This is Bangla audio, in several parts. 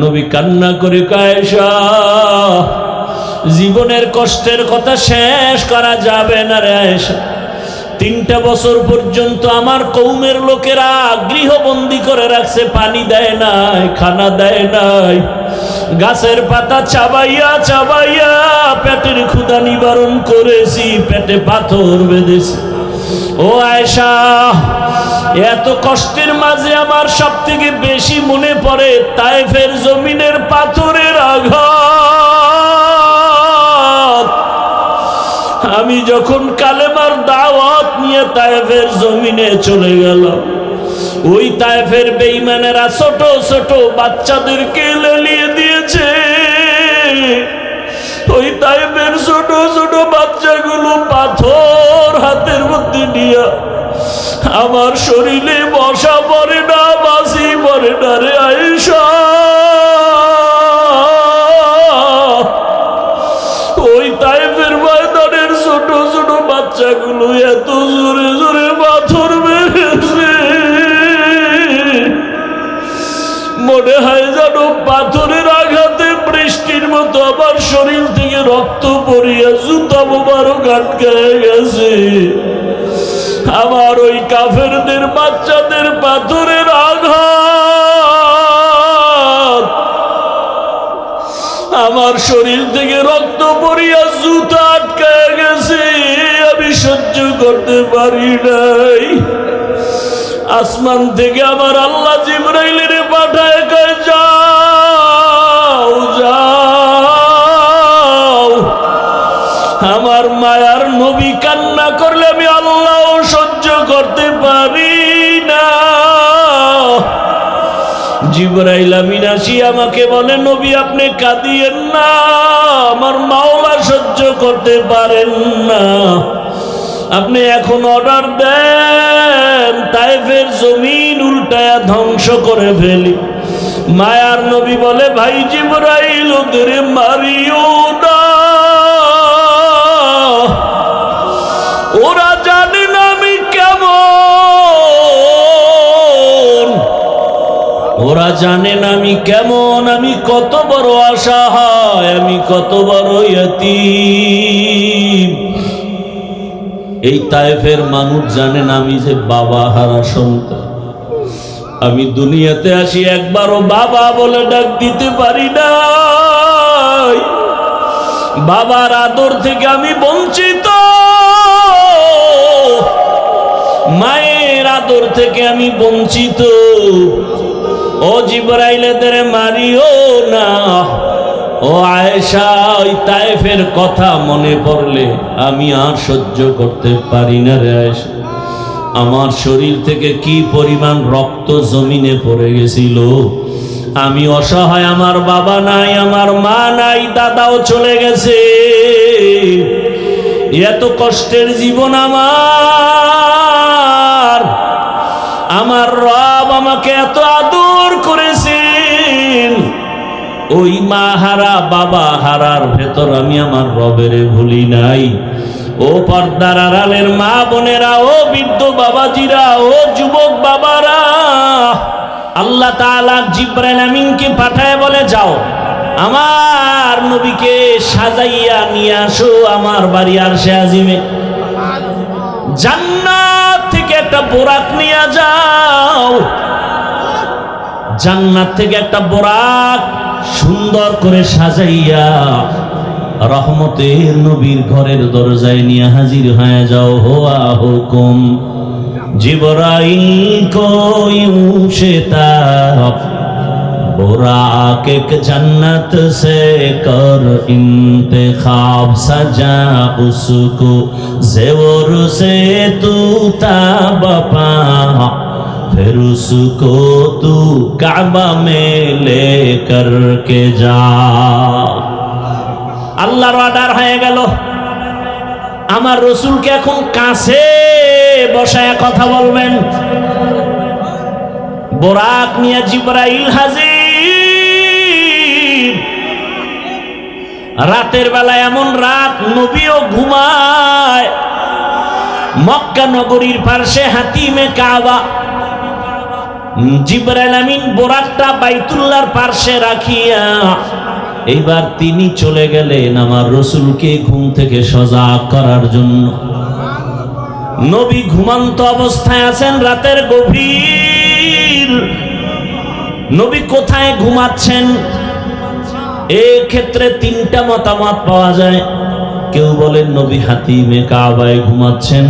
নবী কান্না করে আয়েশা, জীবনের কষ্টের কথা শেষ করা যাবে না রে আয়েশা। 3টা বছর পর্যন্ত আমার কওমের লোকেরা গৃহবন্দী করে রাখছে, পানি দেয় নাই, খানা দেয় নাই, গাছের পাতা চাবাইয়া চাবাইয়া পেটের ক্ষুধা নিবারণ করেছি, পেটে পাথর বেঁধেছি। ও আয়েশা, এত কষ্টের মাঝে আমার সব থেকে বেশি মনে পড়ে তায়েফের জমিনের পাথরের আঘাত। আমি যখন কালেমার দাওয়াত নিয়ে তায়েফের জমিনে চলে গেলাম, ওই তায়েফের বেঈমানেরা ছোট ছোট বাচ্চাদেরকে লেলিয়ে দিয়েছে। ওই তায়েফের ছোট ছোট বাচ্চাগুলো পাথর হাতের মধ্যে নিয়ে আমার শরীরে বসা পড়ে না, বাসি পড়ে না রে আয়েশা। ওই তায়েফের ময়দানের ছোট ছোট বাচ্চাগুলো এত জোরে জোরে পাথর মেরেছে, মনে হয় যেন পাথরের আঘাতে বৃষ্টির মতো আমার শরীর থেকে রক্ত পড়িয়া জুতা মোবারক আটকায় গেছে। আমার ওই কাফেরদের বাচ্চাদের পাথরের আঘাত আমার শরীর থেকে রক্ত পড়িয়া জুতা আটকায় গেছে, আমি সহ্য করতে পারি নাই। আসমান থেকে আমার আল্লাহ জিবরাইলের পাঠায় কয়, যাও যাও, আমার মায়ার নবী কান্না করলে আমি আল্লাহ সহ্য করতে পারি না। জিবরাইল আমিন আসি আমাকে বলে, নবী আপনি কাঁদিয়েন না, আমার মাওলা সহ্য করতে পারেন না, আপনি এখন অর্ডার দেন তায়েফের জমিন উল্টায়া ধ্বংস করে ফেলি। মায়ার নবী বলে, ভাই জিবরাইল ওদের মারিও না, ওরা জানে না আমি কেমন, ওরা জানে না আমি কেমন, আমি কত বড় অসহায়, আমি কত বড় ইয়তীম। এই তায়েফের মানুষ জানেন আমি যে বাবা হারা সন্তান। আমি দুনিয়াতে আসি একবারও বাবা বলে ডাক দিতে পারি নাই, বাবার আদর থেকে আমি বঞ্চিত, মায়ের আদর থেকে আমি বঞ্চিত। ও জিবরাইল এদের মারিও না। ও আয়েশা, ওই তায়েফের কথা মনে পড়লে আমি আর সহ্য করতে পারি না রে আয়েশা। আমার শরীর থেকে কি পরিমাণ রক্ত জমিনে পড়ে গেছিল। আমি অসহায়, আমার বাবা নাই, আমার মা নাই, দাদাও চলে গেছে। এত কষ্টের জীবন আমার রব আমাকে এত আদর করেছেন। ওই মা হারা বাবা হারার ভেতর আমি আমার রবের ভুলি নাই। ও পর্দার আড়ালের মা বোনেরা, ও বৃদ্ধ বাবাজিরা, ও যুবক বাবারা, আল্লাহ তাআলা জিবরাইল আমিনকে পাঠায় বলে, যাও আমার নবীকে সাজাইয়া নিয়ে আসো আমার বাড়ি আরশে আজিমে। জান্নাত থেকে একটা বোরাক নিয়ে যাও, জান্নাত থেকে একটা বোরাক সুন্দর করে সাজাইয়া রহমতের নবীর ঘরের দরজায় নিয়ে হাজির হয়ে যাও। হোয়া হুকুম জিবরাইল কো यूं से तारफ बुराक एक जन्नत से कर इंतखाब सजा उसको ज़ेवर से तू ताबपा फिर उसको तू काबा में लेकर के जा। আল্লাহর অর্ডার হয়ে গেল। আমার রসুলকে এখন কাছে বসায় কথা বলবেন। বোরাক নিয়ে জিবরাইল হাজির। রাতের বেলা এমন রাত নবীও ঘুমায়। মক্কা নগরীর পাশে হাতিমে কাবা, জিবরাইল আমিন বোরাকটা বাইতুল্লাহর পার্শ্বে রাখিয়া এইবার তিনি চলে গেলেন আমার রসুলকে ঘুম থেকে সজাগ করার জন্য। নবী ঘুমন্ত অবস্থায় আছেন, রাতের গভীর। নবী কোথায় ঘুমাচ্ছেন? এই ক্ষেত্রে তিনটা মতামত পাওয়া যায়। কেউ বলেন নবী হাতিমে কাবায় ঘুমাচ্ছেন,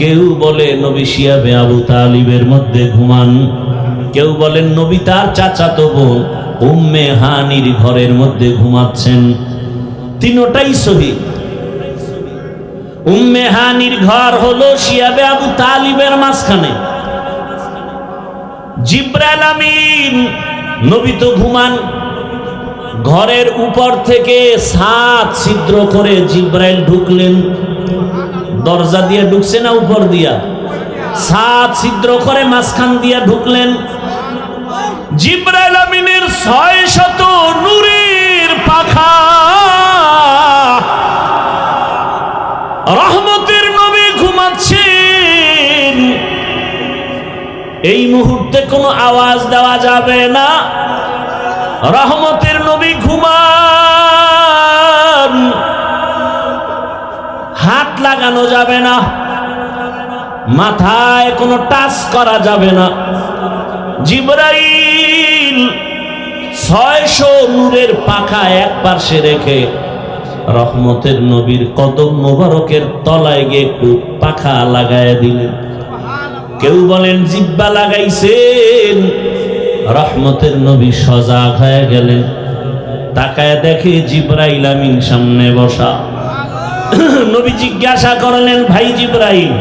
কেউ বলে নবী শিয়াবে আবু তালিবের মধ্যে ঘুমান, কেউ বলেন নবী তার চাচাতো বোন উম্মে হানির ঘরের মধ্যে ঘুমাচ্ছেন। তিনটাই সহিহ। উম্মে হানির ঘর হলো শিয়াবে আবু তালিবের মাঝখানে। জিবরাইল আমিন নবী তো ঘুমান, ঘরের উপর থেকে 7 ছিদ্র করে জিবরাইল ঢুকলেন। দরজা দিয়ে ঢুকছে না উপর দিয়া? 7 ছিদ্র করে মাঝখান দিয়া ঢুকলেন। জিবরাইল আমিনের 600 নূরের পাখা, রহমতের নবী ঘুমাচ্ছেন। এই মুহূর্তে কোনো আওয়াজ দেওয়া যাবে না। রহমতের নবী ঘুমান, হাত লাগানো যাবে না, মাথায় কোনো টাচ করা যাবে না। জিবরাইল 600 নূরের পাখা এক পাশে রেখে রহমতের নবীর কদম মোবারকের তলায় গিয়ে একটু পাখা লাগায় দিলেন। কেউ বলেন জিব্বা লাগাইছেন। রহমতের নবী সজাগ হয়ে গেলেন, তাকায় দেখে জিবরাইল আমিন সামনে বসা। নবী জিজ্ঞাসা করলেন, ভাই জিবরাইল,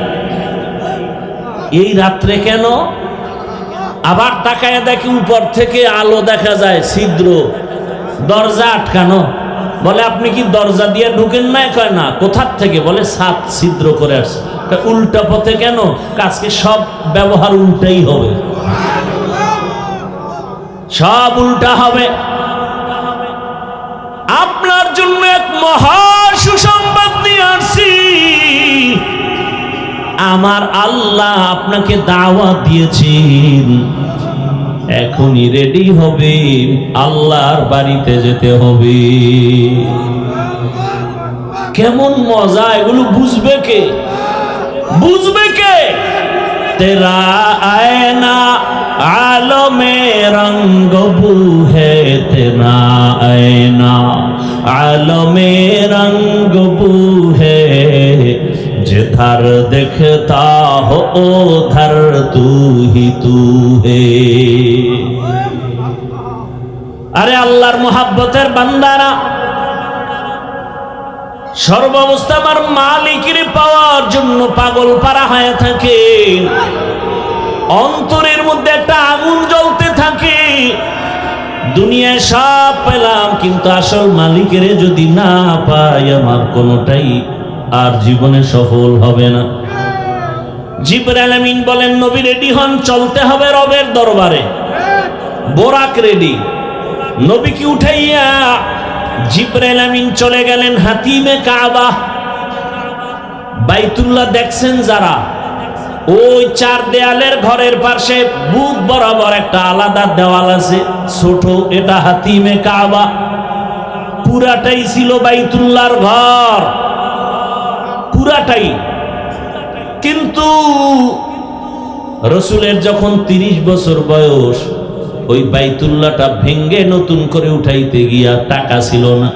এই রাত্রে কেন? আবার তাকায় দেখে উপর থেকে আলো দেখা যায়, ছিদ্র, দরজা আটকানো। বলে আপনি কি দরজা দিয়ে ঢুকেন না? কয় না। কোথার থেকে? বলে 7 ছিদ্র করে আসছে। উল্টা পথে কেন? আজকে সব ব্যবহার উল্টাই হবে, সব উল্টা হবে। আপনার জন্য এক মহা সুসংবাদ নিয়ে আসছি। আমার আল্লাহ আপনাকে দাওয়াত দিয়েছেন, এখনই রেডি হবে, আল্লাহর বাড়িতে যেতে হবে। কেমন মজা! এগুলো বুঝবে কে? বুঝবে কে? তেরা আয়না আলমে রঙ্গ বু হে, তেরা আয়না আলমে রঙ্গ বু হে, जिधर दिखता हो उधर तू ही तू है। আরে আল্লাহর মোহাব্বতের বান্দারা, সর্বাবস্থা আমার মালিকের পাওয়ার জন্য পাগল পারা হয়ে থাকে। অন্তরের মধ্যে একটা আগুন জ্বলতে থাকে। দুনিয়ায় সব পেলাম, কিন্তু আসল মালিকের যদি না পাই, আমার কোনোটাই আর জীবনে সফল হবে না। জিবরাইল আমিন বলেন, নবী রেডি হন, চলতে হবে রবের দরবারে। বোরাক রেডি। নবীকে উঠাইয়া জিবরাইল আমিন চলে গেলেন হাতিমে কাবা। বাইতুল্লাহ দেখছেন যারা, ওই 4 দেয়ালের ঘরের পাশে বুক বরাবর একটা আলাদা দেওয়াল আছে, ছোট। এটা হাতিমে কাবা। পুরাটাই ছিল বাইতুল্লাহর ঘর, পুরাটাই। কিন্তু রসুলের যখন 30 বছর বয়স, ওই বাইতুল্লাহটা ভেঙ্গে নতুন করে উঠাইতে গিয়া টাকা ছিল না।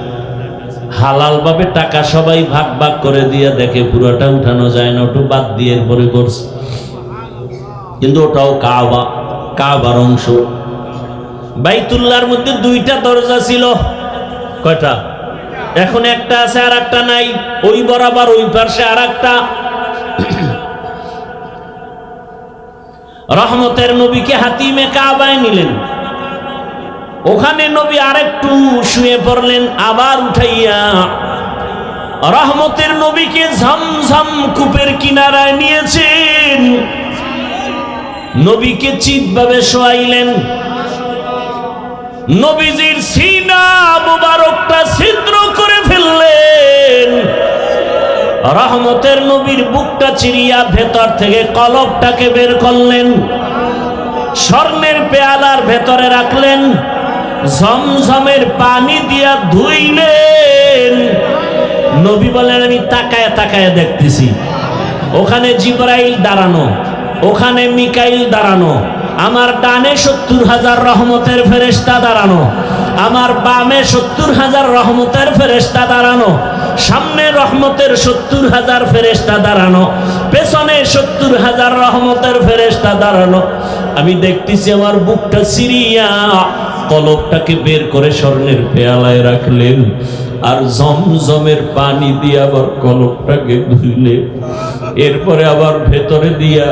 হালাল ভাবে টাকা সবাই ভাগ ভাগ করে দিয়ে দেখে পুরাটা উঠানো যায় না, ওটা বাদ দিয়ে পরে করছে। কিন্তু ওটাও কাবা, কাবার অংশ। বাইতুল্লাহর মধ্যে 2টা দরজা ছিল। কয়টা? এখন একটা আছে, আর একটা নাই। ওই বরাবর ওই পাশে আর একটা। রহমতের নবীকে হাতিমে কাবায় নিলেন। ওখানে নবী আরেকটু শুয়ে পড়লেন, আবার উঠাইয়া রহমতের নবীকে ঝমঝম কূপের কিনারায় নিয়েছেন। নবীকে চিৎভাবে শোয়াইলেন। নবীজির সিনা মুবারকটা ছিদ্র করে ফেললেন। রহমতের নবীর বুকটা চিরিয়া ভেতর থেকে কলবটাকে বের করলেন। স্বর্ণের পেয়ালার ভেতরে রাখলেন, জমজমের পানি দিয়া ধুইলেন। নবী বলেন আমি তাকায় তাকায় দেখতেছি, ওখানে জিবরাইল দাঁড়ানো, ওখানে মিকাইল দাঁড়ানো, আমার ডানে 70,000 রহমতের ফেরেশতা দাঁড়ানো, আমার বামে 70,000 রহমতের ফেরেশতা দাঁড়ানো, সামনে রহমতের 70,000 ফেরেশতা দাঁড়ানো, পেছনে 70,000 রহমতের ফেরেশতা দাঁড়ানো। আমি দেখতেছি আমার বুকটা সিরিয়া, কলবটাকে বের করে স্বর্ণের পেয়ালায় রাখলেন, আর জমজমের পানি দিয়ে আবার কলবটাকে ধুইলে, এরপরে আবার ভেতরে দিয়া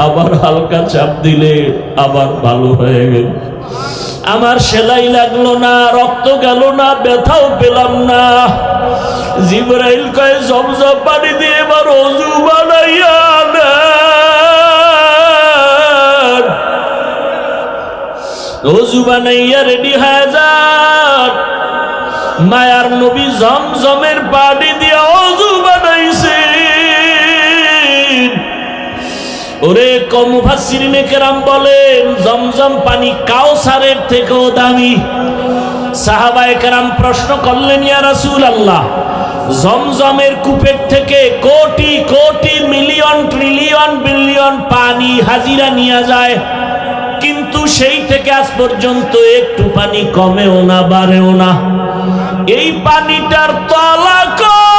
আবার হালকা চাপ দিলে আবার ভালো হয়ে গেল। আমার সেলাই লাগলো না, রক্ত গেল না, ব্যথাও পেলাম না। জিবরাইল কয় জমজম পানি দিয়ে এবার ওযু বানাইয়া নেন, ওযু বানাইয়া রেডি হয়ে যান। মায়ার নবী জমজমের পানি দিয়ে ওযু বানাইছে। ওরে মুফাসসিরিনে কেরাম বলেন জমজম পানি কাউসারের থেকেও দামি। সাহাবায়ে কেরাম প্রশ্ন করলেন, ইয়া রাসূলুল্লাহ, জমজমের কূপের থেকে crore crore million trillion billion পানি হাজিরা নিয়ে যায়, কিন্তু সেই থেকে আজ পর্যন্ত একটু পানি কমেও না বাড়েও না, এই পানিটার তলা কই?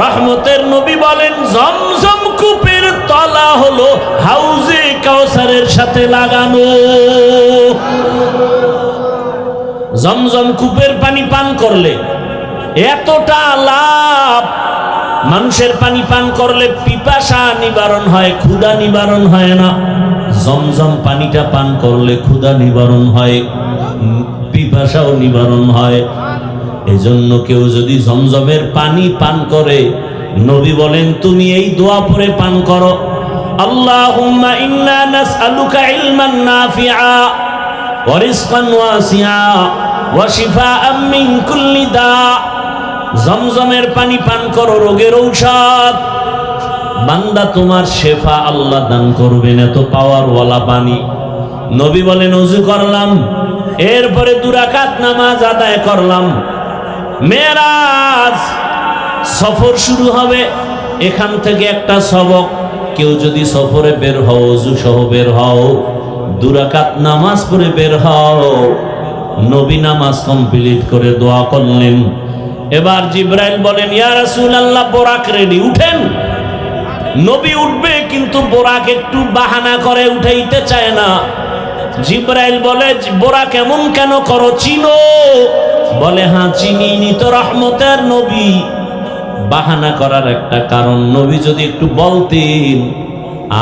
রহমতের নবী বলেন জমজম কূপের তলা হলো হাউজে কাউসারের সাথে লাগানো। জমজম কূপের পানি পান করলে এতটা লাভ। মানুষের পানি পান করলে পিপাসা নিবারণ হয়, ক্ষুধা নিবারণ হয় না। জমজম পানিটা পান করলে ক্ষুধা নিবারণ হয়, পিপাসাও নিবারণ হয়। এজন্য কেউ যদি জমজমের পানি পান করে, নবী বলেন তুমি এই দোয়া পড়ে পান করো, আল্লাহুম্মা ইন্না নাসআলুকা ইলমান নাফিআ ওয়া রিজকান ওয়াসিআ ওয়া শিফাআম মিন কুল্লি দা। জমজমের পানি পান করো, রোগের ঔষধ। বান্দা তোমার শেফা আল্লাহ দান করবেন, এত পাওয়ারওয়ালা পানি। নবী বলেন ওযু করলাম, এরপরে 2 রাকাত নামাজ আদায় করলাম। মেরাজ সফর শুরু হবে, এখান থেকে একটা সবক, কেউ যদি সফরে বের হও, ওযু সহ বের হও, 2 রাকাত নামাজ পড়ে বের হও। নবী নামাজ কমপ্লিট করে দোয়া করলেন। এবার জিবরাইল বলেন, ইয়া রাসূলুল্লাহ, বোরাক রেডি, উঠেন। নবী উঠবে, কিন্তু বোরাক একটু বাহানা করে, উঠাইতে চায় না। জিবরাইল বলে, বোরাক কেমন কেন করো, চিনো? বলে হ্যাঁ চিনি, নি তো রহমতের নবী। বাহানা করার একটা কারণ, নবী যদি একটু বলতেন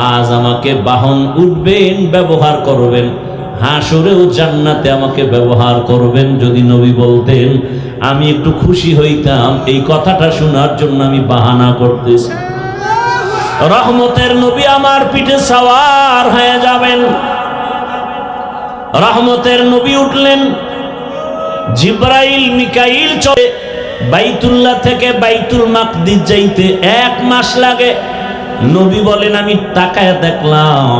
আজ আমাকে বাহন উঠবেন, ব্যবহার করবেন, হাসরেও জান্নাতে আমাকে ব্যবহার করবেন, যদি নবী বলতেন আমি একটু খুশি হইতাম। এই কথাটা শোনার জন্য আমি বাহানা করতেছি। রহমতের নবী আমার পিঠে সওয়ার হয়ে যাবেন। রহমতের নবী উঠলেন। জিবরাইল মিকাইল চলে। বাইতুল্লাহ থেকে বাইতুল মাকদিস যাইতে 1 মাস লাগে। নবী বলেন আমি তাকায় দেখলাম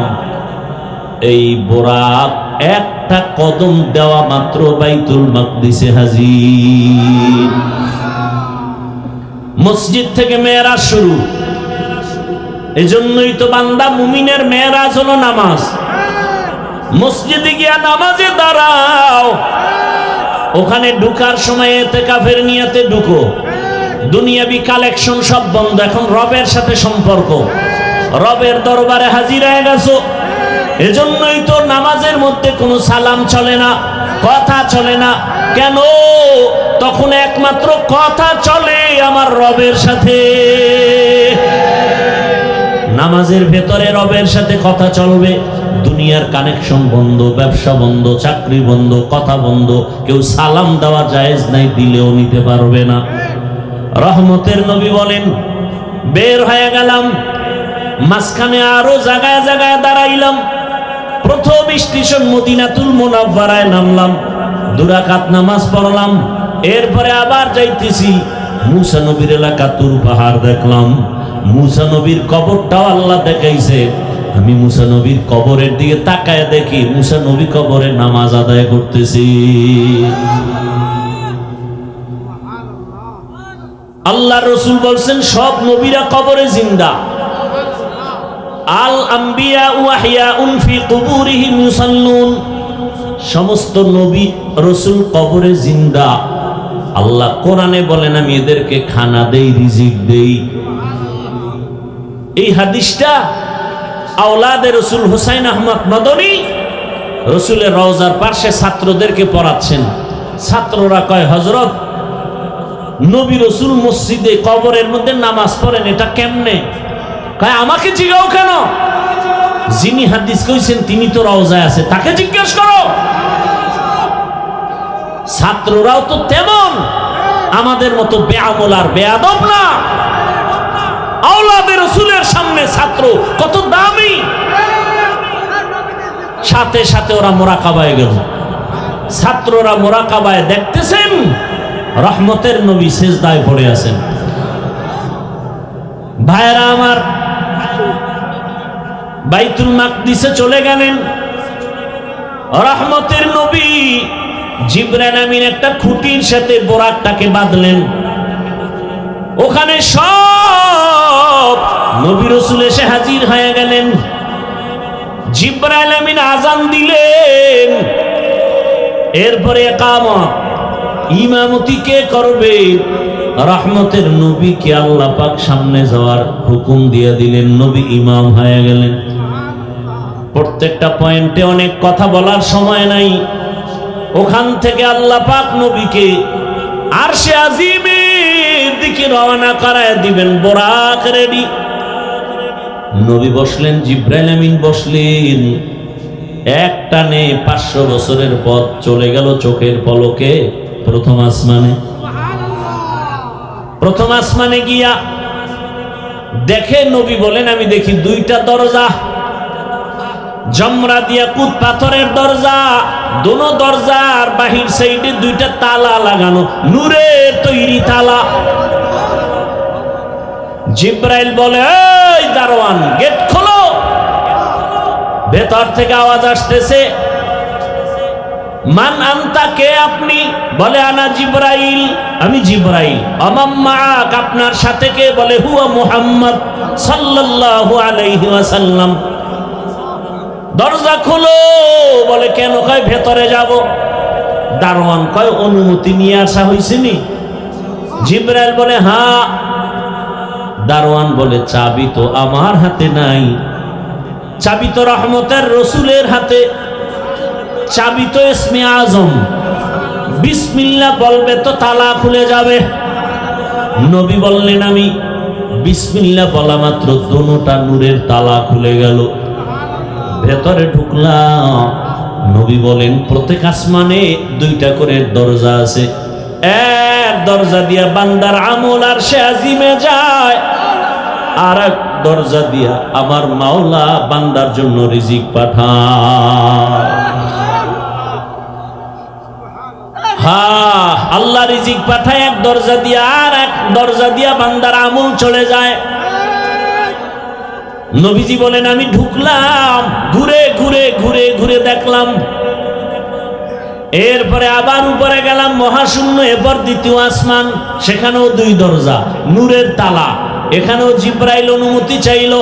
এই বোরাক একটা কদম দেওয়া মাত্র বাইতুল মাকদিসে হাজির। মসজিদ থেকে মেরাজ শুরু। এজন্যই তো বান্দা মুমিনের মেরাজ হলো নামাজ। মসজিদে গিয়া নামাজে দাঁড়াও, ওখানে ঢুকার সময় ইতিকাফের নিয়তে ঢুকো। দুনিয়াবি কালেকশন সব বন্ধ, এখন রবের সাথে সম্পর্ক, রবের দরবারে হাজির হয়ে গেছো। এজন্যই তো নামাজের মধ্যে কোনো সালাম চলে না, কথা চলে না। কেন? তখন একমাত্র কথা চলে আমার রবের সাথে। নামাজের ভেতরে রবের সাথে কথা চলবে। দুনিয়ার কানেকশন বন্ধ, ব্যবসা বন্ধ, চাকরি বন্ধ, কথা বন্ধ। কেউ সালাম দেওয়া জায়েজ নাই, দিলেও নিতে পারবে না। রহমতের নবী বলেন বের হয়ে গেলাম, মাঝখানে আরো জায়গায় জায়গায় দাঁড়াইলাম। প্রথম স্টেশন মদিনাতুল মুনাওয়ারায় নামলাম, 2 রাকাত নামাজ পড়লাম। এরপরে আবার যাইতেছি, মুসা নবীর এলাকা তুর পাহাড় দেখলাম। মুসা নবীর কবরটাও আল্লাহ দেখাইছে। আমি মুসা নবীর কবরের দিকে তাকায় দেখি মুসা নবী কবরে নামাজ আদায় করতেছি। আল্লাহ রসুল বলছেন সব নবীরা কবরে জিন্দা। আল আম্বিয়া ওয়াহিয়াউন ফি কুবুরিহিম ইউসাল্লুন, সমস্ত নবী রসুল কবরে জিন্দা। আল্লাহ কোরআনে বলেন আমি এদেরকে খানা দেই, রিজিক দেই। এই হাদিসটা আওলাদে রসুল হুসাইন আহমদ মাদনী রসুলের রওজার পাশে ছাত্রদেরকে পড়াচ্ছেন। ছাত্ররা কয় হযরত, নবী রসুল মসজিদে কবরের মধ্যে নামাজ পড়েন, এটা কেমনে? কয় আমাকে জিজ্ঞাও কেন? যিনি হাদিস কইছেন তিনি তো রওজায় আছে, তাকে জিজ্ঞেস করো। ছাত্ররাও তো তেমন আমাদের মতো বেআমল আর বেয়াদব না। আওলাদে রসুলের সামনে ছাত্র কত দামি। সাথে সাথে ওরা মোরাকাবায় গেল। ছাত্ররা মোরাকাবায় দেখতেছেন রহমতের নবী সিজদায় পড়ে আছেন। ভাইরা আমার, বাইতুল মাকদিসে চলে গেলেন। রহমতের নবী জিবরাইল আমিন একটা খুঁটির সাথে বোরাকটাকে বাঁধলেন। ওখানে সব নবী রাসূল এসে হাজির হয়ে গেলেন। জিবরাইল আমিন আযান দিলেন। এরপরে ইকামত, ইমামতি কে করবে? রহমতের নবীকে আল্লাহ পাক সামনে যাওয়ার হুকুম দিয়ে দিলেন। নবী ইমাম হয়ে গেলেন। প্রত্যেকটা পয়েন্টে অনেক কথা বলার সময় নাই। ওখান থেকে আল্লাহ পাক নবীকে আরশে আজিমের দিকে রওনা করায় দিবেন। বোরাক রেডি। নবী বসলেন, জিবরাইল আমিন বসলেন। এক টানে 500 বছরের পথ চলে গেল চোখের পলকে প্রথম আসমানে। প্রথম আসমানে গিয়া দেখে নবী বলেন আমি দেখি 2টা দরজা, জমরা দিয়া কুত পাথরের দরজা। দোনো দরজার বাহির সাইডে 2টা তালা লাগানো, নূরের তৈরি তালা। জিবরাইল বলে এই দারোয়ান, গেট খোলো। ভেতর থেকে আওয়াজ আসতেছে, মান আনতা, কে আপনি? বলে আনা জিবরাইল, আমি জিবরাইল। আমাম্মাক, আপনার সাথে কে? বলে হুয়া মুহাম্মদ সাল্লাল্লাহু আলাইহি ওয়াসাল্লাম। দরজা খোলো। বলে কেন? কয় ভেতরে যাব। দারোয়ান কয় অনুমতি নিয়ে আসা হয়েছে নি? জিবরাইল বলে হ্যাঁ। দারোয়ান বলে চাবি তো আমার হাতে নাই, চাবি তো রহমতের রসুলের হাতে, চাবি তো ইসমে আজম, বিসমিল্লাহ বলবে তো তালা খুলে যাবে। নবী বললেন আমি বিসমিল্লাহ বলা মাত্র দোনোটা নূরের তালা খুলে গেল। ভেতরে ঢুকলাম। নবী বলেন প্রত্যেক আসমানে 2টা করে দরজা আছে। এক দরজা দিয়া বান্দার আমল আর সে আজিমে যায়, আর এক দরজা দিয়া আমার মাওলা বান্দার জন্য রিজিক পাঠায়। হ্যাঁ, আল্লাহ রিজিক পাঠায় এক দরজা দিয়া, আর এক দরজা দিয়া বান্দার আমল চলে যায়। নবীজি বলেন আমি ঢুকলাম, ঘুরে ঘুরে ঘুরে ঘুরে দেখলাম। এরপরে আবার উপরে গেলাম মহাশূন্য। এরপর দ্বিতীয় আসমান, সেখানেও 2 দরজা, নূরের তালা। এখানেও জিবরাইল অনুমতি চাইল।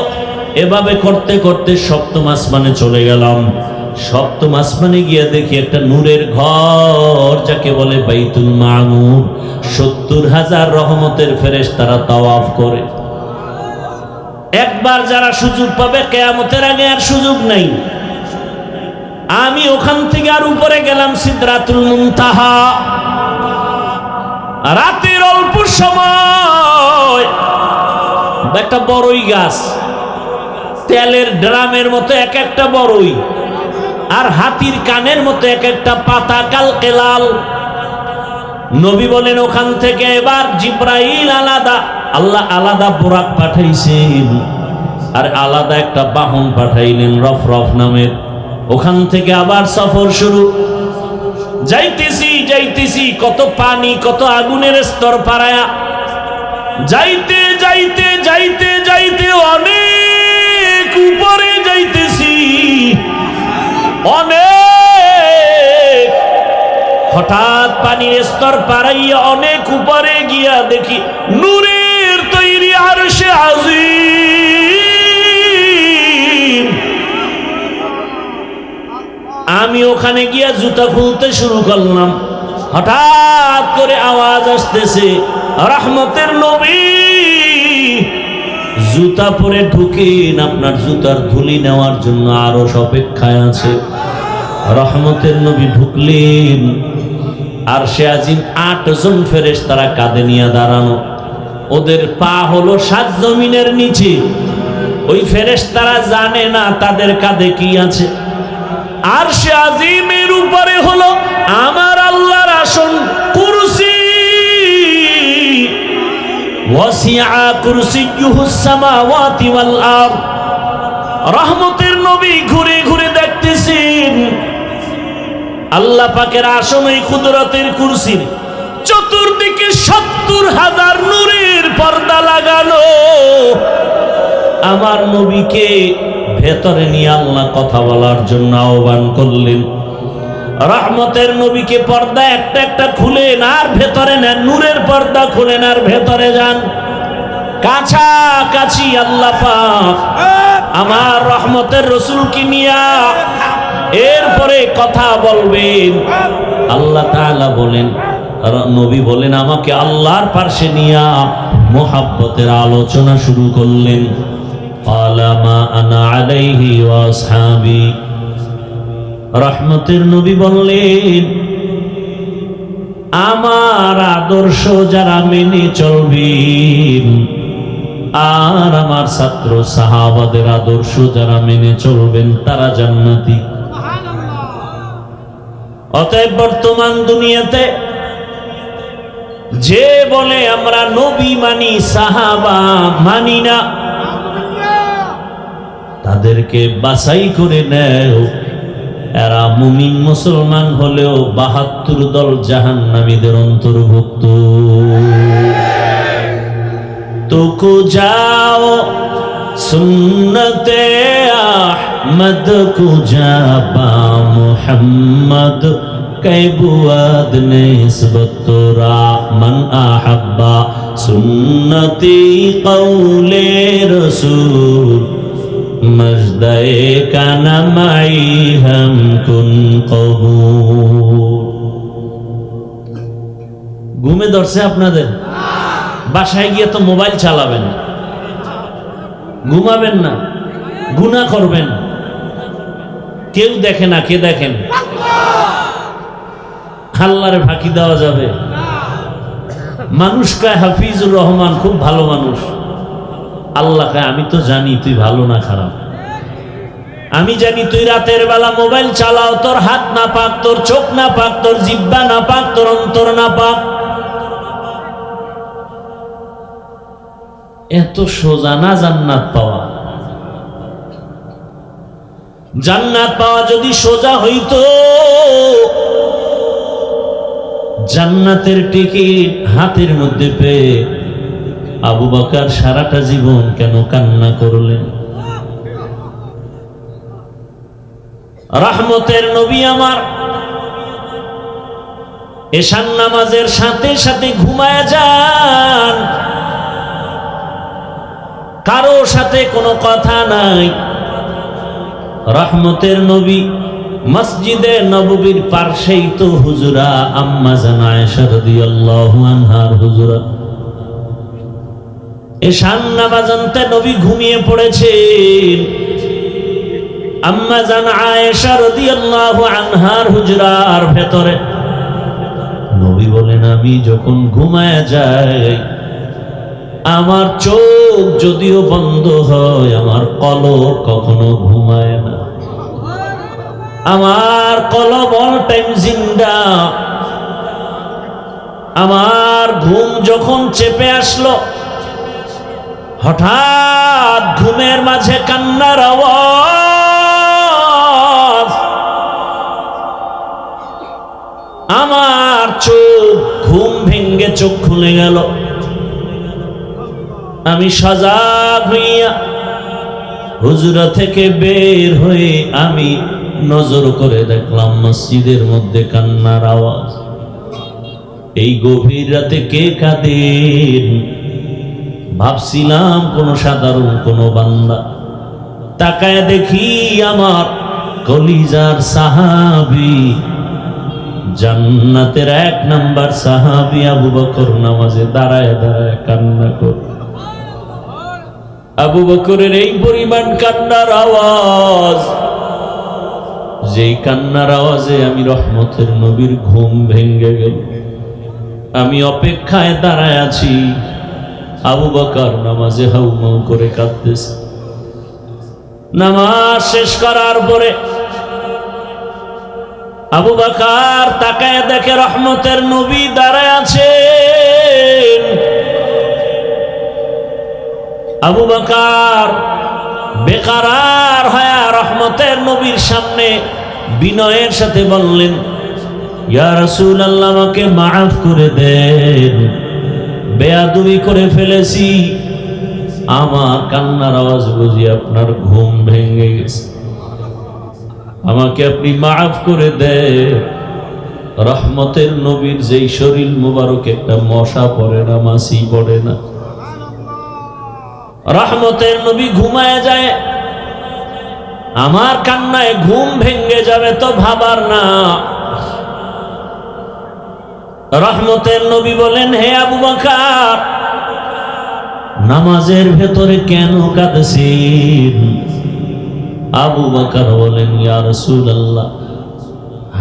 এভাবে করতে করতে সপ্তম আসমানে চলে গেলাম। সপ্তম আসমানে গিয়ে দেখি একটা নূরের ঘর, যাকে বলে বাইতুল মামুর। 70,000 রহমতের ফেরেশতারা তাওয়াফ করে। একবার যারা সুযোগ পাবে, কিয়ামতের আগে আর সুযোগ নাই। আমি ওখান থেকে আর উপরে গেলাম সিদরাতুল মুনতাহা। রাতের অল্প সময় একটা বড়ই গাছ, তেলের ড্রামের মতো এক একটা বড়ই, আর হাতির কানের মতো এক একটা পাতা কালকে লাল। নবী বলেন ওখান থেকে এবার জিবরাইল আলাদা, আল্লাহ আলাদা বোরাক পাঠাইছেন, আর আলাদা একটা বাহন পাঠাইলেন রফরফ নামের। ওখান থেকে আবার সফর শুরু। যাইতেছি যাইতেছি, কত পানি, কত আগুনের স্তর পারায়া যাইতে যাইতে যাইতে যাইতে অনেক উপরে যাইতেছি, অনেক, হঠাৎ পানির স্তর পারাইয়া অনেক উপরে গিয়া দেখি নূরের তৈরি আরশে আজিম। আমি ওখানে গিয়া জুতা খুলতে শুরু করলাম, হঠাৎ করে আওয়াজ আসতেছে, রহমতের নবী জুতা পরে ঢুকেন, আপনার জুতার ধুলি নেওয়ার জন্য আরো অপেক্ষায় আছে। রহমতের নবী ঢুকলেন, আরশে আজিম 8 জন ফেরেশতারা কাঁধে নিয়ে দাঁড়ানো, ওদের পা হলো 7 জমিনের নিচে। ওই ফেরেশতারা জানে না তাদের কাঁধে কি আছে। আরশে আজিমের উপরে হলো আমার আল্লাহর আসন, কুরসি, ওয়াসিআ কুরসিয়ুহুস সামাওয়াতি ওয়াল আরদ। রহমতের নবী ঘুরে ঘুরে দেখতেছেন আল্লাহ পাকের আসন ওই কুদরতের কুরসির চতুর্দিকে 70,000 নূরের পর্দা লাগানো। আমার নবীকে ভেতরে নিয়ে আল্লাহ কথা বলার জন্য আহ্বান করলেন। রহমতের নবীকে পর্দা একটা একটা খুলেন আর ভেতরে নেন, নূরের পর্দা খুলেন আর ভেতরে যান। কাছাকাছি আল্লাহ পাক আমার রহমতের রসুলকে নিয়া এরপরে কথা বলবেন। আল্লাহ তাআলা বলেন, নবী বলেন, আমাকে আল্লাহর পাশে নিয়া মোহাব্বতের আলোচনা শুরু করলেন। আলামা আনা আলাইহি ওয়া আসহাবি। রহমতের নবী বললেন, আমার আদর্শ যারা মেনে চলবেন আর আমার ছাত্র সাহাবাদের আদর্শ যারা মেনে চলবেন তারা জান্নাতি। অতএব বর্তমান দুনিয়াতে যে বলে আমরা নবী মানি সাহাবা মানি না, তাদেরকে বাছাই করে নেও। এরা মুমিন মুসলমান হলেও 72 দল জাহান্নামীদের অন্তর্ভুক্ত। তো যাও সুন্নতে আহমদ কুজাবা মুহাম্মদ कैबुआद निस्बत रा मन अहब्बा सुन्नती कौले रसूल मजदे का नमाई हम कुन कबूल। ঘুমে ধরছে আপনাদের? বাসায় গিয়ে তো মোবাইল চালাবেন, ঘুমাবেন না, গুনাহ করবেন। কেউ দেখে না, কে দেখেন? আল্লাহরে ফাঁকি দেওয়া যাবে? মানুষ কয় হাফিজুর রহমান খুব ভালো মানুষ, আল্লাহ কয় আমি তো জানি তুই ভালো না খারাপ। আমি জানি তুই রাতের বেলা মোবাইল চালাও, তোর হাত না পাক, তোর চোখ না পাক, তোর জিহ্বা না পাক, তোর অন্তর না পাক। এত সোজা না জান্নাত পাওয়া? জান্নাত পাওয়া যদি সোজা হইতো, জান্নাতের টিকিট হাতের মধ্যে পেয়ে আবু বকর সারাটা জীবন কেন কান্না করলেন? রহমতের নবী আমার এশার নামাজের সাথে সাথে ঘুমায় যান, কারো সাথে কোনো কথা নাই। রহমতের নবী মসজিদে নববীর পাশেই তো হুজুরা আম্মা জান আয়েশা রাদিয়াল্লাহু আনহার হুজুরা। এশার নামাজে নবী ঘুমিয়ে পড়েছেন, আম্মা জান আয়েশা রাদিয়াল্লাহু আনহার হুজরার ভেতরে। নবী বলেন, আমি যখন ঘুমায় যাই আমার চোখ যদিও বন্ধ হয়, আমার কলব কখনো ঘুমায় না। আমার কলব অল টাইম জিন্দা। আমার ঘুম যখন চেপে আসলো, হঠাৎ ঘুমের মাঝে কান্নার আওয়াজ, আমার চোখ, ঘুম ভেঙ্গে চোখ খুলে গেল। আমি সজাগ হইয়া হুজরা থেকে বের হয়ে আমি নজর করে দেখলাম মসজিদের মধ্যে কান্নার আওয়াজ। এই গভীর রাতে কে কাঁদেন? ভাবছিলাম কোন সাধারণ কোন বান্দা, তাকায় দেখি আমার কলিজার সাহাবী, জান্নাতের 1 নাম্বার সাহাবী আবু বকর নামাজে দাঁড়ায় দাঁড়ায় কান্না করে। আবু বকরের এই পরিমাণ কান্নার আওয়াজ, যেই কান্নার আওয়াজে আমি রহমতের নবীর ঘুম ভেঙে গেল। আমি অপেক্ষায় দাঁড়ায় আছি, আবু বকর নামাজে হাউমাউ করে কাঁদতেছে। নামাজ শেষ করার পরে আবু বকর তাকায় দেখে রহমতের নবী দাঁড়ায় আছেন। আবু বকর বেকারার হয়ে রহমতের নবীর সামনে বিনয়ের সাথে বললেন, ইয়া রাসূলুল্লাহ, আমাকে মাফ করে দেন, বেয়াদবি করে ফেলেছি। আমার কান্নার আওয়াজ বুঝি আপনার ঘুম ভেঙে গেছে, আমাকে আপনি মাফ করে দেন। রহমতের নবীর যেই শরীর মুবারক একটা মশা পড়ে না, মাছি পড়ে না। রহমতের নবী ঘুমায় যায়, আমার কান্নায় ঘুম ভেঙে যাবে তো ভাবার না। রহমতের নবী বলেন, হে আবু বকর, নামাজের ভেতরে কেন কাঁদছেন? আবু বকর বলেন, ইয়া রাসূলুল্লাহ,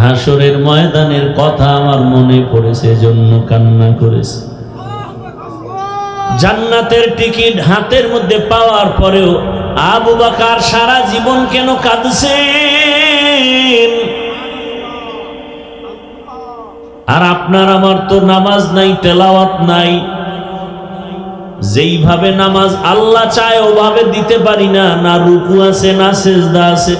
হাসরের ময়দানের কথা আমার মনে পড়েছে, জন্য কান্না করেছে। জান্নাতের টিকিট হাতের মধ্যে পাওয়ার পরেও আবু বকর সারা জীবন কেন কাঁদছেন? আর আপনার আমার তো নামাজ নাই, তেলাওয়াত নাই। যেইভাবে নামাজ আল্লাহ চায় ওভাবে দিতে পারি না, না রুকু আছে না সেজদা আছে।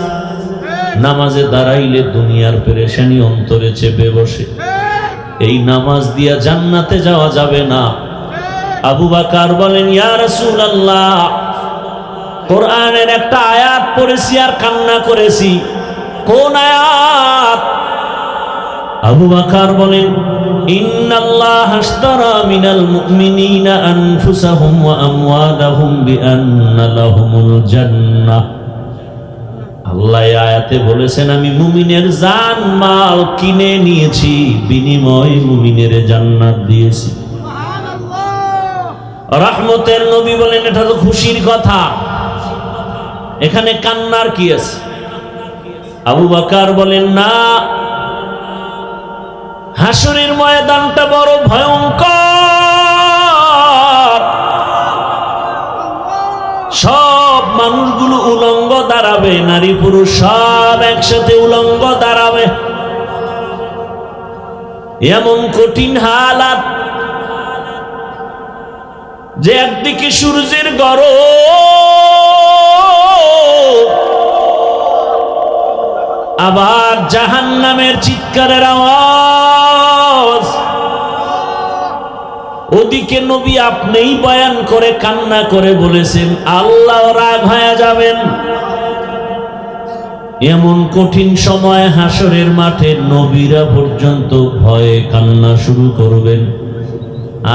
নামাজে দাঁড়াইলে দুনিয়ার পেরেশানি অন্তরে চেপে বসে। এই নামাজ দিয়া জান্নাতে যাওয়া যাবে না। আবু বকর বলেন, ইয়া রাসূলুল্লাহ, কোরআনের একটা আয়াত পড়েছি আর কান্না করেছি। কোন আয়াত? আবু বকর বলেন, ইন্নাল্লাহ আশতারা মিনাল মুমিনিনা আনফুসাহুম ওয়া আমওয়ালাহুম বিআন্না লাহুমুল জান্নাহ। আল্লাহ এই আয়াতে বলেছেন, আমি মুমিনের জান মাল কিনে নিয়েছি, বিনিময়ে মুমিনের জান্নাত দিয়েছি। রহমতের নবী বলেন, এটা তো খুশির কথা, এখানে কান্নার কি আছে? আবু বকর বলেন, না, হাসরের ময়দানটা বড় ভয়ঙ্কর। সব মানুষগুলো উলঙ্গ দাঁড়াবে, নারী পুরুষ সব একসাথে উলঙ্গ দাঁড়াবে। এমন কঠিন হালাত যে একদিকে সূর্যের গরম, আবার জাহান্নামের চিৎকারের আওয়াজ। ওদিকে নবী আপনিই বয়ান করে কান্না করে বলেছেন, আল্লাহ রাগ হয়ে যাবেন। এমন কঠিন সময় হাসরের মাঠে নবীরা পর্যন্ত ভয়ে কান্না শুরু করবেন।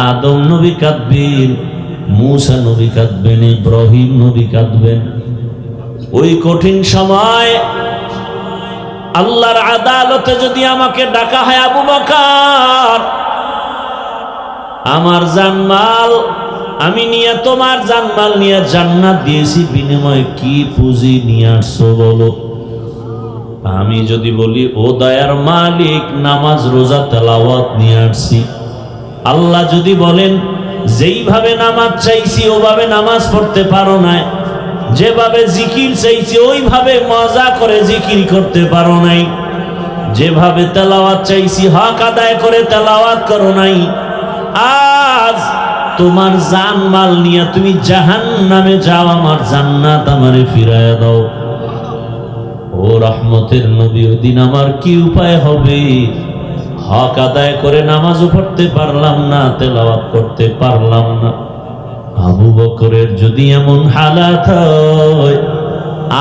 আদম নবী কাঁদবেন, মূসা নবী কাঁদবেন, ইব্রাহিম নবী কাঁদবেন। ওই কঠিন সময় আল্লাহর আদালতে যদি আমাকে ডাকা হয়, আবু বকর, আমার জানমাল আমি নিয়ে তোমার জানমাল নিয়ে জান্নাত দিয়েছি, বিনিময়ে কি পুঁজি নিয়ে আসছো বলো? আমি যদি বলি, ও দয়ার মালিক, নামাজ রোজা তেলাওয়াত নিয়ে আসছি। আল্লাহ যদি বলেন, যেইভাবে নামাজ চাইছি ওভাবে নামাজ পড়তে পারো না, যেভাবে জিকির চাইছি ওইভাবে মজা করে জিকির করতে পারো নাই, যেভাবে তেলাওয়াত চাইছি হক আদায় করে তেলাওয়াত করো নাই, আজ তোমার জান মাল নিয়ে তুমি জাহান্নামে যাও, আমার জান্নাত আমারে ফিরাইয়া দাও। ও রহমতের নবী, ওদিন আমার কি উপায় হবে? হক আদায় করে নামাজও পড়তে পারলাম না, তেলাওয়াত করতে পারলাম না। আবু বকরের যদি এমন হালাত হয়,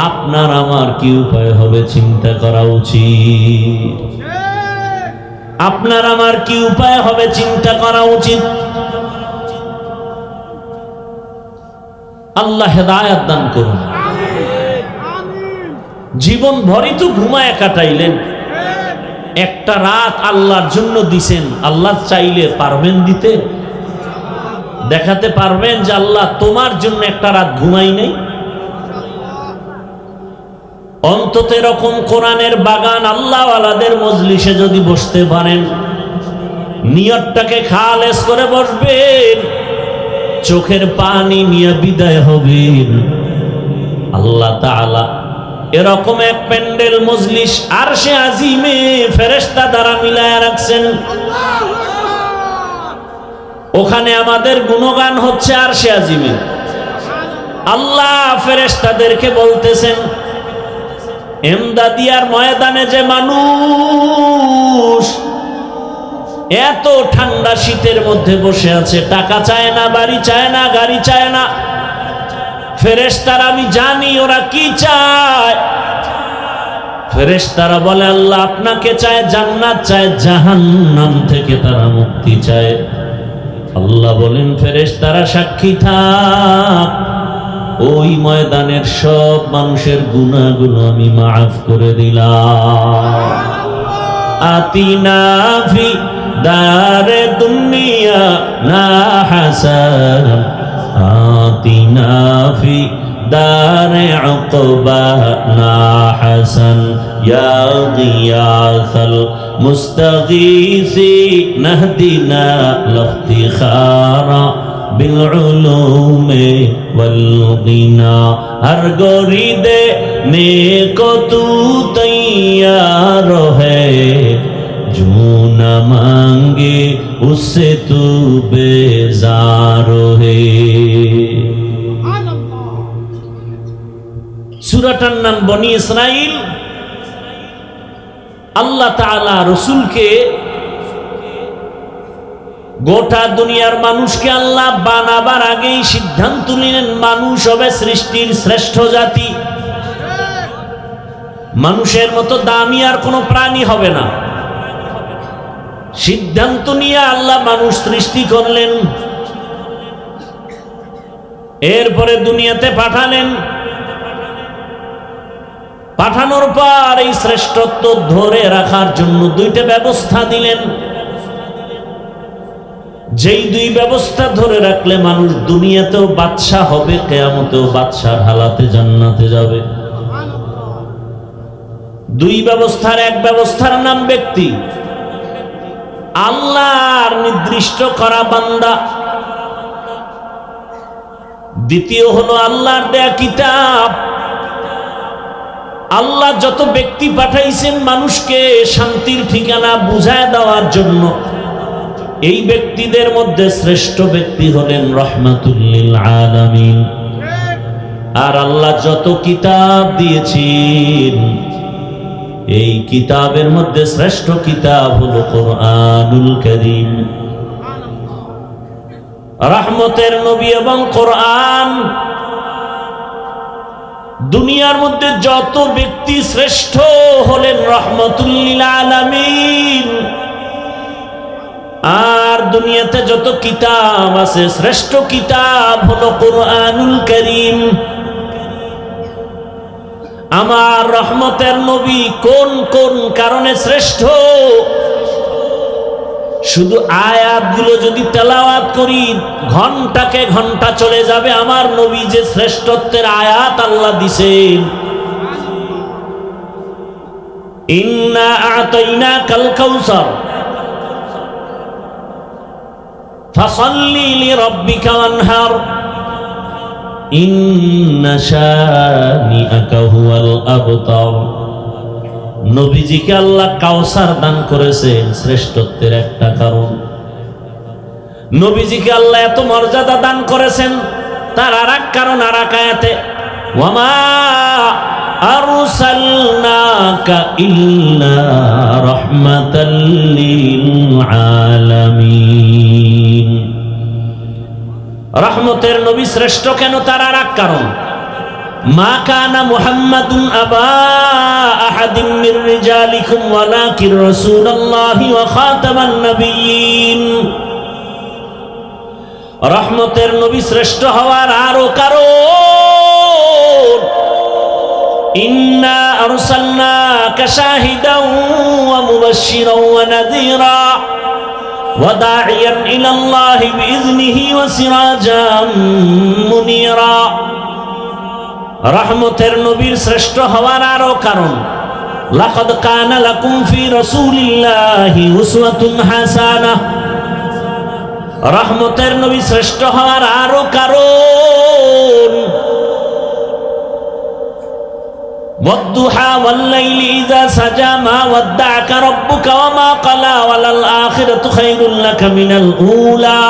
আপনার আমার কি উপায় হবে চিন্তা করা উচিত। আপনার আমার কি উপায় হবে চিন্তা করা উচিত। আল্লাহ হেদায়েত দান করুন। জীবন ভরই তো ঘুমায় কাটাইলেন, একটা রাত আল্লাহর জন্য দিছেন, আল্লাহ চাইলে পারবেন দিতে? দেখাতে পারবেন যে আল্লাহ তোমার জন্য একটা রাত ঘুমাই নেই? অন্তত এরকম কোরআনের বাগান আল্লাহওয়ালাদের মজলিসে যদি বসতে পারেন, নিয়তটাকে খালেস করে বসবেন, চোখের পানি নিয়ে বিদায় হবেন, আল্লাহ তাআলা এরকম এক প্যান্ডেল মজলিস আরশে আজিমে ফেরেশতা দ্বারা মিলায়া রাখছেন। ওখানে আমাদের গুণগান হচ্ছে আরশে আজিমে। আল্লাহ ফেরেশতাদেরকে বলতেছেন, এমদাদিয়ার ময়দানে যে মানুষ এত ঠান্ডা শীতের মধ্যে বসে আছে, টাকা চায় না, বাড়ি চায় না, গাড়ি চায় না, ফেরেশতারা আমি জানি ওরা কি চায়। ফেরেশতারা বলে আল্লাহ আপনাকে চায়, জান্নাত চায়, জাহান্নাম থেকে তারা মুক্তি চায়। আল্লাহ বলেন ফেরেশতারা সাক্ষী থাক, ওই ময়দানের সব মানুষের গুনাহগুলো আমি মাফ করে দিলাম। আতিনা ফি দারে দুনিয়া না হাসান, আতিনা ফি দারে উকবা না হাসান, ইয়া গিয়াসাল মুস্তাগীসি নাহদিনা লাফতিখারা বিলউলুমে ওয়াল গিনা, হর গরিদে নেকো তু তৈয়ার হ্যায়, जो न मांगे उससे तू बेजार है। সূরাটার নাম বনি ইসরাইল। আল্লাহ তাআলা রাসূলকে, গোটা দুনিয়ার মানুষকে আল্লাহ বানাবার আগেই সিদ্ধান্ত নিলেন মানুষ হবে সৃষ্টির শ্রেষ্ঠ জাতি, মানুষের মতো দামি আর কোনো প্রাণী হবে না। সিদ্ধান্ত নিয়ে আল্লাহ মানুষ সৃষ্টি করলেন, এরপরে দুনিয়াতে পাঠালেন। পাঠানোর পর এই শ্রেষ্ঠত্ব ধরে রাখার জন্য দুইটা ব্যবস্থা দিলেন, যেই দুই ব্যবস্থা ধরে রাখলে মানুষ দুনিয়াতেও বাদশা হবে, কিয়ামতেও বাদশার হালাতে জান্নাতে যাবে। দুই ব্যবস্থার এক ব্যবস্থার নাম ব্যক্তি, আল্লাহর নির্দিষ্ট করা বান্দা। দ্বিতীয় হলো আল্লাহর দেয়া কিতাব। আল্লাহ যত ব্যক্তি পাঠাইছেন মানুষকে শান্তির ঠিকানা বুঝায় দেওয়ার জন্য, এই ব্যক্তিদের মধ্যে শ্রেষ্ঠ ব্যক্তি হলেন রাহমাতুল লিল আলামিন। আর আল্লাহ যত কিতাব দিয়েছেন, এই কিতাবের মধ্যে শ্রেষ্ঠ কিতাব হলো কোরআনুল কারীম। রহমতের নবী এবং কোরআন। দুনিয়ার মধ্যে যত ব্যক্তি শ্রেষ্ঠ হলেন রহমতুল লিল আলামিন। আর দুনিয়াতে যত কিতাব আছে, শ্রেষ্ঠ কিতাব হলো কোরআনুল কারীম। আমার রহমতের নবী কোন কোন কারণে শ্রেষ্ঠ, শুধু আয়াতগুলো যদি তেলাওয়াত করি ঘন্টাকে ঘন্টা চলে যাবে। আমার নবী যে শ্রেষ্ঠত্বের আয়াত আল্লাহ দিছেন, ইন্না আ'তাইনাকাল কাউসার ফাসাল্লি লিরাব্বিকা ওয়ানহার ইন্না শানিআকা হুয়াল আবতার। নবীজিকে আল্লাহ কাউসার দান করেছেন শ্রেষ্ঠত্বের একটা কারণ। নবীজিকে আল্লাহ এত মর্যাদা দান করেছেন তার আর এক কারণ, আর এক আয়াতে, ওয়ামা আরসালনাকা ইল্লা রাহমাতাল লিল আলামিন। রহমতের নবী শ্রেষ্ঠ কেন, তার আর এক কারণ। মা কানা মুহাম্মাদুন আবা আহাদিম মির রিজালিকুম ওয়ালাকিন রাসূলুল্লাহি ওয়া খাতামান নাবিয়্যিন। রহমতের নবী শ্রেষ্ঠ হওয়ার আরো কারণ, ইন্না আরসালনাকা শাহিদান ওয়া মুবাশশিরান ওয়া নাযীরা ওয়া দাঈয়ান ইলাল্লাহি বিইذনিহি ওয়া সিরাজাম মুনীরা। রহমতের নবীর শ্রেষ্ঠ হওয়ার আরো কারণ, লাকাদ কানা লাকুম ফি রাসূলিল্লাহি উসওয়াতুন হাসানাহ। রহমতের নবী শ্রেষ্ঠ হওয়ার আরো কারণ, ওয়াদ-দুহা ওয়াল-লাইলি ইযা সাজা মা ওয়াদ্দা'আকা রাব্বুকা ওয়া মা ক্বালা ওয়ালাল আখিরাতু খায়রুল লাকা মিনাল উলা।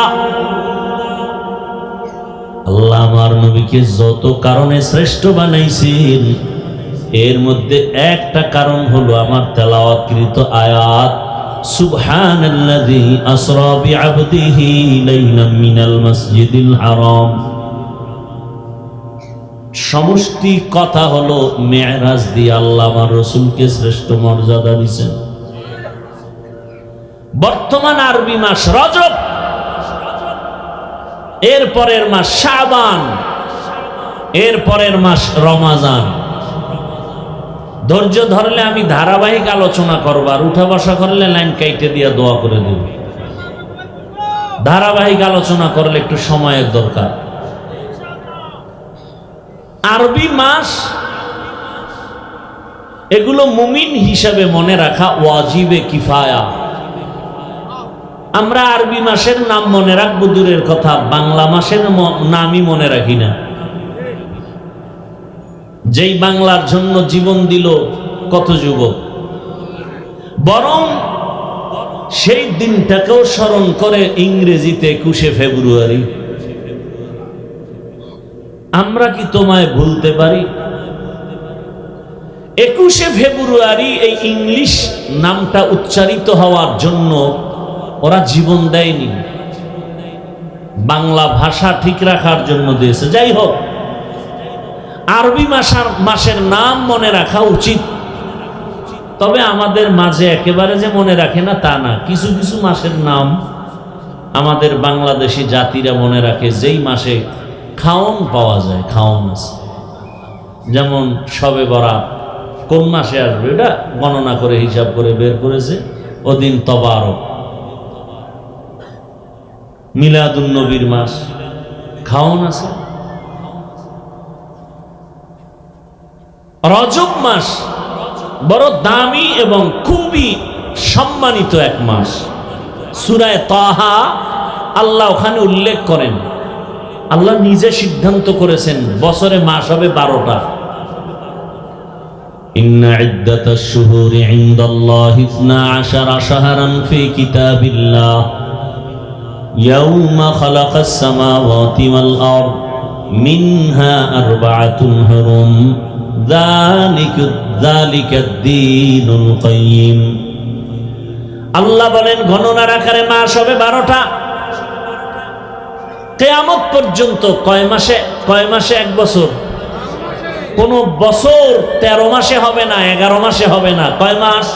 আল্লাহ আমার নবীকে যত কারণে শ্রেষ্ঠ বানাইছেন, এর মধ্যে একটা কারণ হলো আমার তেলাওয়াতকৃত আয়াত, সুবহানাল্লাযী আসরা বিআবদিহি লাইলাম মিনাল মাসজিদিল হারাম। সমষ্টি কথা হলো মেরাজ দিয়ে আল্লাহ আমার রাসূলকে শ্রেষ্ঠ মর্যাদা দিয়েছেন। বর্তমান আরবি মাস রজব, এর পরের মাস শাবান, এর পরের মাস রমাজান। ধৈর্য ধরলে আমি ধারাবাহিক আলোচনা করব, আর উঠা বসা করলে লাইন কাইটে দিয়ে দোয়া করে দেব। ধারাবাহিক আলোচনা করলে একটু সময়ের দরকার। আরবি মাস এগুলো মুমিন হিসাবে মনে রাখা ওয়াজিবে কিফায়া। আমরা আরবি মাসের নাম মনে রাখবো দূরের কথা, বাংলা মাসের নামই মনে রাখি না। যেই বাংলার জন্য জীবন দিল কত যুবক, বরং সেই দিনটাকেও স্মরণ করে ইংরেজিতে 21শে ফেব্রুয়ারি। আমরা কি তোমায় ভুলতে পারি? 21শে ফেব্রুয়ারি এই ইংলিশ নামটা উচ্চারিত হওয়ার জন্য ওরা জীবন দেয়নি, বাংলা ভাষা ঠিক রাখার জন্য দিয়েছে। যাই হোক, আরবি মাসের নাম মনে রাখা উচিত, তবে আমাদের মাঝে একেবারে যে মনে রাখে না তা না। কিছু কিছু মাসের নাম আমাদের বাংলাদেশি জাতিরা মনে রাখে, যেই মাসে খাওন পাওয়া যায়, খাওন আছে। যেমন শবে বরাত কোন মাসে আসবে এটা গণনা করে হিসাব করে বের করেছে, ওদিন তবারক। মিলাদুন নবীর মাস, খাওন আছে। রজব মাস বড় দামি এবং খুবই সম্মানিত এক মাস। সূরা তাহা আল্লাহ ওখানে উল্লেখ করেন, আল্লাহ নিজে সিদ্ধান্ত করেছেন বছরে মাস হবে 12টা। ইন্না ইদ্দাতাশ শুহুরি ইনদাল্লাহি 12 শাহরান ফি কিতাবিল্লাহ ইয়াউমা খালাকাস সামাওয়াতি ওয়াল আরদ মিনহা আরবাআতুন হুরুম যালিকাদ-দীনুল কাইয়্যিম। আল্লাহ বলেন গণনার আকারে মাস হবে 12টা। কিয়ামত পর্যন্ত কয় মাসে এক বছর? কোন বছর 13 মাসে হবে না, 11 মাসে হবে না। কয় মাস?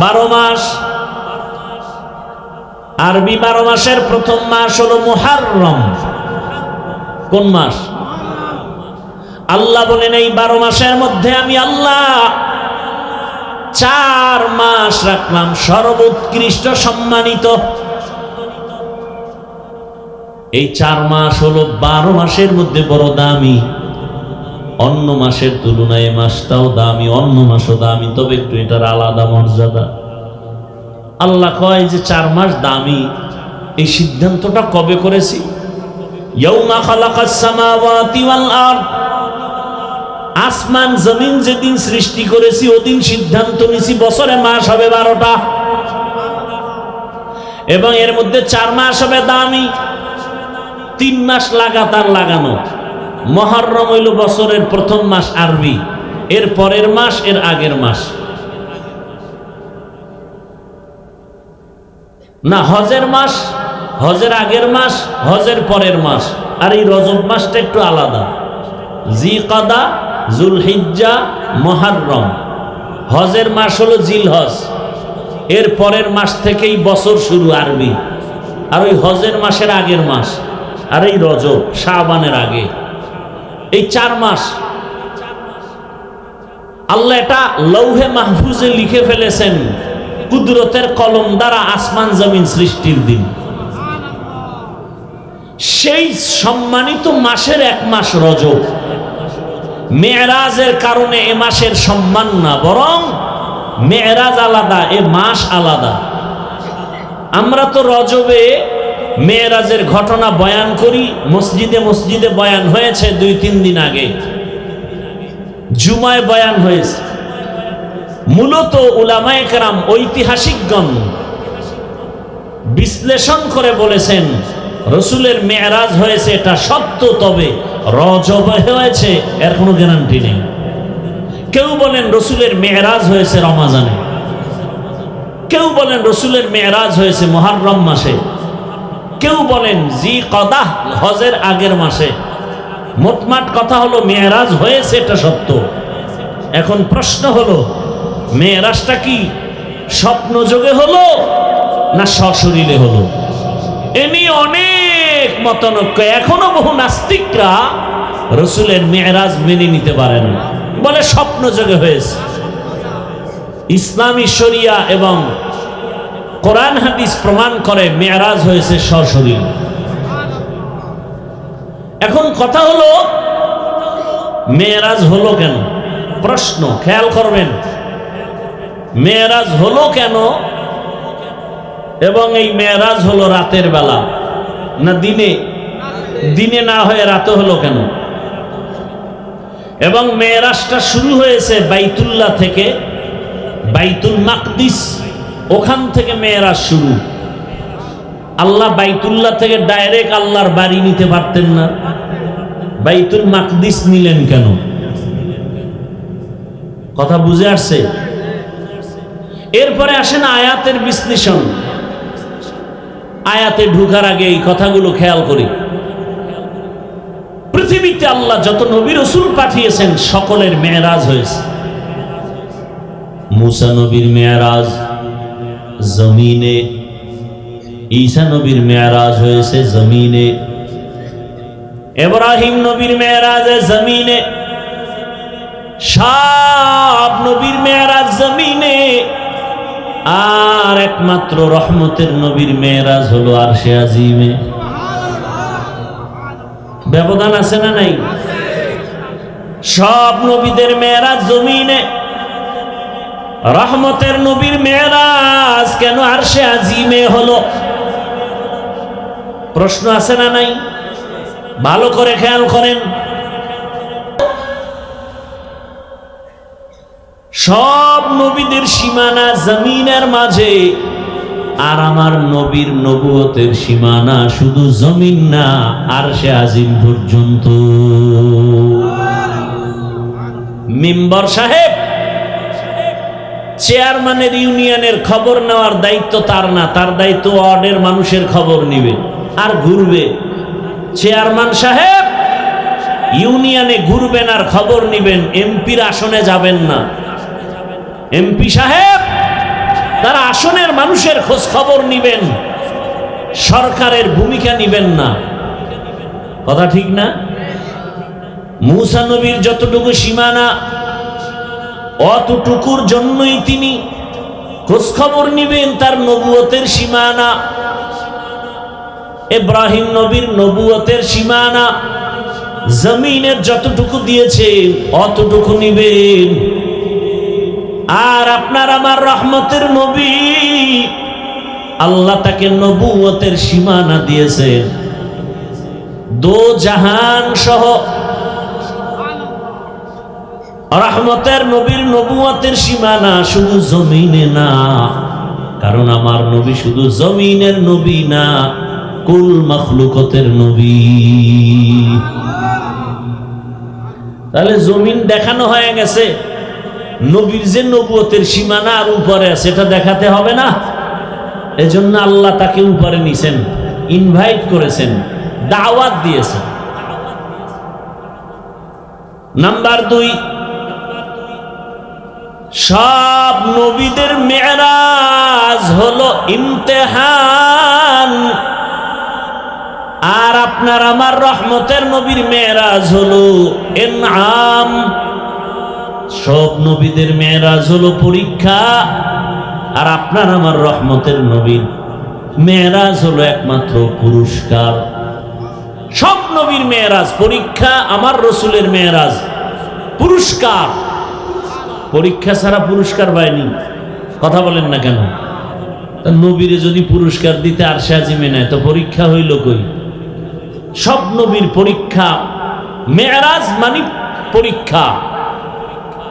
12 মাস। আরবি 12 মাসের প্রথম মাস হলো মুহররম। কোন মাস? আল্লাহ বলেন এই 12 মাসের মধ্যে আমি আল্লাহ 4 মাস রাখলাম সর্বোৎকৃষ্ট সম্মানিত। এই 4 মাস হলো 12 মাসের মধ্যে বড় দামি। অন্য মাসের তুলনায় এই মাসটাও দামি, অন্য মাসও দামি, তবে একটু এটার আলাদা মর্যাদা। আল্লাহ কয় যে 4 মাস দামি, এই সিদ্ধান্তটা কবে করেছি? ইয়াউমা খালাকাস সামাওয়াতি ওয়াল আরদ, আসমান জমিন যেদিন সৃষ্টি করেছি ওদিন সিদ্ধান্ত নিছি বছরে মাস হবে 12টা, এবং এর মধ্যে 4 মাস হবে দামি। 3 মাস লাগাতার লাগানো। মুহররম হইল বছরের প্রথম মাস আরবি, এর পরের মাস এর আগের মাস না, হজের মাস, হজের আগের মাস, হজের পরের মাস। আর এই রজব মাসটা একটু আলাদা। জিকাদা, জুলহিজ্জা, মুহররম। হজের মাস হলো জিলহজ। এর পরের মাস থেকেই বছর শুরু আরবি। আর ওই হজের মাসের আগের মাস, আর এই রজব শাবানের আগে, এই 4 মাস আল্লাহ এটা লৌহে মাহফুজে লিখে ফেলেছেন কুদরতের কলম দ্বারা আসমান জমিন সৃষ্টির দিন। সেই সম্মানিত মাসের 1 মাস রজব। মেরাজের কারণে এ মাসের সম্মান না, বরং মেরাজ আলাদা, এ মাস আলাদা। আমরা তো রজবে মেরাজের ঘটনা বয়ান করি, মসজিদে মসজিদে বয়ান হয়েছে 2-3 দিন আগে, জুমায় বয়ান হয়েছে। মূলত উলামায়ে কেরাম, ঐতিহাসিকগণ বিশ্লেষণ করে বলেছেন রসুলের মেরাজ হয়েছে এটা সত্য, তবে রজবে হয়েছে এর কোনো গ্যারান্টি নেই। কেউ বলেন রসুলের মেরাজ হয়েছে রমাজানে, কেউ বলেন রসুলের মেরাজ হয়েছে মুহররম মাসে, কেউ বলেন জিকাদা হজের আগের মাসে। মোটমাট কথা হলো মেরাজ হয়েছে এটা সত্য। এখন প্রশ্ন হলো মেরাজটা কি স্বপ্ন যোগে হলো না সশরীরে হলো? এ নিয়ে অনেক মতানৈক্য। এখনো বহু নাস্তিকরা রসুলের মেরাজ মেনে নিতে পারে না, বলে স্বপ্ন যোগে হয়েছে। ইসলামী শরিয়া এবং কোরআন হাদিস প্রমাণ করে মেরাজ হয়েছে সশরীরে। এখন কথা হলো মেরাজ হলো কেন? প্রশ্ন খেয়াল করবেন, মেরাজ হলো কেন? এবং এই মেরাজ হলো রাতের বেলা না দিনে? দিনে না হয়ে রাতে হলো কেন? এবং মেরাজটা শুরু হয়েছে বাইতুল্লাহ থেকে, বাইতুল মাকদিস, ওখান থেকে মেরাজ শুরু। আল্লাহ বাইতুল্লাহ থেকে ডাইরেক্ট আল্লাহর বাড়ি নিতে পারতেন না, বাইতুল মাকদিস নিলেন কেন? কথা বুঝে আসছে? এরপরে আসেন আয়াতের বিশ্লেষণ। আয়াতে ঢুকার আগে এই কথাগুলো খেয়াল করি। পৃথিবীতে আল্লাহ যত নবী রাসূল পাঠিয়েছেন সকলের মেরাজ হয়েছে। মুসা নবীর মেরাজ জমিনে, ঈসা নবীর মেরাজ হয়েছে জমিনে, ইব্রাহিম নবীর মেরাজ জমিনে, সব নবীর মেরাজ জমিনে। আর একমাত্র রহমতের নবীর মেরাজ হলো আরশে আজিমে। ব্যবধান আছে না নাই? সব নবীদের মেরাজ জমিনে, রহমতের নবীর মেরাজ কেন আরশে আজিমে হলো? প্রশ্ন আছে না নাই? ভালো করে খেয়াল করেন। সব নবীদের সীমানা জমিনের মাঝে, আর আমার নবীর নবুয়তের সীমানা শুধু জমিন না, আরশে আজিম পর্যন্ত। মেম্বার সাহেব চেয়ারম্যানের ইউনিয়নের খবর নেওয়ার দায়িত্ব তার না, তার দায়িত্ব ওয়ার্ডের মানুষের খবর নিবে আর ঘুরবে। চেয়ারম্যান সাহেব ইউনিয়নে ঘুরবেন আর খবর নিবেন, এমপির আসনে যাবেন না। এমপি সাহেব তারা আসনের মানুষের খোঁজ খবর নিবেন, সরকারের ভূমিকা নিবেন না। কথা ঠিক না? মুসা নবীর যতটুকু সীমানা, অতটুকুর জন্যই তিনি খোঁজ খবর নিবেন, তার নবুয়তের সীমানা। ইব্রাহিম নবীর নবুয়তের সীমানা জমিনের যতটুকু দিয়েছে অতটুকু নিবেন। আর আপনার আমার রহমতের নবী, আল্লাহ তাকে নবুয়তের সীমানা দিয়েছেন দো জাহান সহ। রহমতের নবীর নবুয়তের সীমানা শুধু জমিনে না, কারণ আমার নবী শুধু জমিনের নবী না, কুল মাখলুকতের নবী। তাহলে জমিন দেখানো হয়ে গেছে, নবীর যে নবুয়তের সীমানা আর উপরে সেটা দেখাতে হবে না। এজন্য আল্লাহ তাকে উপরে নিছেন, ইনভাইট করেছেন, দাওয়াত দিয়েছেন। নাম্বার 2, সব নবীদের মেরাজ হলো ইমতিহান, আর আপনার আমার রহমতের নবীর মেরাজ হলো ইনআম। সব নবীদের মেরাজ হলো পরীক্ষা, আর আপনার আমার রহমতের নবীর মেরাজ হলো একমাত্র পুরস্কার। সব নবীর মেরাজ পরীক্ষা, আমার রসুলের মেরাজ পুরস্কার। পরীক্ষা ছাড়া পুরস্কার পায়নি, কথা বলেন না কেন? নবীরে যদি পুরস্কার দিতে আরশে আজিমে নেয় তো পরীক্ষা হইল কই? সব নবীর পরীক্ষা, মেরাজ মানে পরীক্ষা।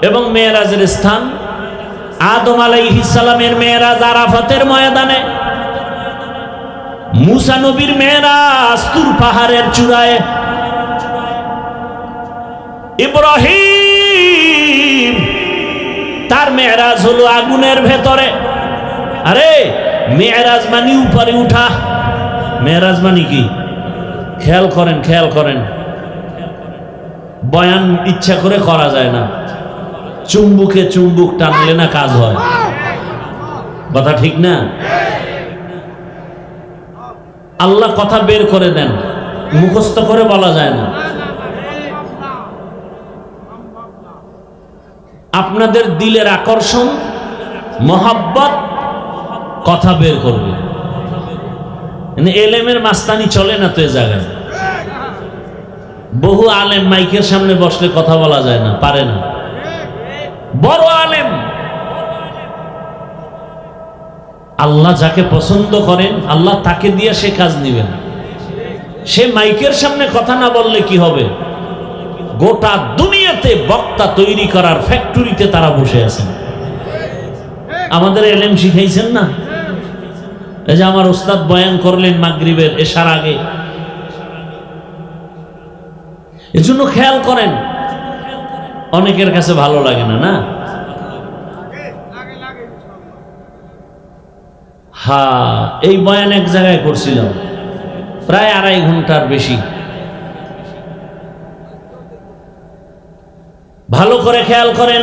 এবং মেরাজের স্থান, আদম আলাইহিস সালামের মেরাজ আরাফাতের ময়দানে, মুসা নবীর মেরাজ তুর পাহাড়ের চূড়ায়, ইব্রাহিম তার মেরাজ হলো আগুনের ভেতরে। আরে মেরাজ মানে উপরে উঠা। মেরাজ মানে কি? খেয়াল করেন, খেয়াল করেন। বয়ান ইচ্ছা করে করা যায় না, চুম্বুকে চুম্বুক টানলে না কাজ হয়, কথা ঠিক না? আল্লাহ কথা বের করে দেন, মুখস্থ করে বলা যায় না। আপনাদের দিলের আকর্ষণ, মোহাব্বত কথা বের করবে। এলেমের মাস্তানি চলে না তো এ জায়গায়। বহু আলেম মাইকের সামনে বসলে কথা বলা যায় না, পারে না। বড় আলেম, আল্লাহ যাকে পছন্দ করেন আল্লাহ তাকে দিয়ে সে কাজ নিবেন। সে মাইকের সামনে কথা না বললে কি হবে? গোটা দুনিয়াতে বক্তা তৈরি করার ফ্যাক্টরিতে তারা বসে আছেন। আমাদের এলেম শিখাইছেন না? এই যে আমার ওস্তাদ বয়ান করলেন মাগরিবের এশার আগে, এজন্য খেয়াল করেন। অনেকের কাছে ভালো লাগে না, না? হ্যাঁ, এই বয়ান এক জায়গায় করছিলাম প্রায় 2.5 ঘন্টার বেশি। ভালো করে খেয়াল করেন।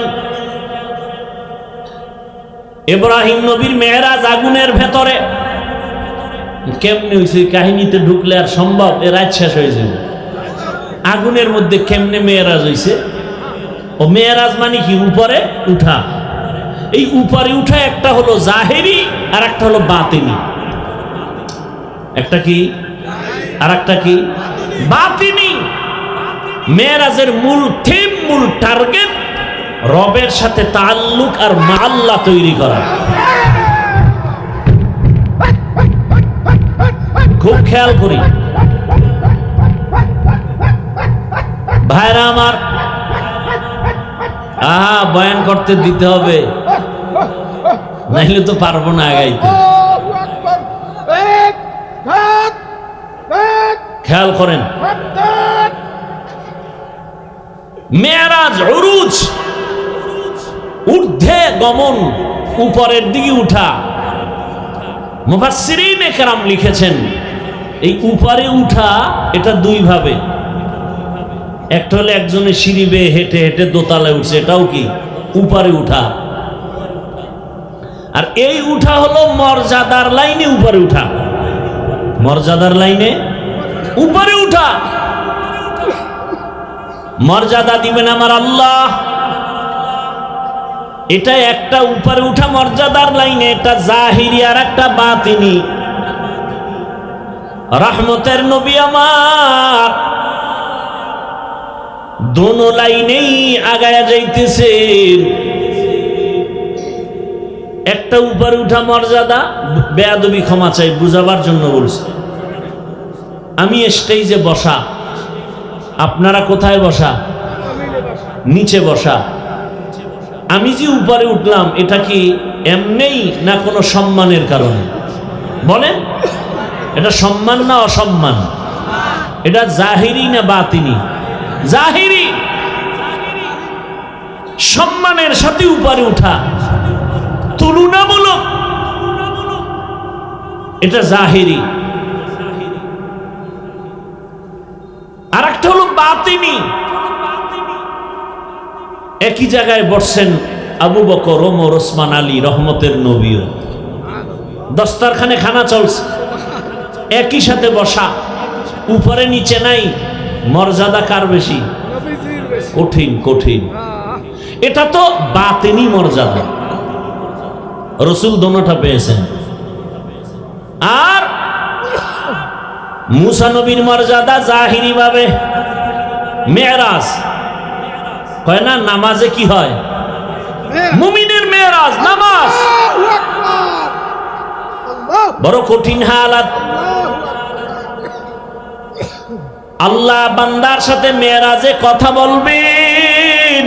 ইব্রাহিম নবীর মেরাজ আগুনের ভেতরে। কেমনে হয়েছে? কাহিনীতে ঢুকলে আর সম্ভব? এ রাত শেষ হয়ে যাবে। আগুনের মধ্যে কেমনে মেরাজ হয়েছে? ও মেরাজ মানে কি? উপরে উঠা। এই উপরে উঠা একটা হলো জাহেরি আর একটা হলো বাতিনি। একটা কি আর একটা কি? বাতিনি। মেরাজের মূল থিম, মূল টার্গেট রবের সাথে তাআল্লুক আর মাআল্লা তৈরি করা। খুব খেয়াল করি ভাইরা আমার। বয়ান করতে দিতে হবে, নাইলে তো পারবো না আগাইতে। খেয়াল করেন, মেরাজ উরুজ, ঊর্ধ্বে গমন, উপরের দিকে উঠা। মুফাসসিরিনে কেরাম লিখেছেন এই উপরে উঠা এটা 2 ভাবে। একটা হলো একজনের সিঁড়ি বেয়ে হেঁটে হেঁটে দোতলায় উঠছে, এটাও কি উপরে উঠা। আর এই উঠা হলো মর্যাদার লাইনে উপরে উঠা। মর্যাদার লাইনে উপরে উঠা। মর্যাদা দিবেন আমার আল্লাহ, এটা একটা উপরে উঠা মর্যাদার লাইনে, এটা জাহিরি আর একটা বাতিনি। রহমতের নবী আমার দোনো লাইনেই আগায়া যাইতেছেন। একটা উপরে উঠা মর্যাদা, বেয়াদবি ক্ষমা চাই, বুঝাবার জন্য বলছি। আমি স্টেজে বসা, আপনারা কোথায় বসা? নিচে বসা। আমি যে উপরে উঠলাম এটা কি এমনিই না কোনো সম্মানের কারণে? বলেন, এটা সম্মান না অসম্মান? এটা জাহিরি না বাতিনি? জাহিরি। সম্মানের সাথে উপরে উঠা, তুলনামূলক, এটা জাহিরি। আর একটা হলো বাতিনি। একই জায়গায় বসছেন আবু বকর, ওমর, ওসমান, আলী, রহমতের নবীও। দস্তারখানে খানা চলছে, একই সাথে বসা, উপরে নিচে নাই। মর্যাদা কার বেশি? কঠিন কঠিন। এটা তো বাতেনি মর্যাদা, রসুল দোনোটা পেয়েছেন। আর মুসা নবীর মর্যাদা জাহিরি ভাবে মেরাজ হয় না, নামাজে কি হয়? মুমিনের মেরাজ নামাজ। বড় কঠিন হালাত। আল্লাহ বান্দার সাথে মেরাজে কথা বলবেন,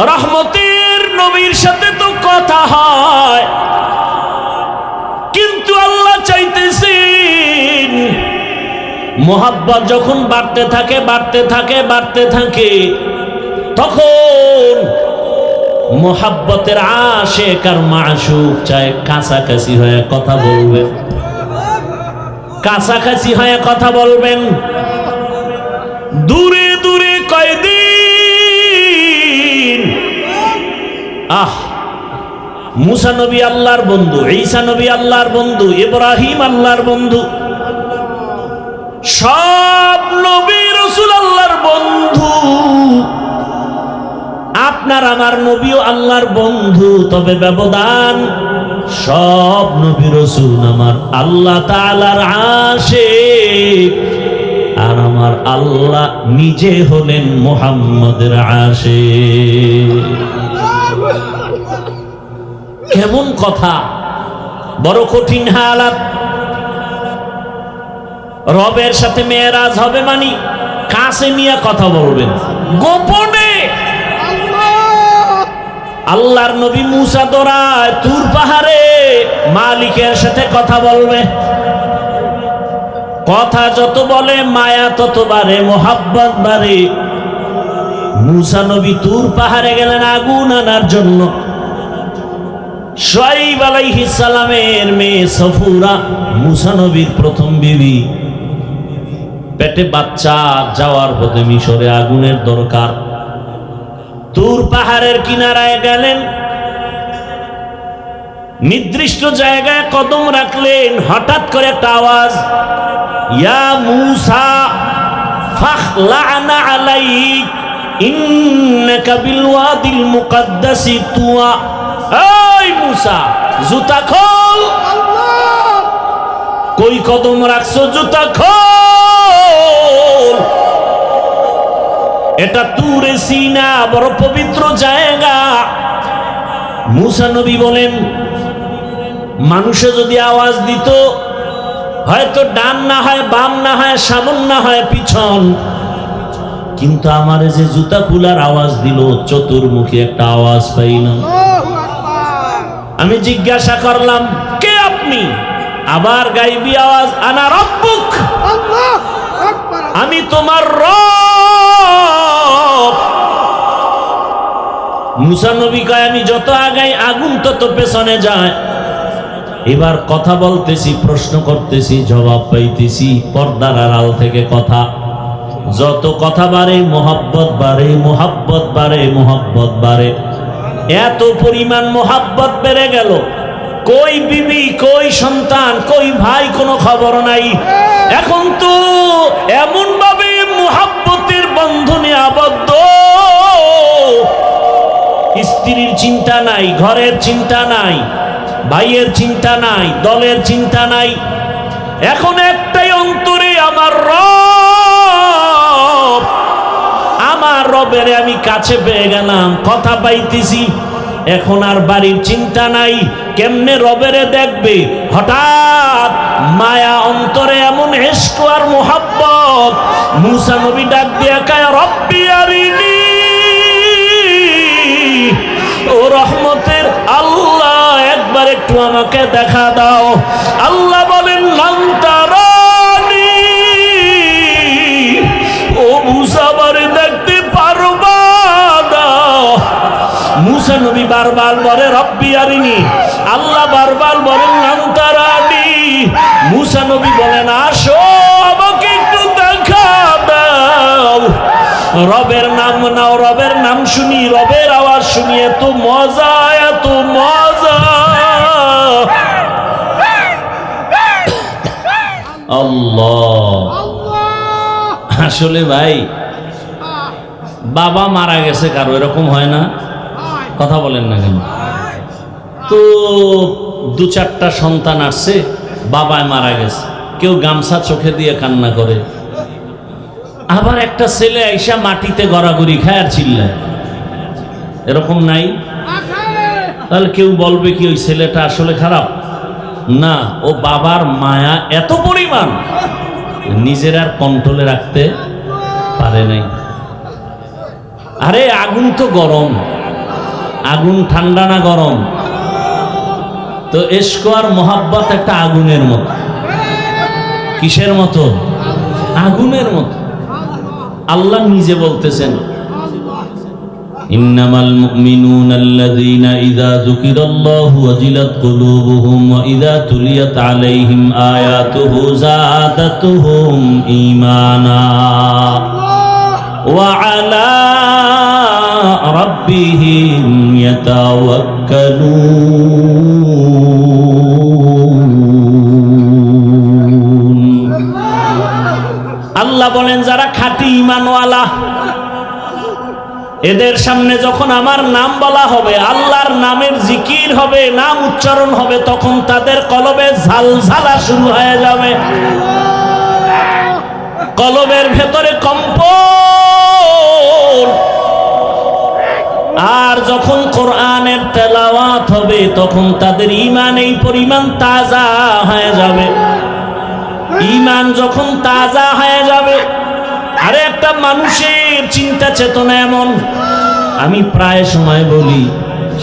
রহমতের নবীর সাথে তো কথা হয়, কিন্তু আল্লাহ চাইতেছেন মোহাব্বত যখন বাড়তে থাকে বাড়তে থাকে বাড়তে থাকে, তখন মোহাব্বতের আশিক আর মাশুক চায় কাছাকাছি হয়ে কথা বলবেন, কাছাকাছি হয়ে কথা বলবেন। দূরে দূরে কয়দিন। মুসা নবী আল্লাহর বন্ধু, ঈসা নবী আল্লাহর বন্ধু, ইব্রাহিম আল্লাহর বন্ধু, সব নবী রাসূল আল্লাহর বন্ধু। আপনার আমার নবীও আল্লাহর বন্ধু, তবে ব্যবধান সব নবী রাসূল আমার আল্লাহ তাআলার আশিক, আর আমার আল্লাহ নিজে হলেন মুহাম্মদের আশিক। কেমন কথা, বড় কঠিন হালাত। রবের সাথে মেরাজ হবে মানে কাছে নিয়ে কথা বলবেন, গোপনে। আল্লাহর নবী মুসা দৌড়ায় তুর পাহাড়ে মালিকের সাথে কথা বলবে। কথা যত বলে মায়া তত বাড়ে, মোহাব্বত বাড়ে। মুসা নবী তুর পাহাড়ে গেলেন আগুন আনার জন্য। শুআয়ব আলাইহিস সালামের মেয়ে সফুরা, মুসা নবীর প্রথম বিবি, পেটে বাচ্চা, যাওয়ার পথে মিশরে আগুনের দরকার। তুর পাহাড়ের কিনারায় গেলেন, নির্দিষ্ট জায়গায় কদম রাখলেন। হঠাৎ করে একটা আওয়াজ, ইয়া মুসা ফাখলা'না আলাইক ইন্নাকা বিল ওয়াদিল মুকাদ্দাসি তুয়া। এই মুসা, জুতা খোল। কই কদম রাখছো? জুতা খোল। এটা তুরে সিনা, বড় পবিত্র জায়গা। মুসা নবী বলেন, মানুষে যদি আওয়াজ দিত, হয়তো ডান না হয় বাম না হয় সামন না হয় পিছন, কিন্তু আমারে যে জুতা খোলার আওয়াজ দিল, চতুর্মুখী একটা আওয়াজ পাইলাম। আমি জিজ্ঞাসা করলাম, কে আপনি? আবার গাইবি আওয়াজ, আনা রব্বুক, আমি তোমার রব। মুসা নবী কয়, আমি যত আগাই আগুন তত পেছনে যায়। এবার কথা বলতেছি, প্রশ্ন করতেছি, জবাব পাইতেছি পর্দার আড়াল থেকে কথা। যত কথা বাড়ে মোহাব্বত বাড়ে, মোহাব্বত বাড়ে, মোহাব্বত বাড়ে। এত পরিমাণ মোহাব্বত বেড়ে গেল, কই বিবি, কই সন্তান, কই ভাই, কোনো খবর নাই। এখন তো এমন ভাবে মোহাব্বতের বন্ধনে আবদ্ধ, স্ত্রীর চিন্তা নাই, ঘরের চিন্তা নাই, ভাইয়ের চিন্তা নাই, দলের চিন্তা নাই। এখন একটাই অন্তরে, আমার রব, আমার রবের আমি কাছে পেয়ে গেলাম, কথা পাইতেছি। এখন আর বাড়ির চিন্তা নাই, কেমনে রবেরে দেখবে। হঠাৎ মায়া অন্তরে, এমন ইশক আর মোহাব্বত। মুসা নবী ডাক দিয়া কয়, রব্বি আরিনি, ও রহমতের আল্লাহ, একবার একটু আমাকে দেখা দাও। আল্লাহ বলেন, লান তারানি, ও মুসা বারে দেখতে পারবা না। মুসা নবী বারবার বলে, রব্বি আরিনি। আল্লাহ বারবার বলেন, লান তারানি। মুসা নবী বলেন, আসো আমাকে একটু দেখা দাও। রবের নাম নাও, রবের নাম শুনি, রবের আওয়াজ শুনি, এত মজা, এত মজা। আল্লাহ, আসলে ভাই বাবা মারা গেছে কারো, এরকম হয় না? কথা বলেন না কেন? তো 2-4টা সন্তান আসছে, বাবায় মারা গেছে, কেউ গামছা চোখে দিয়ে কান্না করে, আবার একটা ছেলে আইসা মাটিতে গড়াগড়ি খায় আর চিল্লায়, এরকম নাই? তাহলে কেউ বলবে কি ওই ছেলেটা আসলে খারাপ? না, ও বাবার মায়া এত পরিমাণ নিজের আর কন্ট্রোলে রাখতে পারে নাই। আরে আগুন তো গরম, আগুন ঠান্ডা না গরম? তো ইশক আর মোহাব্বত একটা আগুনের মতো। কিসের মতো? আগুনের মতো। আল্লাহ নিজে বলতেছেন, ইন্নামাল মুমিনুনা আল্লাযীনা ইযা যুকিরাল্লাহু ওয়াজিলাত কুলুবুহুম ওয়া ইযা তুলিয়াত আলাইহিম আয়াতুহু যাদাতুহুম ঈমানা ওয়া আলা রাব্বিহিম ইয়াতাওয়াক্কালুন। আল্লাহ বলেন যারা খাঁটি ঈমানওয়ালা, এদের সামনে যখন আমার নাম বলা হবে, আল্লাহর নামের জিকির হবে, নাম উচ্চারণ হবে, তখন তাদের কলবে ঝালঝালা শুরু হয়ে যাবে, কলবের ভেতরে কম্পন। আর যখন কোরআনের তেলাওয়াত হবে, তখন তাদের ঈমান এই পরিমাণ তাজা হয়ে যাবে। ঈমান যখন তাজা হয়ে যাবে, আরে একটা মানুষের চিন্তা চেতনা এমন, আমি প্রায় সময় বলি,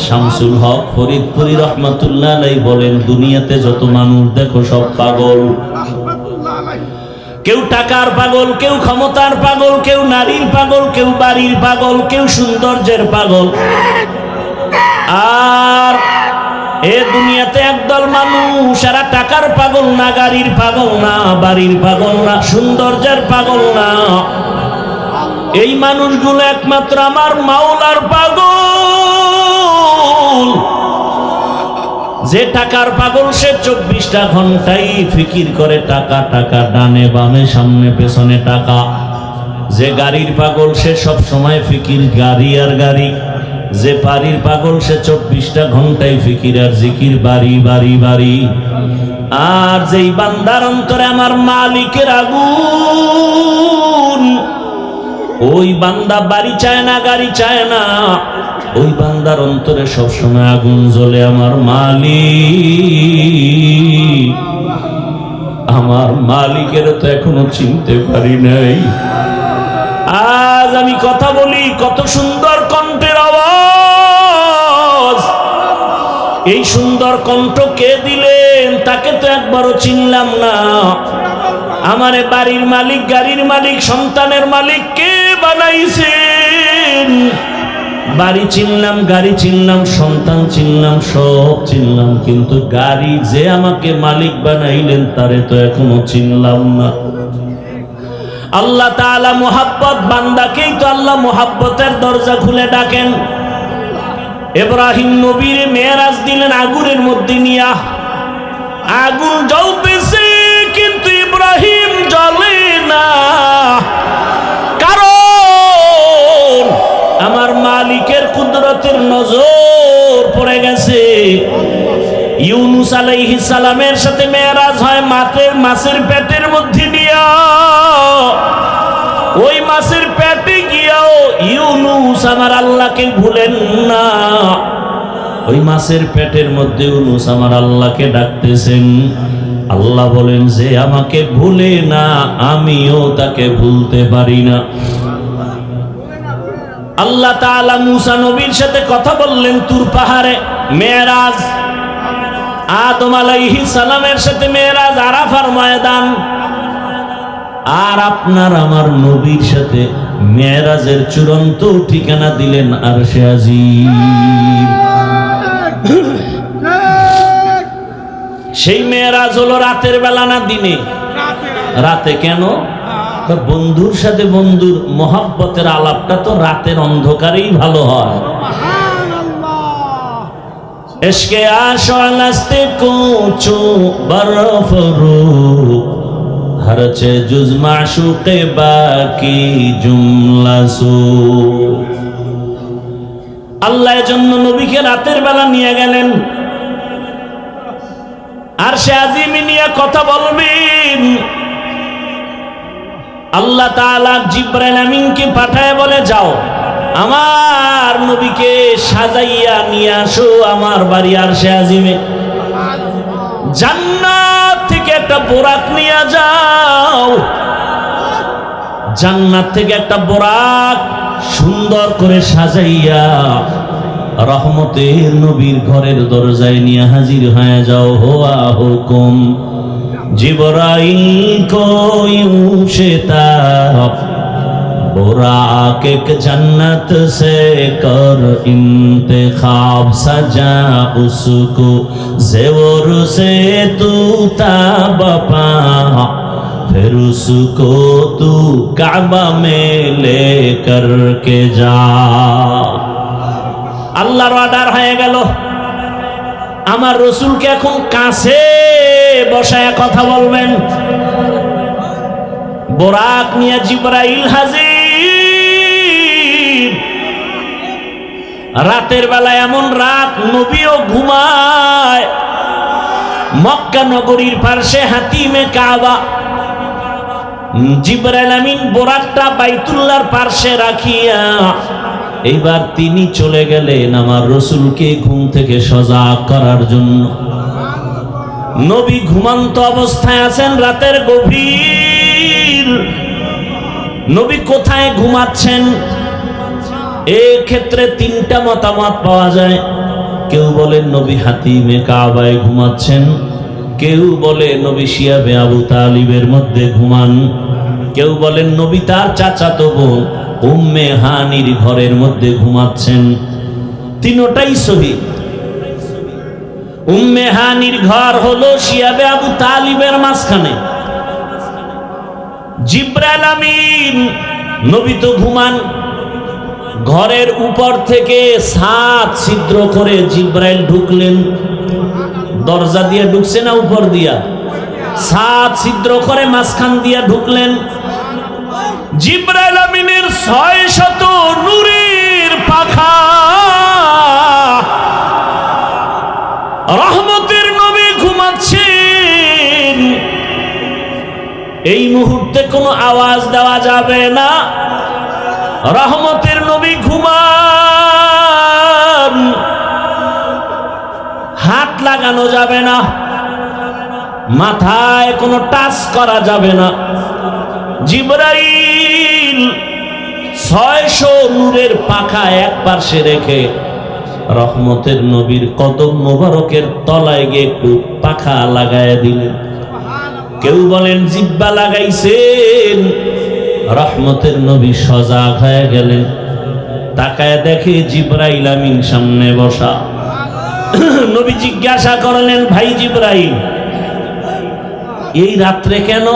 শামসুল হক ফরিদপুরি রহমাতুল্লাহ আলাইহি বলেন, দুনিয়াতে যত মানুষ দেখো সব পাগল। কেউ টাকার পাগল, কেউ ক্ষমতার পাগল, কেউ নারীর পাগল, কেউ বাড়ির পাগল, কেউ সৌন্দর্যের পাগল। আর এ দুনিয়াতে একদল মানুষ, এরা টাকার পাগল না, গাড়ির পাগল না, বাড়ির পাগল না, সৌন্দর্যের পাগল না। এই মানুষগুলো একমাত্র আমার মাওলার পাগল। যে টাকার পাগল সে 24টা ঘন্টাই ফিকির করে টাকা, টাকা, ডানে বামে সামনে পেছনে টাকা। যে গাড়ির পাগল সে সব সময় ফিকির গাড়ি আর গাড়ি। যে বাড়ির পাগল সে 24টা ঘন্টায় ফিকির আর জিকির, বাড়ি বাড়ি বাড়ি। আর যেই বান্দার অন্তরে আমার মালিকের আগুন, ওই বান্দা বাড়ি চায় না, গাড়ি চায় না, ওই বান্দার অন্তরে সবসময় আগুন জ্বলে, আমার মালিক, আমার মালিকের তো এখনো চিনতে পারি নাই। আজ আমি কথা বলি, কত সুন্দর কণ্ঠের আওয়াজ। এই সুন্দর কণ্ঠ কে দিলেন? তাকে তো একবারও চিনলাম না। আমারে বাড়ির মালিক, গাড়ির মালিক, সন্তানের মালিক কে বানাইছেন? বাড়ি চিনলাম, গাড়ি চিনলাম, সন্তান চিনলাম, সব চিনলাম, কিন্তু গাড়ি যে আমাকে মালিক বানাইলেন তারে তো এখনো চিনলাম না। আল্লাহ তাআলা মোহাব্বত, বান্দাকেই তো আল্লাহ মোহাব্বতের দরজা খুলে ডাকেন। ইব্রাহিম নবীর মেরাজ দিলেন আগুনের মধ্যে নিয়া। আগুন জ্বলতেছে কিন্তু ইব্রাহিম জ্বলে না, কারণ আমার মালিকের কুদরতের নজর পড়ে গেছে। ইউনুস আলাইহিস সালামের সাথে মেরাজ হয় মাছের পেটের মধ্যে নিয়া। ওই মাছের পেটে গিয়াও ইউনুস আমার আল্লাহকে ভুলেন না। ওই মাছের পেটের মধ্যে ইউনুস আমার আল্লাহকে ডাকতেছেন। আল্লাহ বলেন, যে আমাকে ভুলে না আমিও তাকে ভুলতে পারি না। আল্লাহ তাআলা মুসা নবীর সাথে কথা বললেন তুর পাহাড়ে, মেরাজ। আদম আলাইহিস সালামের সাথে মেরাজ আরাফার ময়দান। আর আপনার আমার নবীর সাথে মেরাজের চূড়ান্ত ঠিকানা দিলেন আরশে আজিম। সেই মেরাজ হলো রাতের বেলা না দিনে? রাতে। কেন? তো বন্ধুর সাথে বন্ধুর মহব্বতের আলাপটা তো রাতের অন্ধকারেই ভালো হয়। এসকে আশালাস্তে কোচো বরফরু হরচে জুজ মাশুকে বাকি জুমলাসু। আল্লাহ জন্য নবীকে রাতের বেলা নিয়ে গেলেন, আর সে আজিমি নিয়ে কথা বলবেন। আল্লাহ তাআলা জিবরাইল আমিনকে পাঠায় বলে, যাও আমার নবীকে সাজাইয়া নিয়ে আসো আমার বাড়ি আরশে আজিমে। জান্নাত থেকে একটা বোরাক নিয়ে যাও, জান্নাত থেকে একটা বোরাক সুন্দর করে সাজাইয়া রহমতের নবীর ঘরের দরজায় নিয়ে হাজির হয়ে যাও। হোয়া হুকুম জিবরাইল কো यूं शिताब बुराक एक जन्नत से कर इंतखाब सजा उसको ज़ेवर से तू ताबपा फिर उसको तू काबा में ले कर के जा। আল্লাহর অর্ডার হয়ে গেল, আমার রসুলকে এখন কাছে বসায় কথা বলবেন। বোরাক নিয়ে জিবরাইল হাজির। রাতের বেলা এমন রাত নবীও ঘুমায়। মক্কা নগরীর পাশে হাতিমে কাবা, জিবরাইল আমিন বোরাকটা বাইতুল্লাহর পাশে রাখিয়া এইবার তিনি চলে গেলেন আমার রসুলকে ঘুম থেকে সজাগ করার জন্য। নবী ঘুমন্ত অবস্থায় আছেন, রাতের গভীর। নবী কোথায় ঘুমাচ্ছেন? এই ক্ষেত্রে তিনটা মতামত পাওয়া যায়। কেউ বলেন নবী হাতিমে কাবায় ঘুমাচ্ছেন, কেউ বলে নবী শিয়াবে আবু তালিবের মধ্যে ঘুমান, কেউ বলেন নবী তার চাচাতো বোন উম্মে হানির ঘরের মধ্যে ঘুমাচ্ছেন। তিনটাই সহিহ। উম্মে হানির ঘর হলো শিয়াবে আবু তালিবের মাঝখানে। জিবরাইল আমিন নবী তো ঘুমান, ঘরের উপর থেকে 7 ছিদ্র করে জিবরাইল ঢুকলেন। দরজা দিয়ে ঢুকছে না উপর দিয়া? 7 ছিদ্র করে মাঝখান দিয়া ঢুকলেন। জিবরাইল আমিনের 600 নূরের পাখা, রহমতের নবী ঘুমাচ্ছেন। এই মুহূর্তে কোনো আওয়াজ দেওয়া যাবে না। রহমতের নবী ঘুমান, হাত লাগানো যাবে না, মাথায় কোনো টাচ করা যাবে না। জিবরাইল 600 নূরের পাখা এক পাশে রেখে রহমতের নবীর কদম মোবারকের তলায় গিয়ে একটু পাখা লাগায় দিলেন। কেউ বলেন জিব্বা লাগাইছেন। রহমতের নবী সজাগ হয়ে গেলেন, তাকায় দেখে জিবরাইল আমিন সামনে বসা। নবী জিজ্ঞাসা করলেন, ভাই জিবরাইল এই রাত্রে কেন?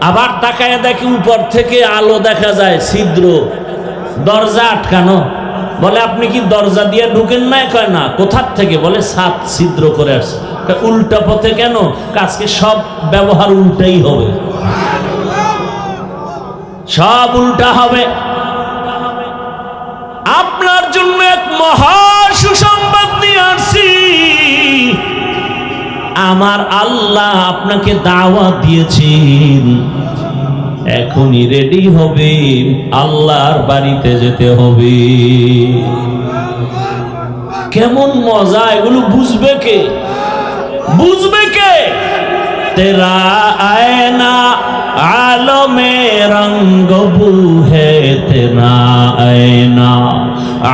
আবার তাকায় দেখে উপর থেকে আলো দেখা যায়, ছিদ্র, দরজা আটকানো। বলে আপনি কি দরজা দিয়ে ঢুকেন না? কয় না। কোথার থেকে? বলে 7 ছিদ্র করে আসছে। উল্টা পথে কেন? আজকে সব ব্যবহার উল্টাই হবে, সব উল্টা হবে। আপনার জন্য এক মহা সুসংবাদ নিয়ে আসছি। আমার আল্লাহ আপনাকে দাওয়াত দিয়েছেন, এখনই রেডি হবে, আল্লাহর বাড়িতে যেতে হবে। কেমন মজা! এগুলো বুঝবে কে? বুঝবে কে? তেরা আয়না আলমে রঙ্গ বু হে, তেরা আয়না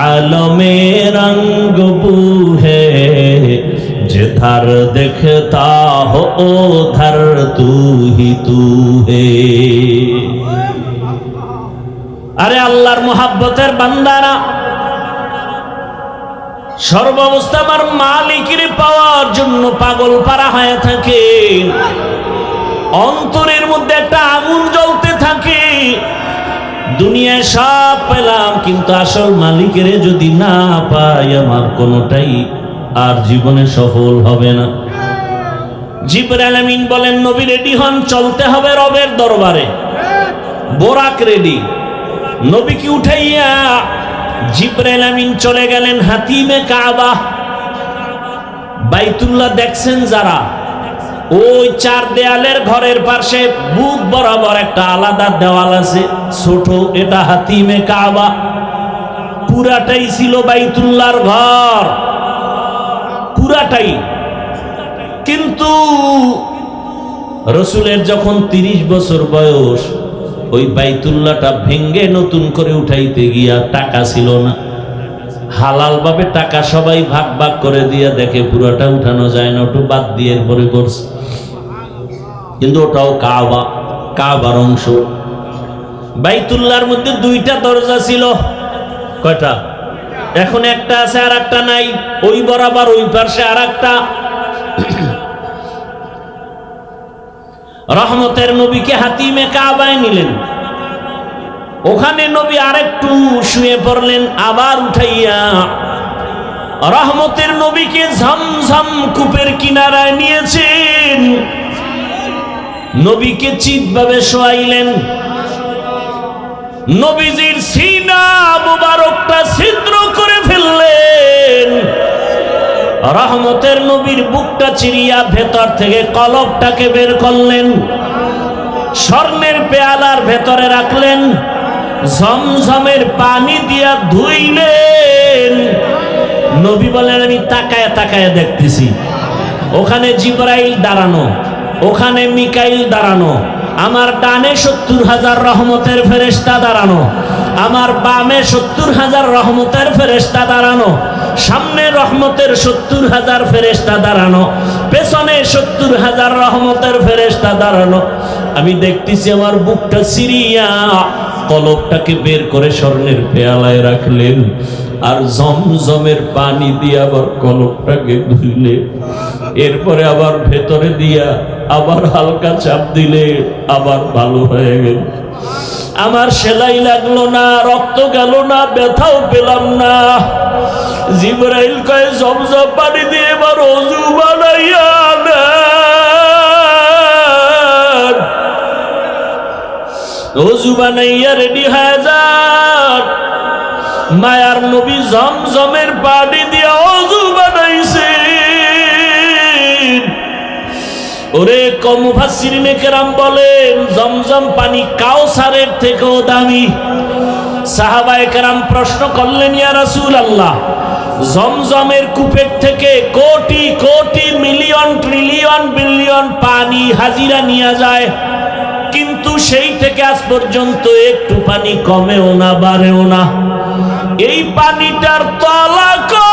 আলমে রঙ্গ বু হে, जिधर दिखता हो उधर तू ही तू है। আরে আল্লাহর মোহাব্বতের বান্দারা, সর্বাবস্থা আমার মালিকের পাওয়ার জন্য পাগল পারা হয়ে থাকে। অন্তরের মধ্যে একটা আগুন জ্বলতে থাকে, দুনিয়ায় সব পেলাম কিন্তু আসল মালিকের যদি না পাই আমার কোনোটাই আর জীবনে সফল হবে না। জিবরাইল আমিন বলেন, নবী রেডি হন, চলতে হবে রবের দরবারে। বোরাক রেডি। নবীকে উঠাইয়া জিবরাইল আমিন চলে গেলেন হাতিমে কাবা। বাইতুল্লাহ দেখছেন যারা, ওই চার দেয়ালের ঘরের পাশে বুক বরাবর একটা আলাদা দেওয়াল আছে ছোট, এটা হাতিমে কাবা। পুরাটাই ছিল বাইতুল্লাহর ঘর, পুরাটাই। কিন্তু রসুলের যখন 30 বছর বয়স, ওই বাইতুল্লাহটা ভেঙ্গে নতুন করে উঠাইতে গিয়া টাকা ছিল না। হালাল ভাবে টাকা সবাই ভাগ ভাগ করে দিয়ে দেখে পুরোটা উঠানো যায় না, ওটা বাদ দিয়ে এরপরে করছে। কিন্তু ওটাও কাবা, কাবার অংশ। বাইতুল্লাহর মধ্যে 2টা দরজা ছিল। কয়টা? এখন একটা আছে আর একটা নাই। ওই বরাবর ওই পাশে আর একটা। রহমতের নবীকে হাতিমে কাবায় নিলেন। ওখানে নবী আরেকটু শুয়ে পড়লেন, আবার উঠাইয়া রহমতের নবীকে ঝমঝম কূপের কিনারায় নিয়েছেন। নবীকে চিৎভাবে শোয়াইলেন। নবীজির সিনা মুবারকটা ছিদ্র করে ফেললেন। রহমতের নবীর বুকটা চিরিয়া ভেতর থেকে কলবটাকে বের করলেন, স্বর্ণের পেয়ালার ভেতরে রাখলেন, ঝমঝমের পানি দিয়া ধুইলেন। নবী বলেন, আমি তাকায় তাকায় দেখতেছি, ওখানে জিবরাইল দাঁড়ানো, ওখানে মিকাইল দাঁড়ানো, আমার ডানে 70,000 রহমতের ফেরেশতা দাঁড়ানো, আমার বামে 70,000 রহমতের ফেরেশতা দাঁড়ানো, সামনে রহমতের 70,000 ফেরেশতা দাঁড়ানো, পেছনে 70,000 রহমতের ফেরেশতা দাঁড়ানো। আমি দেখতেছি আমার বুকটা সিরিয়া কলবটাকে বের করে স্বর্ণের পেয়ালায় রাখলেন, আর জমজমের পানি দিয়ে আবার কলবটাকে ধুইলে, এরপরে আবার ভেতরে দিয়া আবার হালকা চাপ দিলে আবার ভালো হয়ে গেল। আমার সেলাই লাগলো না, রক্ত গেল না, ব্যথাও পেলাম না। জিবরাইল কয়, জমজম পানি দিয়ে এবার ওযু বানাইয়া না। ওযু বানাইয়া রেডি হয়ে যান। মায়ার নবী জমজমের পানি দিয়া ওযু বানাইছে। ওরে মুফাসসিরিনে কেরাম বলেন, জমজম পানি কাউসারের থেকেও দামি। সাহাবায়ে কেরাম প্রশ্ন করলেন, ইয়া রাসূলুল্লাহ, জমজমের কূপের থেকে crore crore million trillion billion পানি হাজিরা নিয়ে যায়, কিন্তু সেই থেকে আজ পর্যন্ত একটু পানি কমেও না বাড়েও না, এই পানিটার তলা কই?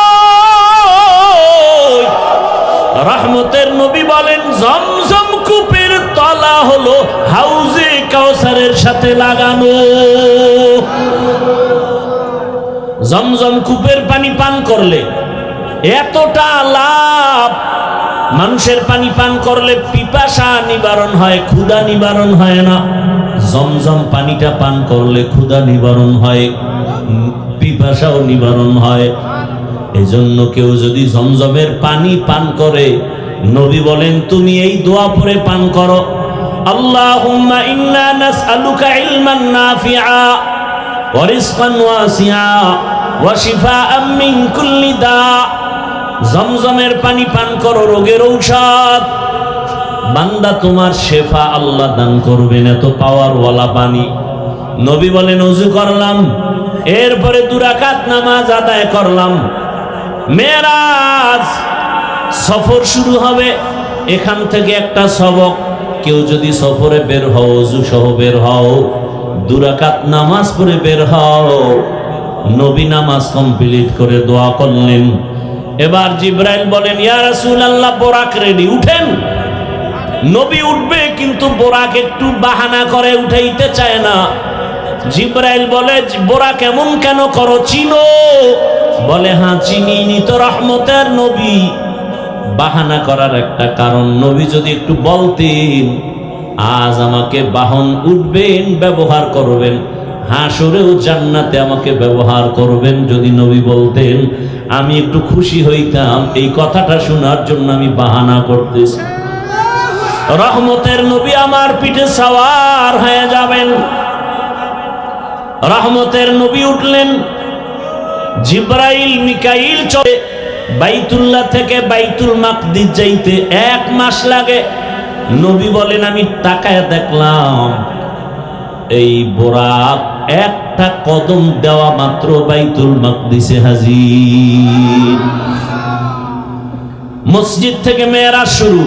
রহমতের নবী বলেন, জমজম কূপের তলা হলো হাউজে কাউসারের সাথে লাগানো। জমজম কূপের পানি পান করলে এতটা লাভ। মানুষের পানি পান করলে পিপাসা নিবারণ হয়, ক্ষুধা নিবারণ হয় না। জমজম পানিটা পান করলে ক্ষুধা নিবারণ হয়, পিপাসাও নিবারণ হয়। এজন্য কেউ যদি জমজমের পানি পান করে, নবী বলেন, তুমি এই দোয়া পড়ে পান করো, আল্লাহুম্মা ইন্না নাসআলুকা ইলমান নাফিআ ওয়া রিজকান ওয়াসিআ ওয়া শিফাআম মিন কুল্লি দা। জমজমের পানি পান করো, রোগের ঔষধ। বান্দা তোমার শেফা আল্লাহ দান করবেন, এত পাওয়ারওয়ালা পানি। নবী বলেন, ওযু করলাম, এরপরে 2 রাকাত নামাজ আদায় করলাম। মেরাজ সফর শুরু হবে, এখান থেকে একটা সবক, কেউ যদি সফরে বের হও, ওযু সহ বের হও, 2 রাকাত নামাজ পড়ে বের হও। নবী নামাজ কমপ্লিট করে দোয়া করলেন। এবার জিবরাইল বলেন, ইয়া রাসূলুল্লাহ, বোরাক রেডি, উঠেন। নবী উঠবে, কিন্তু বোরাক একটু বাহানা করে, উঠাইতে চায় না। জিবরাইল বলে, বোরাক এমন কেন করো, চিনো? বলে, হ্যাঁ চিনি, নি তো রহমতের নবী। বাহানা করার একটা কারণ, নবী যদি একটু বলতেন আজ আমাকে বাহন উঠবেন, ব্যবহার করবেন, হাসরেও জান্নাতে আমাকে ব্যবহার করবেন। যদি নবী বলতেন আমি একটু খুশি হইতাম। এই কথাটা শোনার জন্য আমি বাহানা করতেছি। রহমতের নবী আমার পিঠে সওয়ার হয়ে যাবেন। রহমতের নবী উঠলেন, জিব্রাইল মিকাইল চলে। বাইতুল্লাহ থেকে বাইতুল মাকদিস যাইতে 1 মাস লাগে। নবী বলেন আমি তাকায় দেখলাম এই বোরাক একটা কদম দেওয়া মাত্র বাইতুল মাকদিসে হাজির। মসজিদ থেকে মেরাজ শুরু।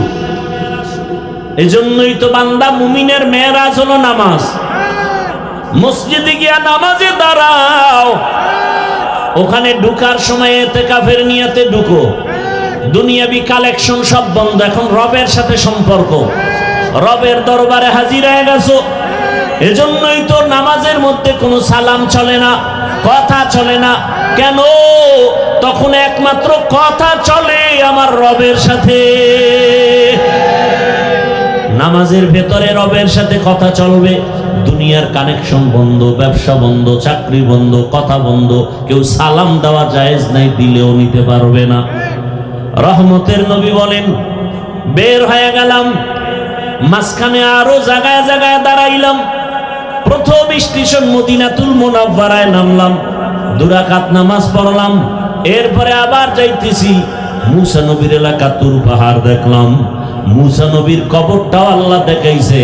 এজন্যই তো বান্দা মুমিনের মেরাজ হলো নামাজ। মসজিদে গিয়া নামাজে দাঁড়াও, ওখানে ঢুকার সময় ইতিকাফের নিয়তে ঢুকো। দুনিয়াবি কালেকশন সব বন্ধ, এখন রবের সাথে সম্পর্ক। রবের দরবারে হাজির হয়ে গেছো। এজন্যই তো নামাজের মধ্যে কোনো সালাম চলে না, কথা চলে না। কেন? তখন একমাত্র কথা চলে আমার রবের সাথে। নামাজের ভেতরে রবের সাথে কথা চলবে। দুনিয়ার কানেকশন বন্ধ, ব্যবসা বন্ধ, চাকরি বন্ধ, কথা বন্ধ। কেউ সালাম দেওয়া জায়েজ নাই, দিলেও নিতে পারবে না। রহমতের নবী বলেন বের হয়ে গেলাম, মাঝখানে আরো জায়গায় জায়গায় দাঁড়াইলাম। প্রথম স্টেশন মদিনাতুল মুনাওয়ারায় নামলাম, 2 রাকাত নামাজ পড়লাম। এরপরে আবার যাইতেছি, মুসা নবীর এলাকা তুর পাহাড় দেখলাম। মুসা নবীর কবরটাও আল্লাহ দেখাইছে।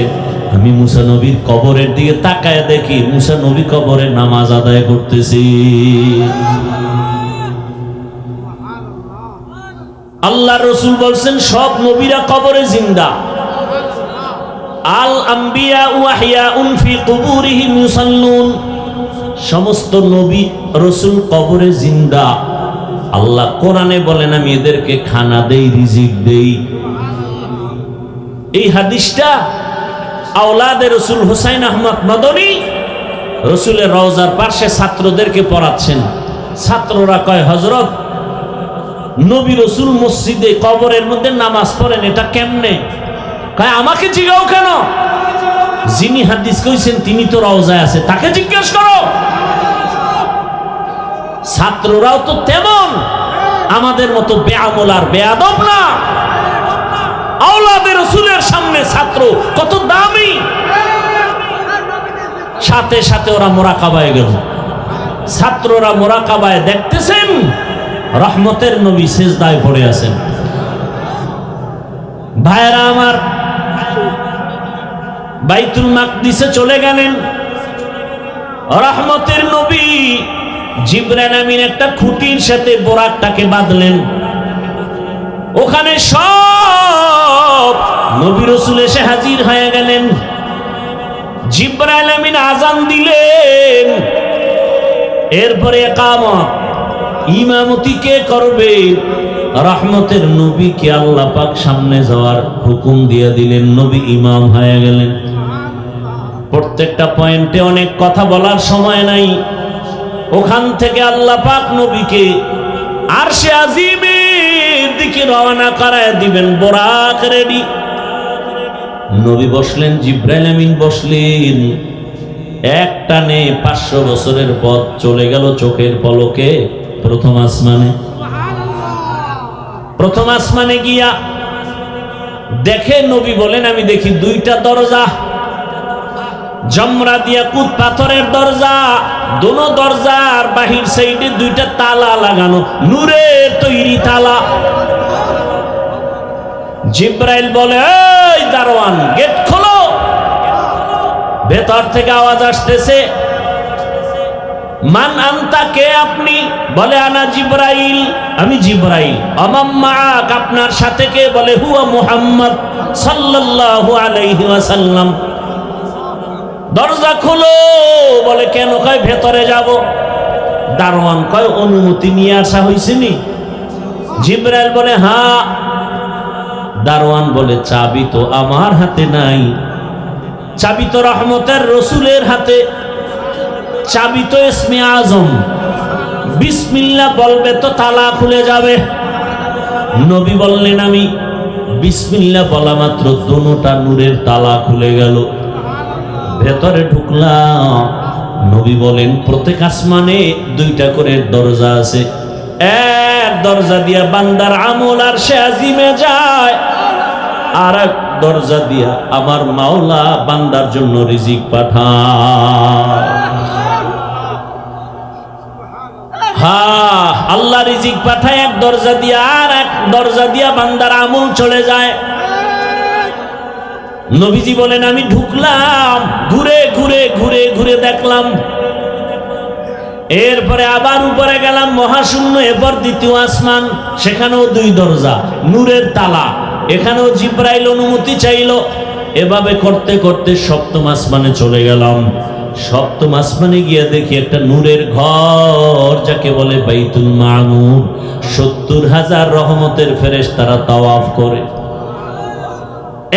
আমি মুসা নবীর কবরের দিকে তাকায় দেখি মুসা নবী কবরে নামাজ আদায় করতেছি। আল্লাহ রসুল বলছেন সব নবীরা কবরে জিন্দা। আল আম্বিয়া ওয়াহিয়াউন ফি কুবুরিহিম ইউসাল্লুন। সমস্ত নবী রসুল কবরে জিন্দা। আল্লাহ কোরআনে বলেন আমি এদেরকে খানা দেই, রিজিক দেই। এই হাদিসটা আওলাদে রসুল হুসাইন আহমদ মাদনী রসুলের রওজার পাশে ছাত্রদেরকে পড়াচ্ছেন। ছাত্ররা কয় হযরত, নবী রসুল মসজিদে কবরের মধ্যে নামাজ পড়েন, এটা কেমনে? কয় আমাকে জিজ্ঞাও কেন? যিনি হাদিস কইছেন তিনি তো রওজায় আছে, তাকে জিজ্ঞেস করো। ছাত্ররাও তো তেমন আমাদের মতো বেআমল আর বেয়াদব না। আওলাদে রসুলের সামনে ছাত্র কত দামি। সাথে সাথে ওরা মুরাকাবায় গেল। ছাত্ররা মুরাকাবায় দেখতেছেন রহমতের নবী সিজদায় পড়ে আছেন। ভাইরা আমার, বাইতুল মাকদিসে চলে গেলেন। রহমতের নবী জিবরাইল আমিন একটা খুঁটির সাথে বোরাকটাকে বাঁধলেন। ওখানে সব নবী রাসূল এসে হাজির হয়ে গেলেন। জিবরাইল আমিন আযান দিলেন। এরপরে ইকামত, ইমামতি কে করবে? রহমতের নবীকে আল্লাহ পাক সামনে যাওয়ার হুকুম দিয়ে দিলেন। নবী ইমাম হয়ে গেলেন। প্রত্যেকটা পয়েন্টে অনেক কথা বলার সময় নাই। ওখান থেকে আল্লাহ পাক নবীকে আরশে আজিমের দিকে রওনা করায় দিবেন। বোরাক রেডি। নবী বসলেন, জিবরাইল আমিন বসলেন। এক টানে 500 বছরের পথ চলে গেল চোখের পলকে প্রথম আসমানে। প্রথম আসমানে গিয়া দেখে নবী বলেন আমি দেখি 2টা দরজা, জমরা দিয়া কুত পাথরের দরজা। দোনো দরজার বাহির সাইডে 2টা তালা লাগানো, নূরের তৈরি তালা। জিবরাইল বলে এই দারোয়ান, গেট খোলো। ভেতর থেকে আওয়াজ আসতেছে, মান আনতা, কে আপনি? বলে আনা জিবরাইল, আমি জিবরাইল। আমাম্মাক, আপনার সাথে কে? বলে হুয়া মুহাম্মদ সাল্লাল্লাহু আলাইহি ওয়াসাল্লাম। দরজা খোলো। বলে কেন? কয় ভেতরে যাব। দারোয়ান কয় অনুমতি নিয়ে আসা হয়েছে নি? জিবরাইল বলে হ্যাঁ। দারোয়ান বলে চাবি তো আমার হাতে নাই, চাবি তো রহমতের রসুলের হাতে, চাবি তো ইসমে আজম, বিসমিল্লাহ বলবে তো তালা খুলে যাবে। নবী বললেন আমি বিসমিল্লাহ বলা মাত্র দোনোটা নূরের তালা খুলে গেল। ভেতরে ঢুকলাম। নবী বলেন প্রত্যেক আসমানে দুইটা করে দরজা আছে। এক দরজা দিয়া বান্দার আমল আর সে আজিমে যায়, আর এক দরজা দিয়া আমার মাওলা বান্দার জন্য রিজিক পাঠায়। হ্যাঁ, আল্লাহ রিজিক পাঠায় এক দরজা দিয়া, আর এক দরজা দিয়া বান্দার আমল চলে যায়। নবীজি বলেন আমি ঢুকলাম, ঘুরে ঘুরে ঘুরে ঘুরে দেখলাম। এরপরে আবার উপরে গেলাম মহাশূন্য, এরপর দ্বিতীয় আসমান, সেখানেও দুই দরজা, নূরের তালা। এখানেও জিব্রাইল অনুমতি চাইল। এভাবে করতে করতে সপ্তম আসমানে চলে গেলাম। সপ্তম আসমানে গিয়ে দেখি একটা নূরের ঘর, যাকে বলে বাইতুল মামুর। ৭০,০০০ রহমতের ফেরেশতারা তাওয়াফ করে।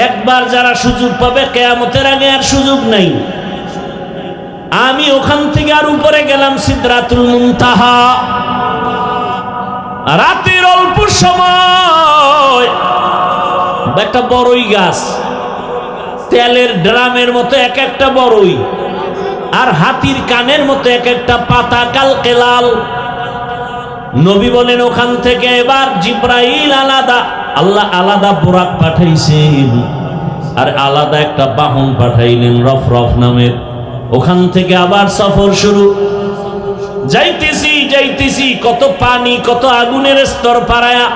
একবার যারা সুযোগ পাবে, কিয়ামতের আগে আর সুযোগ নাই। আমি ওখান থেকে আর উপরে গেলাম সিদরাতুল মুনতাহা। রাতের অল্প সময় একটা বড়ই গাছ, তেলের ড্রামের মতো এক একটা বড়ই, আর হাতির কানের মতো এক একটা পাতা কালকে লাল। নবী বলেন ওখান থেকে এবার জিব্রাইল আলাদা, আল্লাহ আলাদা বুরাক পাঠাইছেন, আর আলাদা একটা বাহন পাঠাইলেন রফরফ নামের। ওখান থেকে আবার সফর শুরু। যাইতেছি যাইতেছি, কত পানি, কত আগুনের স্তর পারায়া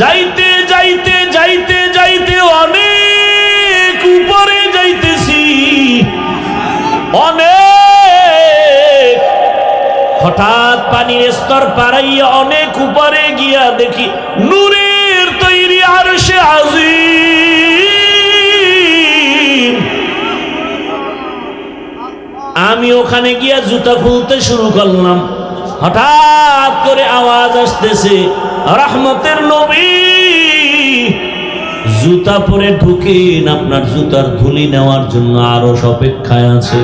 যাইতে যাইতে যাইতে যাইতে অনেক উপরে যাইতেছি, অনেক। হঠাৎ পানির স্তর পারাইয়া অনেক উপরে গিয়া দেখি নূরের তৈরি আরশে আজিম। আমি ওখানে গিয়া জুতা খুলতে শুরু করলাম। হঠাৎ করে আওয়াজ আসতেছে, রহমতের নবী জুতা পরে ঢুকেন, আপনার জুতার ধুলি নেওয়ার জন্য আরশ অপেক্ষায় আছে।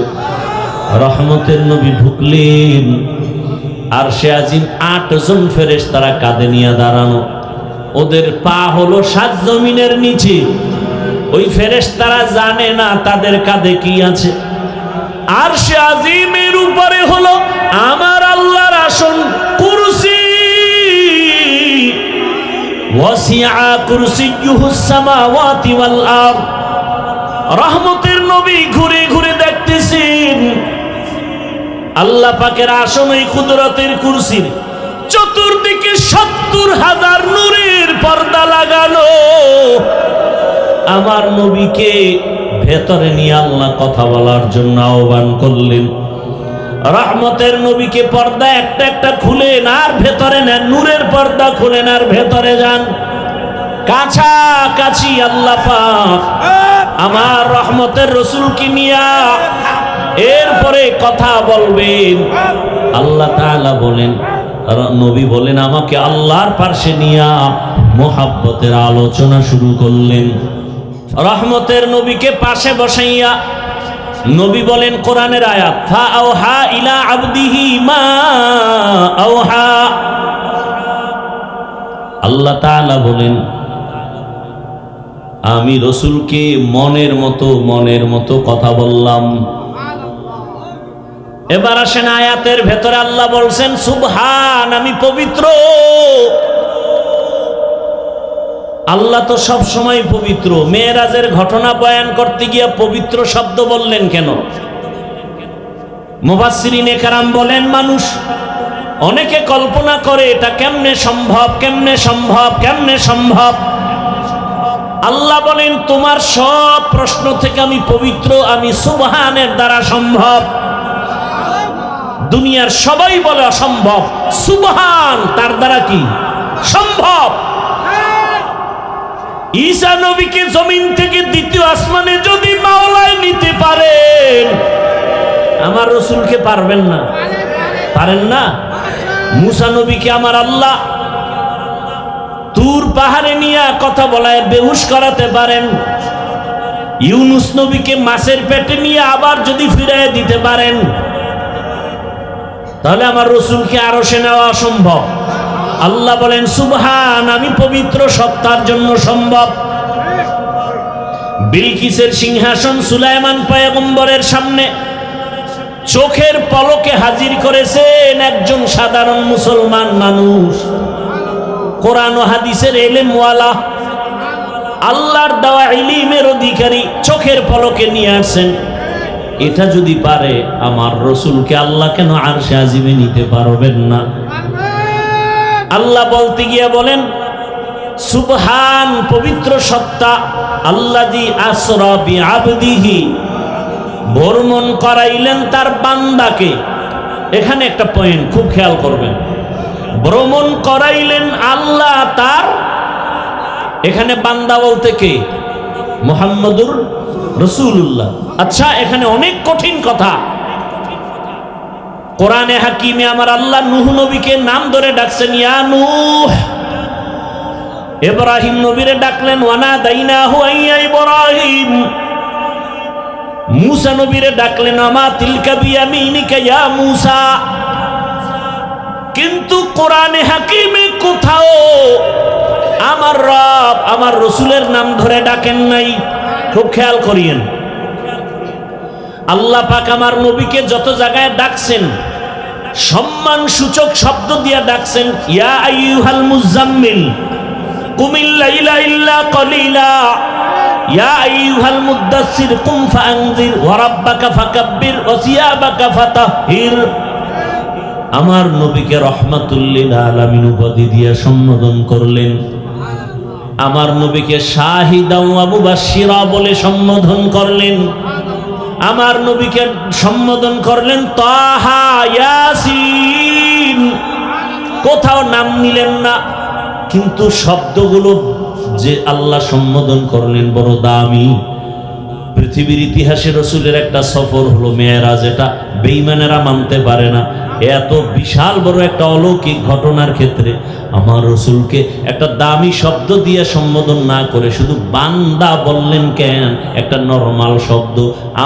রহমতের নবী ঢুকলেন, আরশে আজিম ৮ জন ফেরেশতারা কাঁধে নিয়ে দাঁড়ানো। ওদের পা হলো ৭ জমিনের নিচে। ওই ফেরেশতারা জানে না তাদের কাঁধে কি আছে। আরশে আজিমের উপরে হলো আমার আল্লাহর আসন, কুরসি। ওয়াসিআ কুরসিয়্যুহুস সামাওয়াতি ওয়াল আরদ। রহমতের নবী ঘুরে ঘুরে দেখতেছেন আল্লাহ পাকের আসন ওই কুদরতের কুরসির চতুর্দিকে ৭০,০০০ নূরের পর্দা লাগানো। আমার নবীকে ভেতরে নিয়ে আল্লাহ কথা বলার জন্য আহ্বান করলেন। রহমতের নবীকে পর্দা একটা একটা খুলেন, আর ভেতরে নেন, নূরের পর্দা খুলেন আর ভেতরে যান। কাছাকাছি আল্লাহ পাক আমার রহমতের রসুলকে নিয়া এরপরে কথা বলবেন। আল্লাহ তাআলা বলেন, নবী বলেন আমাকে আল্লাহর পাশে নিয়া মোহাব্বতের আলোচনা শুরু করলেন। রহমতের নবীকে পাশে বসাইয়া নবী বলেন কোরআনের আয়াত, ফা আওহা ইলা আবদিহি মা আওহা। আল্লাহ তাআলা বলেন আমি রসুলকে মনের মতো কথা বললাম। এবার আসেন আয়াতের ভেতরে আল্লাহ বলছেন সুবহান, আমি পবিত্র। আল্লাহ তো সব সময় পবিত্র। মেরাজের ঘটনা বয়ান করতে গিয়ে পবিত্র শব্দ বললেন কেন? মুফাসসিরিনে কেরাম বলেন মানুষ অনেকে কল্পনা করে এটা কেমনে সম্ভব, কেমনে সম্ভব, কেমনে সম্ভব। আল্লাহ বলেন তোমার সব প্রশ্ন থেকে আমি পবিত্র, আমি সুবহানের দ্বারা সম্ভব। দুনিয়ার সবাই বলে অসম্ভব, সুবহান তার দ্বারা কি সম্ভব। ঈসা নবীকে জমিন থেকে দ্বিতীয় আসমানে যদি মাওলায় নিতে পারেন, আমার রসুলকে পারবেন না? পারেন না? মুসা নবীকে আমার আল্লাহ তুর পাহাড়ে নিয়ে কথা বলায় বেহুশ করাতে পারেন। ইউনুস নবীকে মাছের পেটে নিয়ে আবার যদি ফিরিয়ে দিতে পারেন, তাহলে আমার রসুলকে আরশে নেওয়া অসম্ভব। আল্লাহ বলেন সুবহান, আমি পবিত্র সত্তার জন্য সম্ভব। বিলকিসের সিংহাসন সুলাইমান পয়গম্বরের সামনে চোখের পলকে হাজির করেছেন একজন সাধারণ মুসলমান মানুষ, কোরআন ও হাদিসের ইলমওয়ালা, আল্লাহর দেওয়া ইলমের অধিকারী, চোখের পলকে নিয়ে আসেন। এটা যদি পারে আমার রাসূলকে আল্লাহ কেন আরশে আজিমে নিতে পারবেন না? আল্লাহ বলতে গিয়ে বলেন সুবহান, পবিত্র সত্তা, আল্লাযী আসরা বিআবদিহি, ভ্রমণ করাইলেন তার বান্দাকে। এখানে একটা পয়েন্ট খুব খেয়াল করবেন, ভ্রমণ করাইলেন আল্লাহ তার, এখানে বান্দা বলতে কে? মুহাম্মদুর রাসূলুল্লাহ। আচ্ছা, এখানে অনেক কঠিন কথা। কোরআনে হাকিমে আমার আল্লাহ নূহ নবীকে নাম ধরে ডাকছেন, ইয়া নূহ। ইব্রাহিম নবীরে ডাকলেন ওয়ানা দাইনাহু আইয়া ইব্রাহিম। মূসা নবীরে ডাকলেন আমা তিলকা বিয়ামিনিকা ইয়া মূসা। কিন্তু কোরআনে হাকিমে কোথাও আমার রব আমার রাসূলের নাম ধরে ডাকেন নাই। খুব খেয়াল করিয়েন, আল্লাহ পাক আমার নবীকে যত জায়গায় ডাকছেন সম্মান সূচক শব্দ দিয়ে ডাকছেন, ইয়া আইয়ুহাল মুজাম্মিল কুমিল লাইলা ইল্লা কলিলা, ইয়া আইয়ুহাল মুদ্দাসসির কুম ফাআনজির ওয়া রাব্বাকা ফাকাব্বির ওয়া সিয়াবাকা ফাতাহহির। আমার নবীকে রাহমাতুল লিল আলামিন উপাধি দিয়ে সম্বোধন করলেন, আমার নবীকে শাহিদা ওয়া মুবাশশিরা বলে সম্বোধন করলেন, আমার নবীকে সম্বোধন করলেন তাহা, ইয়াসিন, কোথাও নাম নিলেন না। কিন্তু শব্দগুলো যে আল্লাহ সম্বোধন করলেন বড় দামি। পৃথিবীর ইতিহাসে রাসূলের একটা সফর হলো মেরাজ, এটা বেঈমানেরা মানতে পারে না। এত বিশাল বড় একটা অলৌকিক ঘটনার ক্ষেত্রে আমার রাসূলকে একটা দামি শব্দ দিয়ে সম্বোধন না করে শুধু বান্দা বললেন কেন? একটা নরমাল শব্দ।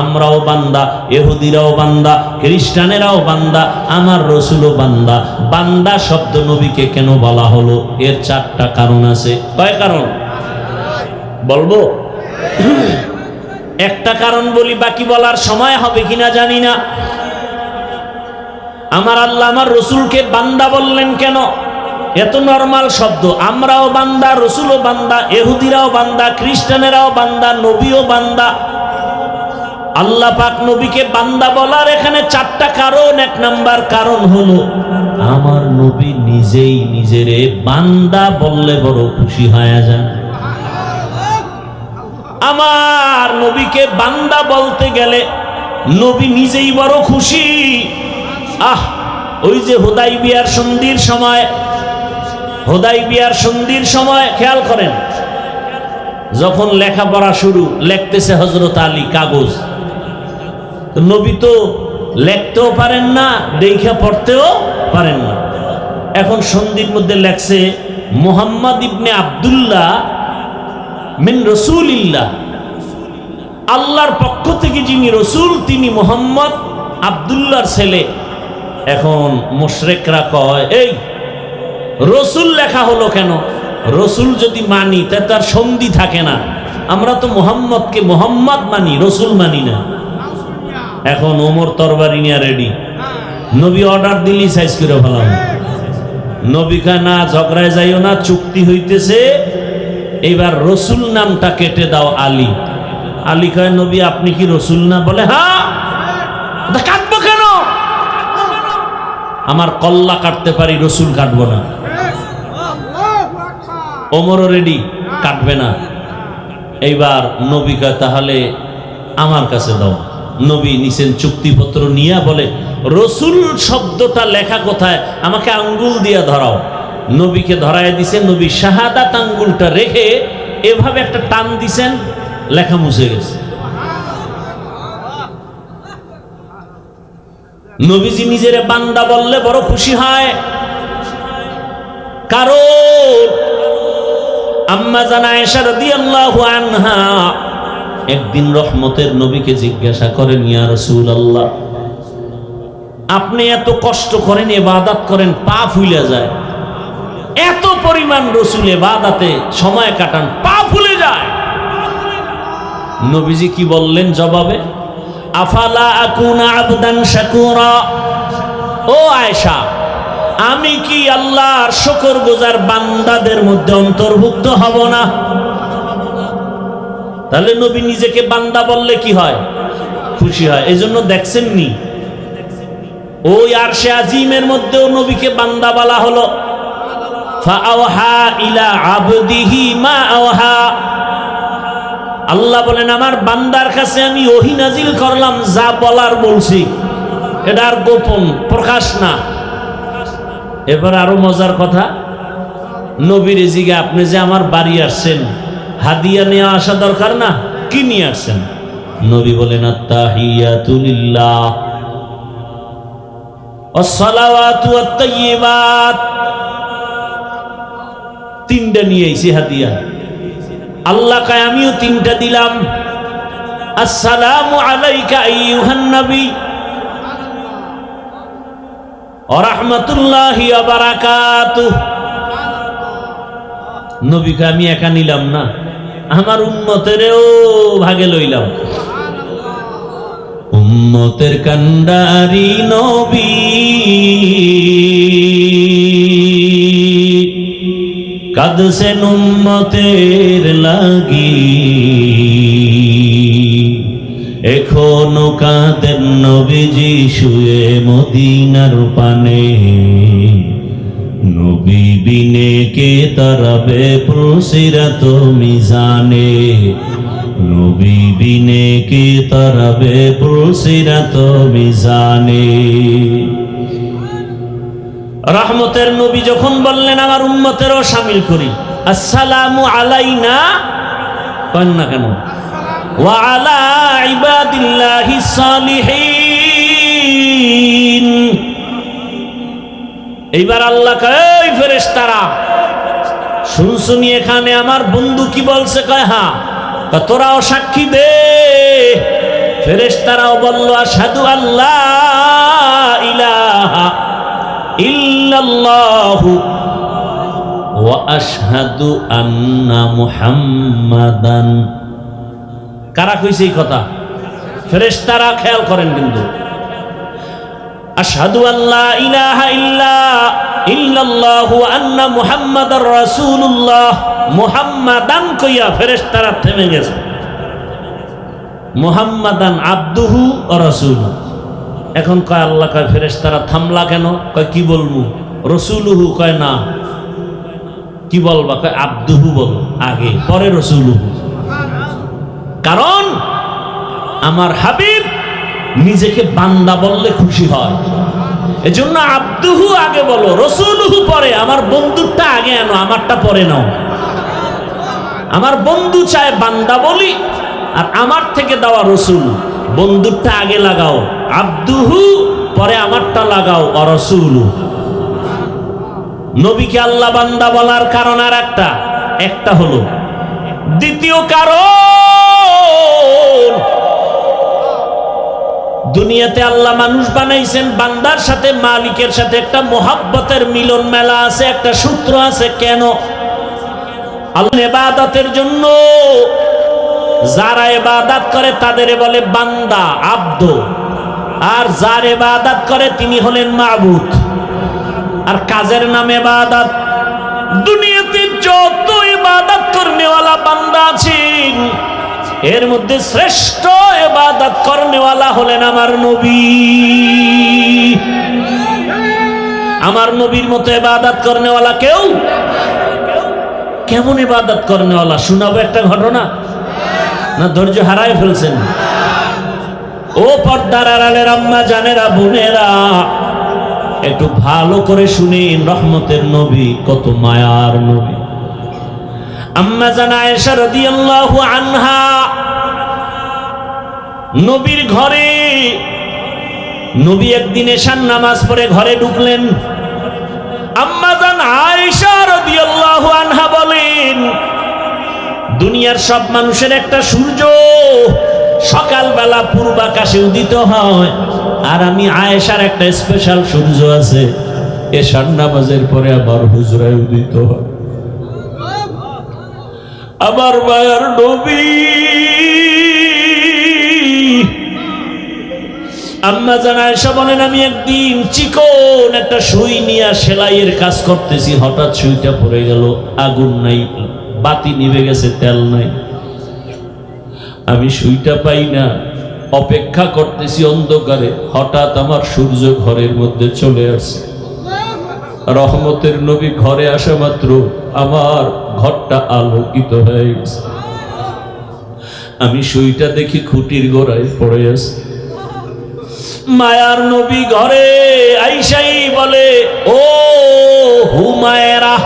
আমরাও বান্দা, ইহুদিরাও বান্দা, খ্রিস্টানেরাও বান্দা, আমার রাসূলও বান্দা। বান্দা শব্দ নবীকে কেন বলা হলো? এর চারটা কারণ আছে। কয় কারণ বলবো? একটা কারণ বলি, বাকি বলার সময় হবে কিনা জানি না। আমার আল্লাহ আমার রাসূলকে বান্দা বললেন কেন? এত নরমাল শব্দ। আমরাও বান্দা, রাসূলও বান্দা, ইহুদিরাও বান্দা, খ্রিস্টানেরাও বান্দা, নবীও বান্দা। আল্লাহ পাক নবীকে বান্দা বলার এখানে চারটা কারণ। এক নাম্বার কারণ হলো আমার নবী নিজেই নিজেরে বান্দা বললে বড় খুশি হয়ে যায়। আমার নবীকে বান্দা বলতে গেলে নবী নিজেই বড় খুশি। ওই যে হুদাইবিয়ার সন্ধির সময় খেয়াল করেন, যখন লেখাপড়া শুরু, লিখতেছে হযরত আলী কাগজ। নবী তো লিখতেও পারেন না, দেখা পড়তেও পারেন না। এখন সন্ধির মধ্যে লেখছে মুহাম্মদ ইবনে আব্দুল্লাহ মিন রাসূলিল্লাহ, আল্লাহর পক্ষ থেকে যিনি রসুল তিনি মুহাম্মদ আব্দুল্লাহর ছেলে। এখন মুশরিকরা কয়, এই রসুল লেখা হলো কেন? রসুল যদি মানি তা তার সন্ধি থাকে না। আমরা তো মুহাম্মদকে মুহাম্মদ মানি, রসুল মানি না। এখন ওমর তরবারি নিয়ে রেডি, নবী অর্ডার দিলি সাইজ করে ফেলাম। নবী কয় না, ঝগড়ায় যাইও না, চুক্তি হইতেছে, এবার রসুল নামটা কেটে দাও আলী। আলী কয় নবী আপনি কি রসুল না? বলে হ্যাঁ। কাটবো কেন? আমার কল্লা কাটতে পারি, রসুল কাটবো না। ওমরও রেডি, কাটবে না। এইবার নবী কয় তাহলে আমার কাছে দাও। নবী নিছেন চুক্তিপত্র নিয়ে, বলে রসুল শব্দটা লেখা কোথায়? আমাকে আঙ্গুল দিয়া ধরাও। নবীকে ধরায় দিছেন। নবী শাহাদাত আঙ্গুলটা রেখে এভাবে একটা টান দিছেন, লেখা মুছে গেছে। নবীজি নিজের বান্দা বললে বড় খুশি হয়। কারণ আম্মা জান আয়েশা রাদিয়াল্লাহু আনহা একদিন রহমতের নবীকে জিজ্ঞাসা করেন, ইয়া রাসূলুল্লাহ, আপনি এত কষ্ট করেন, ইবাদত করেন, পা ফুলে যায়, এত পরিমাণ রসুল ইবাদতে সময় কাটান, পা ফুলে যায়। নবীজি কি বললেন জবাবে? আফালা আকুনা আবদান শাকুরা, ও আয়েশা, আমি কি আল্লাহর শুকরগুজার বান্দাদের মধ্যে অন্তর্ভুক্ত হব না? তাহলে নবী নিজেকে বান্দা বললে কি হয়? খুশি হয়। এই জন্য দেখছেন নি ওই আরশে আজিমের মধ্যেও নবীকে বান্দা বলা হলো। ফাআওহা ইলা আবদিহি মা আওহা, আল্লাহ বলেন আমার বান্দার কাছে আমি ওহী নাজিল করলাম, যা বলার বলছি, এটা আর গোপন প্রকাশ না। এবার আরো মজার কথা, নবীর জিগে আপনি যে আমার বাড়ি আসছেন, হাদিয়া নিয়ে আসা দরকার না? কি নিয়ে আসছেন? নবী বলেন আত্তাহিয়াতু লিল্লাহ ওয়াসসালাওয়াতু ওয়াত-তাইয়্যিবাত, তিনটা নিয়ে আইছি হাদিয়া। আল্লাহ কয় আমিও তিনটা দিলাম। আসসালামু আলাইকা আইয়ুহান নবী ওয়া রাহমাতুল্লাহি ওয়া বারাকাতুহু। নবীকে আমি একা নিলাম না, আমার উম্মতেরও ভাগে লইলাম। উম্মতের কান্ডারি নবী, কাঁদছেন উম্মতের লাগি, এখনো কাঁদেন নবীজি শুয়ে মদিনার পানে। নবী বিনে কে তারাবে পুলসিরাত মিজানে, নবী বিনে কে তারাবে পুলসিরাত মিজানে। রহমতের নবী যখন বললেন আমার উম্মতেরও শামিল করি, আসসালামু আলাইনা কেন না কেন, ওয়া আলা ইবাদিল্লাহিস সালিহিন। এইবার আল্লাহ কয় এই ফেরেশতারা শুনছুনি এখানে আমার বন্ধু কি বলছে? কয় হ্যাঁ। তোরাও সাক্ষী দে। ফেরেশতারাও বলল আশহাদু আল্লা ইলাহা ইল্লাল্লাহু ওয়া আশহাদু আন্না মুহাম্মাদান। কারা কইছে এই কথা? ফেরেশতারা। খেয়াল করেন কিন্তু, আশহাদু আল্লা ইলাহা ইল্লাল্লাহু ওয়া আন্না মুহাম্মাদার রাসূলুল্লাহ, মুহাম্মাদান কইয়া ফেরেশতারা থেমে গেছে। মুহাম্মাদান আবদুহু ওয়া রাসূলুহু। এখন কয় আল্লাহ কয় ফেরেশতারা থামলা কেন? কয় কি বলবো? রাসূলুহু কয় না। কি বলবা? কয় আবদুহু বলো আগে, পরে রাসূলুহু। কারণ আমার হাবিব নিজেকে বান্দা বললে খুশি হয়, এজন্য আবদুহু আগে বলো, রাসূলুহু পরে। আমার বন্ধুরটা আগে আনো, আমারটা পরে নাও। আমার বন্ধু চায় বান্দা বলি, আর আমার থেকে দেওয়া রাসূল। বন্ধুরটা আগে লাগাও আবদুহু, পরে আমারটা লাগাও রাসূলু। নবীকে আল্লাহ বান্দা বলার কারণ আর একটা হলো। দ্বিতীয় কারণ, দুনিয়াতে আল্লাহ মানুষ বানাইছেন, বান্দার সাথে মালিকের সাথে একটা মোহাব্বতের মিলন মেলা আছে, একটা সূত্র আছে। কেন? আল্লাহ ইবাদতের জন্য। যারা ইবাদত করে তাদের বলে বান্দা, আব্দ। আর যার ইবাদত করে তিনি হলেন মাবুদ। আর কাজের নাম ইবাদত। দুনিয়াতে যত ইবাদত করনেওয়ালা বান্দা আছেন, এর মধ্যে শ্রেষ্ঠ ইবাদত করনেওয়ালা হলেন আমার নবী। আমার নবীর মতো ইবাদত করনেওয়ালা কেউ। কেমন ইবাদত করনেওয়ালা শোনাবো একটা ঘটনা, না ধৈর্য হারায় ফেলছেন? ও পর্দার আড়ালের আম্মা জানেরা, বোনেরা, একটু ভালো করে শুনেন। রহমতের নবী কত মায়ার নবী। আম্মা জান আয়েশা রাদিয়াল্লাহু আনহা নবীর ঘরে, নবী একদিন এশার নামাজ পড়ে ঘরে ঢুকলেন। আম্মা জান আয়েশা রাদিয়াল্লাহু আনহা বলেন, দুনিয়ার সব মানুষের একটা সূর্য সকালবেলা পূর্বাকাশে উদিত হয়, আর আমি আয়েশার একটা স্পেশাল সূর্য আছে, এশার নামাজের পরে আবার হুজরায় উদিত হয়। আমার মায়ার নবী আম্মা জান আয়েশা বলেন, আমি একদিন চিকন একটা সুই নিয়ে সেলাইয়ের কাজ করতেছি, হঠাৎ সুইটা পড়ে গেল, আগুন নাই, বাতি নিভে গেছে, তেল নাই, আমি সুইটা পাই না, অপেক্ষা করতেছি অন্ধকারে। হঠাৎ আমার সূর্য ঘরের মধ্যে চলে আসে। রহমতের নবী ঘরে আসা মাত্র আমার ঘরটা আলোকিত হয়ে গেছে। আমি সুইটা দেখি খুঁটির গোড়ায় পড়ে আছে। মায়ার নবী ঘরে আইসাই বলে, ও হুমায়রা,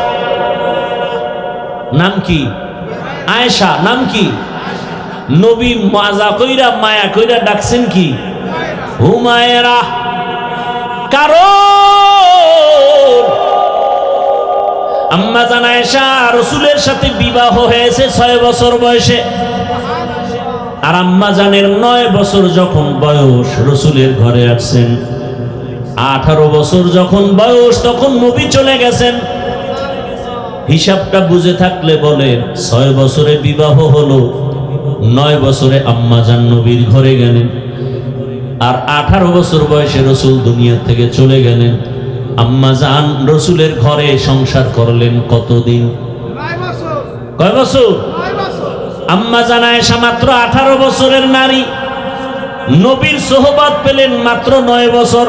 নাম কি? আয়েশা নাম কি? নবী মাজা কইরা মায়া কইরা ডাকছেন কি? হুমায়রা। কারণ আম্মা জান আয়েশা রাসূলের সাথে বিবাহ হয়েছে 6 বছর বয়সে, আর আম্মা জানের 9 বছর যখন বয়স রাসূলের ঘরে আসছেন। 18 বছর যখন বয়স তখন নবী চলে গেছেন। হিসাবটা বুঝে থাকলে বলেন, 6 বছরে বিবাহ হলো, 9 বছরে আম্মা জান নবীর ঘরে গেলেন, আর 18 বছর বয়সে রাসূল দুনিয়া থেকে চলে গেলেন। আম্মা জান রাসূলের ঘরে সংসার করলেন কতদিন? 9 বছর। কয় বছর? 9 বছর। আম্মা জান আয়েশা মাত্র 18 বছরের নারী, নবীর সোহবত পেলেন মাত্র 9 বছর।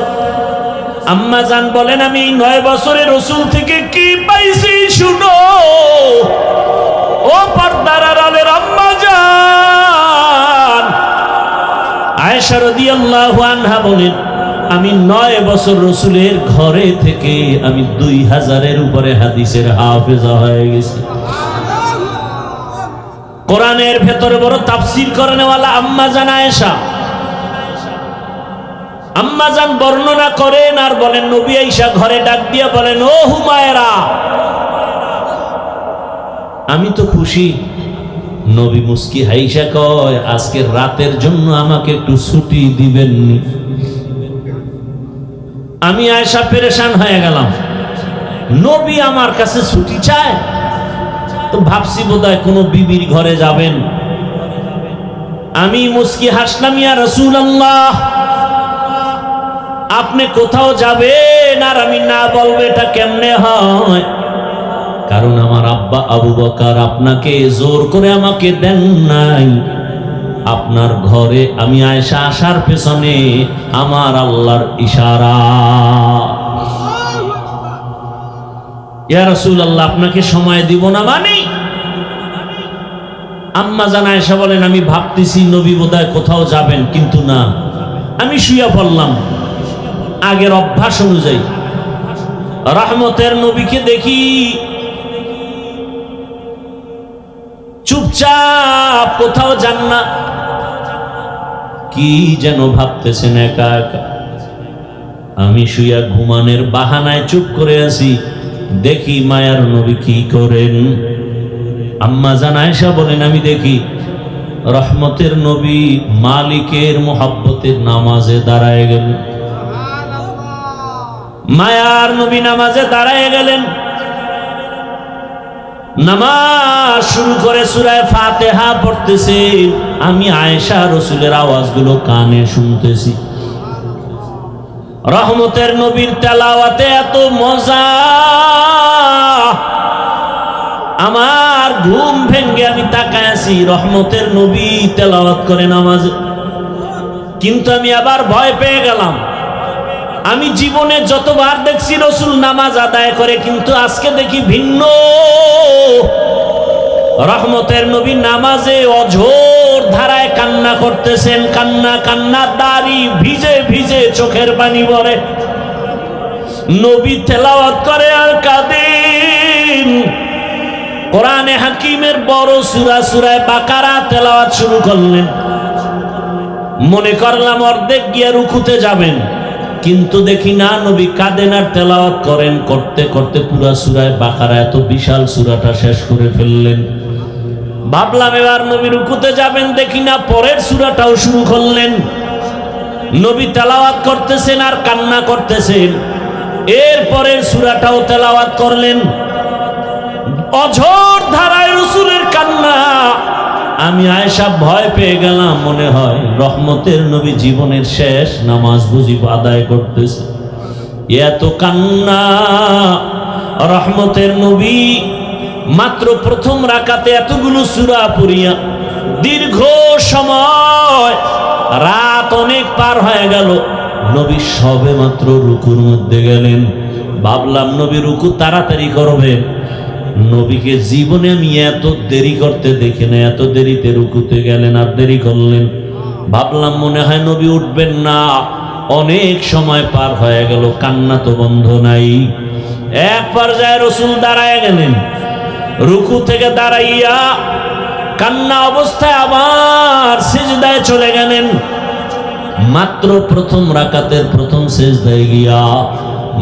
আম্মা জান বলেন, আমি 9 বছরে রাসূল থেকে কি পাইছি শুনো। ও পর্দার আড়ালের আম্মা জান আয়েশা রাদিয়াল্লাহু আনহা বলেন, আমি 9 বছর রাসূলের ঘরে থেকে আমি 2000-এর উপরে হাদিসের হাফেজা হয়ে গেছি। কোরআনের ভেতরে বড় তাফসীর করেনওয়ালা আম্মা জান আয়েশা। আম্মা জান বর্ণনা করেন আর বলেন, নবী আয়েশা ঘরে ডাক দিয়া বলেন, ও হুমায়রা, আমি তো খুশি। নবী মুস্কি হাইসা কয়, আজকের রাতের জন্য আমাকে একটু ছুটি দিবেননি? আমি আয়েশা পেরেশান হয়ে গেলাম, নবী আমার কাছে ছুটি চায়। তো ভাবছি বোধহয় কোনো বিবির ঘরে যাবেন। আমি মুস্কি হাসলাম, ইয়া রাসূলুল্লাহ, আপনি কোথাও যাবেন আর আমি না বলবো, এটা কেমনে হয়? কারণ আমার আব্বা আবু বকর আপনাকে জোর করে আমাকে দেন নাই। আপনার ঘরে আমি আয়েশা আসার পেছনে আমার আল্লাহর ইশারা। ইয়া রাসূলুল্লাহ, আপনাকে সময় দিব না মানে? আম্মা জান আয়েশা বলেন, আমি ভাবতেছি নবী বোধহয় কোথাও যাবেন, কিন্তু না, আমি শুয়ে পড়লাম আগের অভ্যাস অনুযায়ী। রহমতের নবীকে দেখি চুপচাপ, কোথাও যান না, কি যেন ভাবতেছেন একা একা। আমি শুয়া ঘুমানের বাহানায় চুপ করে আছি, দেখি মায়ার নবী কি করেন। আম্মা জান আয়েশা বলেন, আমি দেখি রহমতের নবী মালিকের মোহাব্বতের নামাজে দাঁড়ায় গেলেন। মায়ার নবী নামাজে দাঁড়ায় গেলেন, নামাজ শুরু করে সূরা ফাতিহা পড়তেছে। আমি আয়েশা রাসূলের আওয়াজগুলো কানে শুনতেছি। রহমতের নবীর তেলাওয়াতে এত মজা, আমার ঘুম ভেঙ্গে আমি তাকায় আছি, রহমতের নবী তেলাওয়াত করে নামাজে। কিন্তু আমি আবার ভয় পেয়ে গেলাম। আমি জীবনে যতবার দেখছি রাসূল নামাজ আদায় করে, কিন্তু আজকে দেখি ভিন্ন। রহমতের নবী নামাজে অঝোর ধারায় কান্না করতেছেন, কান্না কান্না, দাড়ি ভিজে ভিজে চোখের পানি পড়ে। নবী তেলাওয়াত করে আর কাঁদেন। কোরআনে হাকিমের বড় সূরা সূরা বাকারা তেলাওয়াত শুরু করলেন। মনে করলাম অর্ধেক গিয়ে রুকুতে যাবেন, কিন্তু দেখি না, নবী কাঁদেন আর তেলাওয়াত করেন। করতে করতে পুরা সূরা বাকারা, এত বিশাল সূরাটা শেষ করে ফেললেন। ভাবলাম এবার নবী রুকুতে যাবেন, দেখি না, পরের সূরাটাও শুরু করলেন। নবী তেলাওয়াত করতেছেন আর কান্না করতেছেন। এরপরের সূরাটাও তেলাওয়াত করলেন। অঝোর ধারায় রাসূলের কান্না। আমি আয়েশা ভয় পেয়ে গেলাম, মনে হয় রহমতের নবী জীবনের শেষ নামাজ বুঝি আদায় করতেছে। এত কান্না। রহমতের নবী মাত্র প্রথম রাকাতে এতগুলো সূরা পড়িয়া দীর্ঘ সময়, রাত অনেক পার হয়ে গেল, নবী সবে মাত্র রুকুর মধ্যে গেলেন। ভাবলাম নবী রুকু তাড়াতাড়ি করবেন। নবীকে জীবনে আমি এত দেরি করতে দেখি না, এত দেরিতে রুকুতে গেলেন আর দেরি করলেন। ভাবলাম মনে হয় নবী উঠবেন না। অনেক সময় পার হয়ে গেল, কান্না তো বন্ধ নাই। এক পর্যায়ে রাসূল দাঁড়ায় গেলেন, রুকু থেকে দাঁড়াইয়া কান্না অবস্থায় আবার সিজদায় চলে গেলেন। মাত্র প্রথম রাকাতের প্রথম সিজদায় গিয়া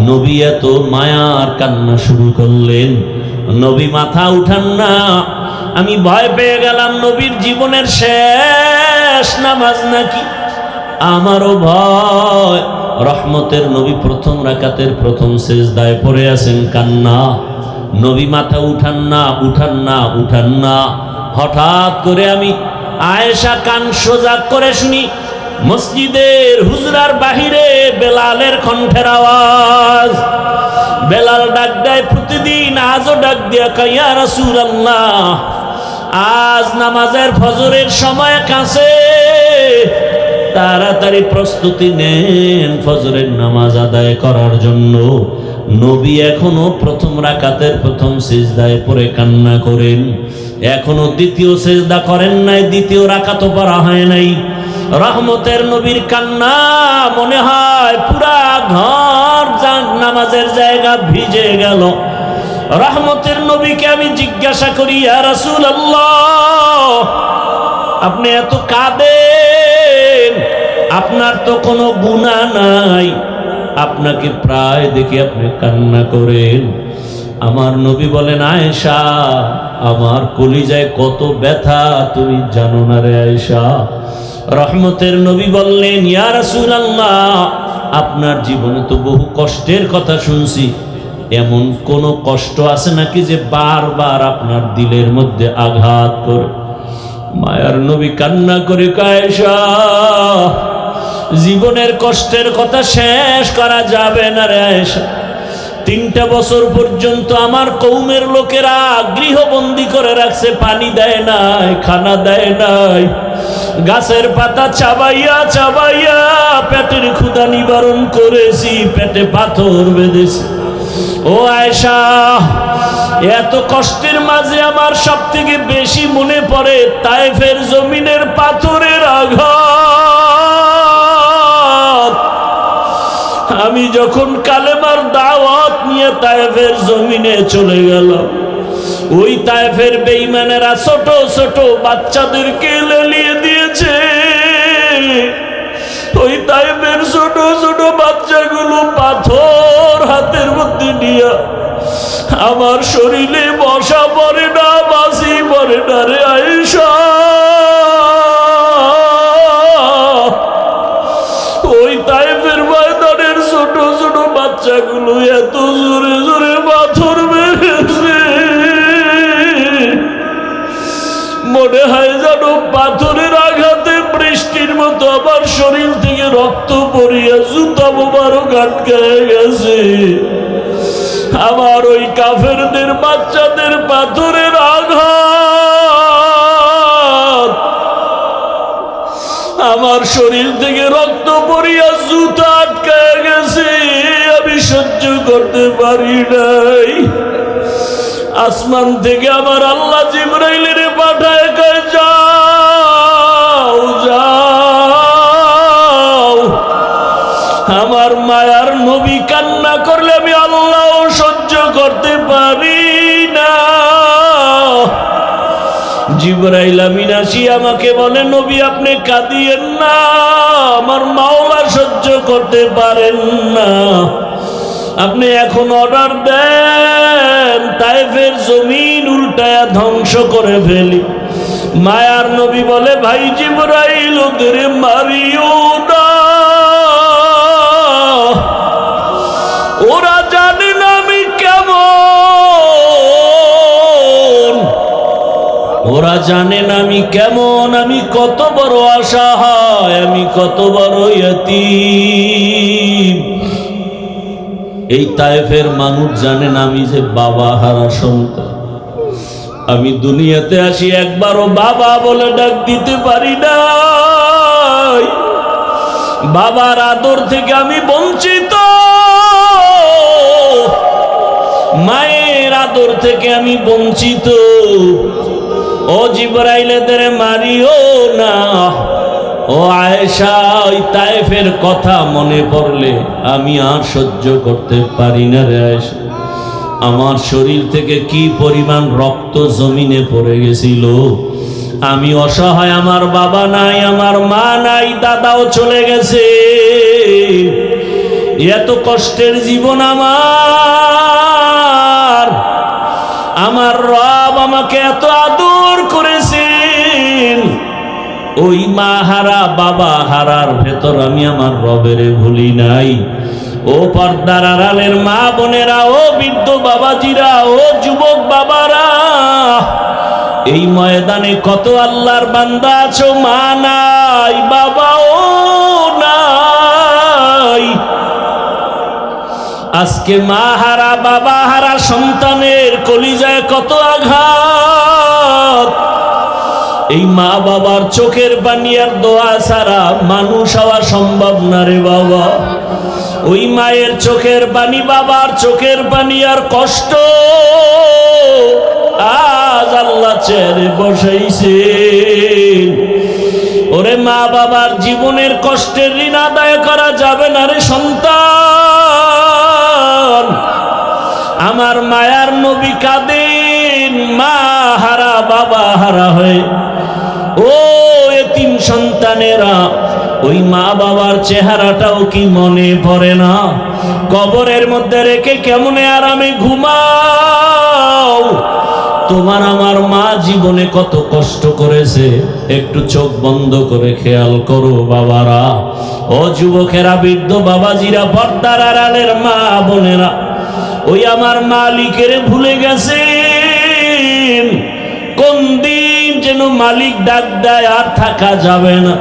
নবী এত মায়ার কান্না শুরু করলেন। নবী মাথা উঠান না। আমি ভয় পেয়ে গেলাম নবীর জীবনের শেষ নামাজ নাকি। আমারও ভয়। রহমতের নবী প্রথম রাকাতের প্রথম সিজদায় পড়ে আছেন, কান্না। নবী মাথা উঠান না, উঠান না, উঠান না। হঠাৎ করে আমি আয়েশা কান সোজা করে শুনি মসজিদের হুজরার বাহিরে বেলালের কণ্ঠের আওয়াজ। বেলাল ডাক দেয় প্রতিদিন, আজও ডাক দিয়া কয়, ইয়া রাসূলুল্লাহ, আজ নামাজের ফজরের সময় কাছে, তাড়াতাড়ি প্রস্তুতি নেন ফজরের নামাজ আদায় করার জন্য। নবী এখনো প্রথম রাকাতের প্রথম সিজদায় পড়ে কান্না করেন, এখনো দ্বিতীয় সিজদা করেন নাই, দ্বিতীয় রাকাতও পড়া হয় নাই। রহমতের নবীর কান্না মনে হয় পুরা ঘর নামাজের জায়গা ভিজে গেল। রহমতের নবীকে আমি জিজ্ঞাসা করি, ইয়া রাসূলুল্লাহ, আপনি এত কাঁদেন, আপনার তো কোনো গুনাহ নাই, আপনাকে প্রায় দেখি আপনি কান্না করেন। আমার নবী বলেন, আয়েশা, আমার কলিজায় কত ব্যথা তুমি জানো না রে আয়েশা। রহমতের নবী বললেন, ইয়া রাসূলুল্লাহ, আপনার জীবনে তো বহু কষ্টের কথা শুনছি, এমন কোন কষ্ট আছে নাকি যে বারবার আপনার দিলের মধ্যে আঘাত করে? মায়ার নবী কান্না করে, আয়েশা, জীবনের কষ্টের কথা শেষ করা যাবে না রে আয়েশা। 3টা বছর পর্যন্ত আমার কওমের লোকেরা গৃহবন্দী করে রাখছে, পানি দেয় নাই, খানা দেয় নাই, গাছের পাতা চাবাইয়া চাবাইয়া পেটের ক্ষুধা নিবারণ করেছি, পেটে পাথর বেঁধেছি। ও আয়েশা, এত কষ্টের মাঝে আমার সব থেকে বেশি মনে পড়ে তায়েফের জমিনের পাথরের আঘাত। আমি যখন কালেমার দাওয়াত নিয়ে তায়েফের জমিনে চলে গেলাম, ওই তায়েফের বেঈমানেরা ছোট ছোট বাচ্চাদেরকে লেলিয়ে দিয়েছে। ওই তায়েফের ছোট ছোট বাচ্চাগুলো পাথর হাতের মধ্যে নিয়ে আমার শরীরে বসা পড়ে না, বাসি পড়ে না রে আয়েশা। ওই তায়েফের ময়দানের ছোট ছোট বাচ্চাগুলো এত জোরে জোরে পাথর মেরেছে, মনে হয় যেন পাথরের আঘাতে বৃষ্টির মতো আমার শরীর থেকে রক্ত পড়িয়া জুতা মোবারক আটকায় গেছে। আমার ওই কাফেরদের বাচ্চাদের পাথরের আঘাত আমার শরীর থেকে রক্ত পড়িয়া জুতা আটকায় গেছে, আমি সহ্য করতে পারি নাই। আসমান থেকে আমার আল্লাহ জিবরাইলের পাঠায়, কয়, যাও যাও। আমার মায়ার নবী কান্না করলে আমি আল্লাহ সহ্য করতে পারি না। জিবরাইল আমিন আসি আমাকে বলে, নবী আপনি কাঁদিয়েন না, আমার মাওলা সহ্য করতে পারেন না, আপনি এখন অর্ডার দেন তায়েফের জমিন উল্টায়া ধ্বংস করে ফেলি। মায়ার নবী বলে, ভাই জিবরাইল, ওদের মারিও না, ওরা ওরা জানেন আমি কেমন, আমি কত বড় অসহায়, আমি কত বড় ইয়তীম। এই তায়েফের মানুষ জানেন আমি যে বাবা হারা সন্তান। আমি দুনিয়াতে আসি একবারও বাবা বলে ডাক দিতে পারি না। বাবার আদর থেকে আমি বঞ্চিত, মায়ের আদর থেকে আমি বঞ্চিত। ও জিবরাইল এদের মারিও না। ও আয়েশা, ওই তায়েফের কথা মনে পড়লে আমি আর সহ্য করতে পারি না রে আয়েশা। আমার শরীর থেকে কি পরিমাণ রক্ত জমিনে পড়ে গেছিল। আমি অসহায়, আমার বাবা নাই, আমার মা নাই, দাদাও চলে গেছে। এত কষ্টের জীবন আমার রব আমাকে এত আদর করেছেন। ওই মা হারা বাবা হারার ভেতর আমি আমার রবের ভুলি নাই। ও পর্দার আড়ালের মা বোনেরা, ও বৃদ্ধ বাবাজিরা, ও যুবক বাবারা, এই ময়দানে কত আল্লাহর বান্দা আছো, মা নাই, বাবাও নাই। আজকে মা হারা বাবা হারা সন্তানের কলিজায় কত আঘাত। এই মা বাবার চোখের পানি আর দোয়া ছাড়া মানুষ হওয়া সম্ভব না রে বাবা। ওই মায়ের চোখের পানি, বাবার চোখের পানি আর কষ্ট আজ আল্লাহ চেয়ারে বসাইছে। ওরে মা বাবার জীবনের কষ্টের ঋণ আদায় করা যাবে না রে সন্তান। আমার মায়ার নবী কাঁদেন মা হারা বাবা হারা হয়ে। ও এতিম সন্তানেরা, ওই মা বাবার চেহারাটাও কি মনে পড়ে না? কবরের মধ্যে রেখে কেমনে আরামে ঘুমাও। তোমার আমার মা জীবনে কত কষ্ট করেছে, একটু চোখ বন্ধ করে খেয়াল করো বাবারা। ও যুবকেরা, বৃদ্ধ বাবাজিরা, পর্দার আড়ালের মা বোনেরা, ওই আমার মালিকের ভুলে গেছেন। কোন দিন যেন মালিক ডাক দেয় আর থাকা যাবে না।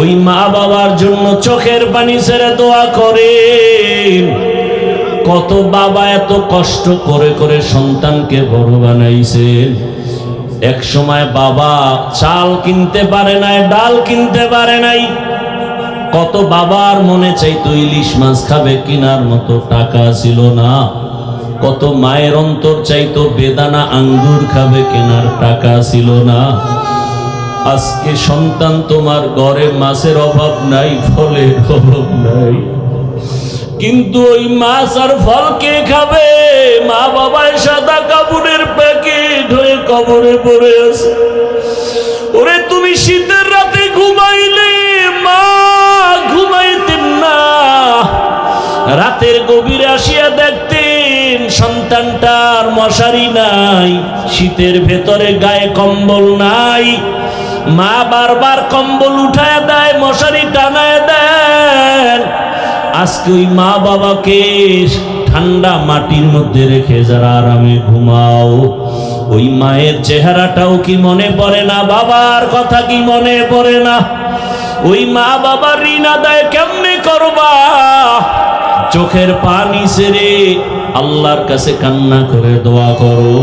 ওই মা বাবার জন্য চোখের পানি ছেড়ে দোয়া করেন। কত বাবা এত কষ্ট করে করে সন্তানকে বড় বানাইছেন। এক সময় বাবা চাল কিনতে পারে নাই, ডাল কিনতে পারে নাই। কত বাবার মনে চাইতো ইলিশ মাছ খাবে, কিনার মতো টাকা ছিল না। কত মায়ের অন্তর চাইতো বেদানা আঙ্গুর খাবে, কেনার টাকা ছিল না। আজকে সন্তান তোমার ঘরে মাছের অভাব নাই, ফলের অভাব নাই, কিন্তু ওই মাছ আর ফল কে খাবে? মা বাবায় সাদা কাপড়ের প্যাকেট হয়ে কবরে পড়ে আছে। ওরে তুমি শীতের রাতে ঘুমাইলে মা ঘুমাইতেন না, রাতের গভীরে আসিয়া দেখতেন সন্তানটার মশারি নাই, শীতের ভেতরে গায়ে কম্বল নাই। মা বারবার কম্বল উঠায় দেয়, মশারি টানায় দেন। আজকে ওই মা বাবাকে ঠান্ডা মাটির মধ্যে রেখে যারা আরামে ঘুমাও, ওই মায়ের চেহারাটাও কি মনে পড়ে না? বাবার কথা কি মনে পড়ে না? ওই মা বাবার ঋণ আদায় কেমনে করবা? চোখের পানি ছেড়ে আল্লাহর কাছে কান্না করে দোয়া করো।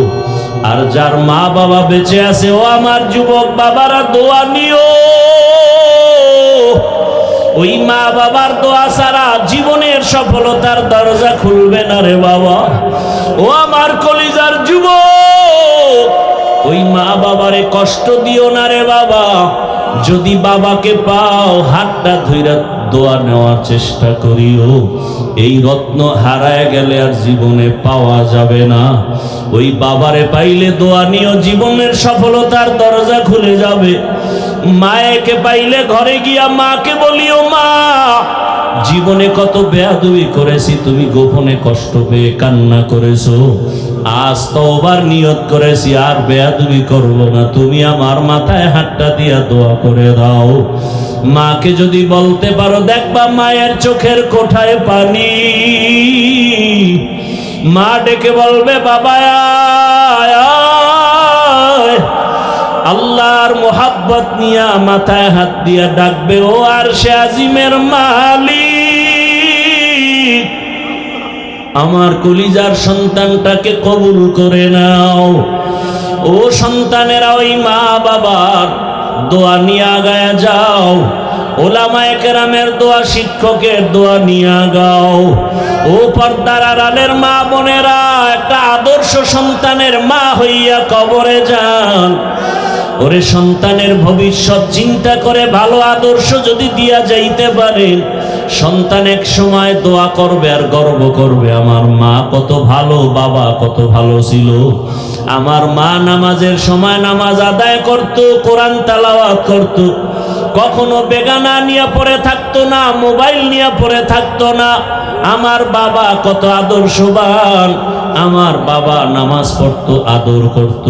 আর যার মা বাবা বেঁচে আছে, ও আমার যুবক বাবারা, দোয়া নিও। ওই মা বাবার দোয়া ছাড়া জীবনের সফলতার দরজা খুলবে না রে বাবা। ও আমার কলিজার যুবক, ওই মা বাবারে কষ্ট দিও না রে বাবা। যদি বাবাকে পাও, হাতটা ধইরা দোয়া নেওয়ার চেষ্টা করিও। এই রত্ন হারায় গেলে আর জীবনে পাওয়া যাবে না। ওই বাবারে পাইলে দোয়া নিও, জীবনের সফলতার দরজা খুলে যাবে। মায়েকে পাইলে ঘরে গিয়া মাকে বলিও, মা জীবনে কত বেয়াদবি করেছি, তুমি গোপনে কষ্ট পেয়ে কান্না করেছো। আজ তওবার নিয়ত করেছি, আর বেয়াদবি করব না, তুমি আমার মাথায় হাতটা দিয়া দোয়া করে দাও। মাকে যদি বলতে পারো, দেখবা মায়ের চোখের কোঠায় পানি। মা ডেকে বলবে, বাবা আয়। আল্লাহর মোহাব্বত নিয়া মাথায় হাত দিয়া ডাকবে, ও আরশে আজিমের মালিক, আমার কলিজার সন্তানটাকে কবুল করে নাও। ও সন্তানেরা, ওই মা বাবার দোয়া নিয়ে আগায়া যাও, ওলামায়ে কেরামের দোয়া, শিক্ষকের দোয়া নিয়ে গাও। ও পর্দার আড়ালের মা বোনেরা, একটা আদর্শ সন্তানের মা হইয়া কবরে যান। ওরে সন্তানের ভবিষ্যৎ চিন্তা করে ভালো আদর্শ যদি দিয়া যাইতে পারেন, সন্তান এক সময় দোয়া করবে আর গর্ব করবে, আমার মা কত ভালো, বাবা কত ভালো ছিল। আমার মা নামাজের সময় নামাজ আদায় করত, কোরআন তেলাওয়াত করত, কখনো বেগানা নিয়ে পড়ে থাকতো না, মোবাইল নিয়ে পড়ে থাকতো না। আমার বাবা কত আদর্শবান, আমার বাবা নামাজ পড়তো, আদর করত,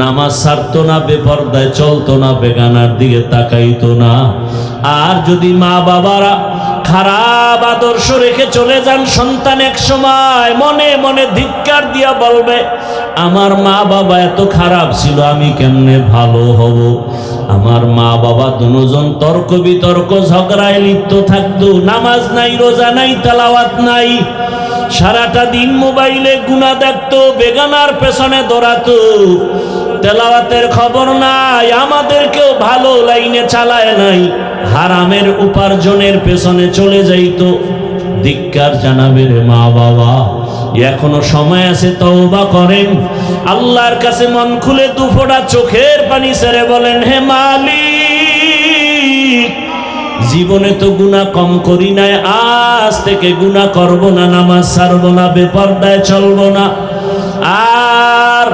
নামাজ ছাড়তো না, বেপরদায় চলতো না, বেগানার দিকে তাকাইতো না। আর যদি মা বাবারা খারাপ আদর্শ রেখে চলে যান, সন্তান এক সময় মনে মনে ধিক্কার দিয়া বলবে, আমার মা বাবা এত খারাপ ছিল, আমি কেমনে ভালো হব। আমার মা বাবা দুজন তর্ক বিতর্ক ঝগড়ায় লিপ্ত থাকতো, নামাজ নাই, রোজা নাই, তেলাওয়াত নাই, সারাটা দিন মোবাইলে গুনাহ দেখতো, বেগানার পেছনে দৌড়াতো, তেলাওয়াতের খবর নাই, আমাদেরকেও ভালো লাইনে চালায় নাই, হারামের উপার্জনের পেছনে চলে যাইতো। ধিক্কার জানাবে রে মা বাবা, এখনো সময় আছে, তওবা করেন, আল্লাহর কাছে মন খুলে দুফোঁটা চোখের পানি ছেড়ে বলেন, হে মালিক, জীবনে তো গুনাহ কম করি নাই, আজ থেকে গুনাহ করব না, নামাজ ছাড়ব না, বেপরদায় চলব না। আর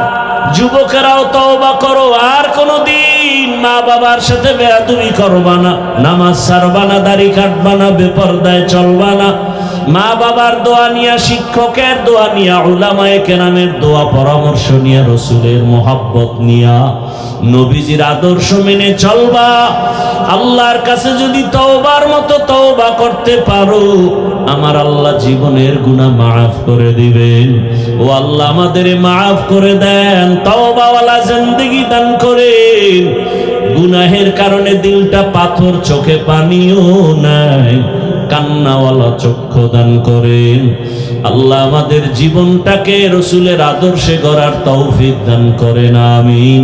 যুবকেরাও তওবা করো, আর কোনোদিন মা বাবার সাথে বেয়াদবি করবা না, নামাজ ছাড়বা না, দাড়ি কাটবা না, বেপরদায় চলবা না। মা বাবার দোয়া নিয়া, শিক্ষকের দোয়া নিয়া, উলামায়ে কেরামের দোয়া পরামর্শ নিয়া, রসুলের মোহাব্বত নিয়া, নবীজির আদর্শ মেনে চলবা। আল্লাহর কাছে যদি তওবার মতো তওবা করতে পারো, আমার আল্লাহ জীবনের গুনাহ মাফ করে দিবেন। ও আল্লাহ আমাদের মাফ করে দেন, তওবাওয়ালা জিন্দেগি দান করেন। গুনাহের কারণে দিলটা পাথর, চোখে পানিও নাই, কান্নাওয়ালা চক্ষু দান করেন। আল্লাহ আমাদের জীবনটাকে রসুলের আদর্শে গড়ার তৌফিক দান করেন, আমিন।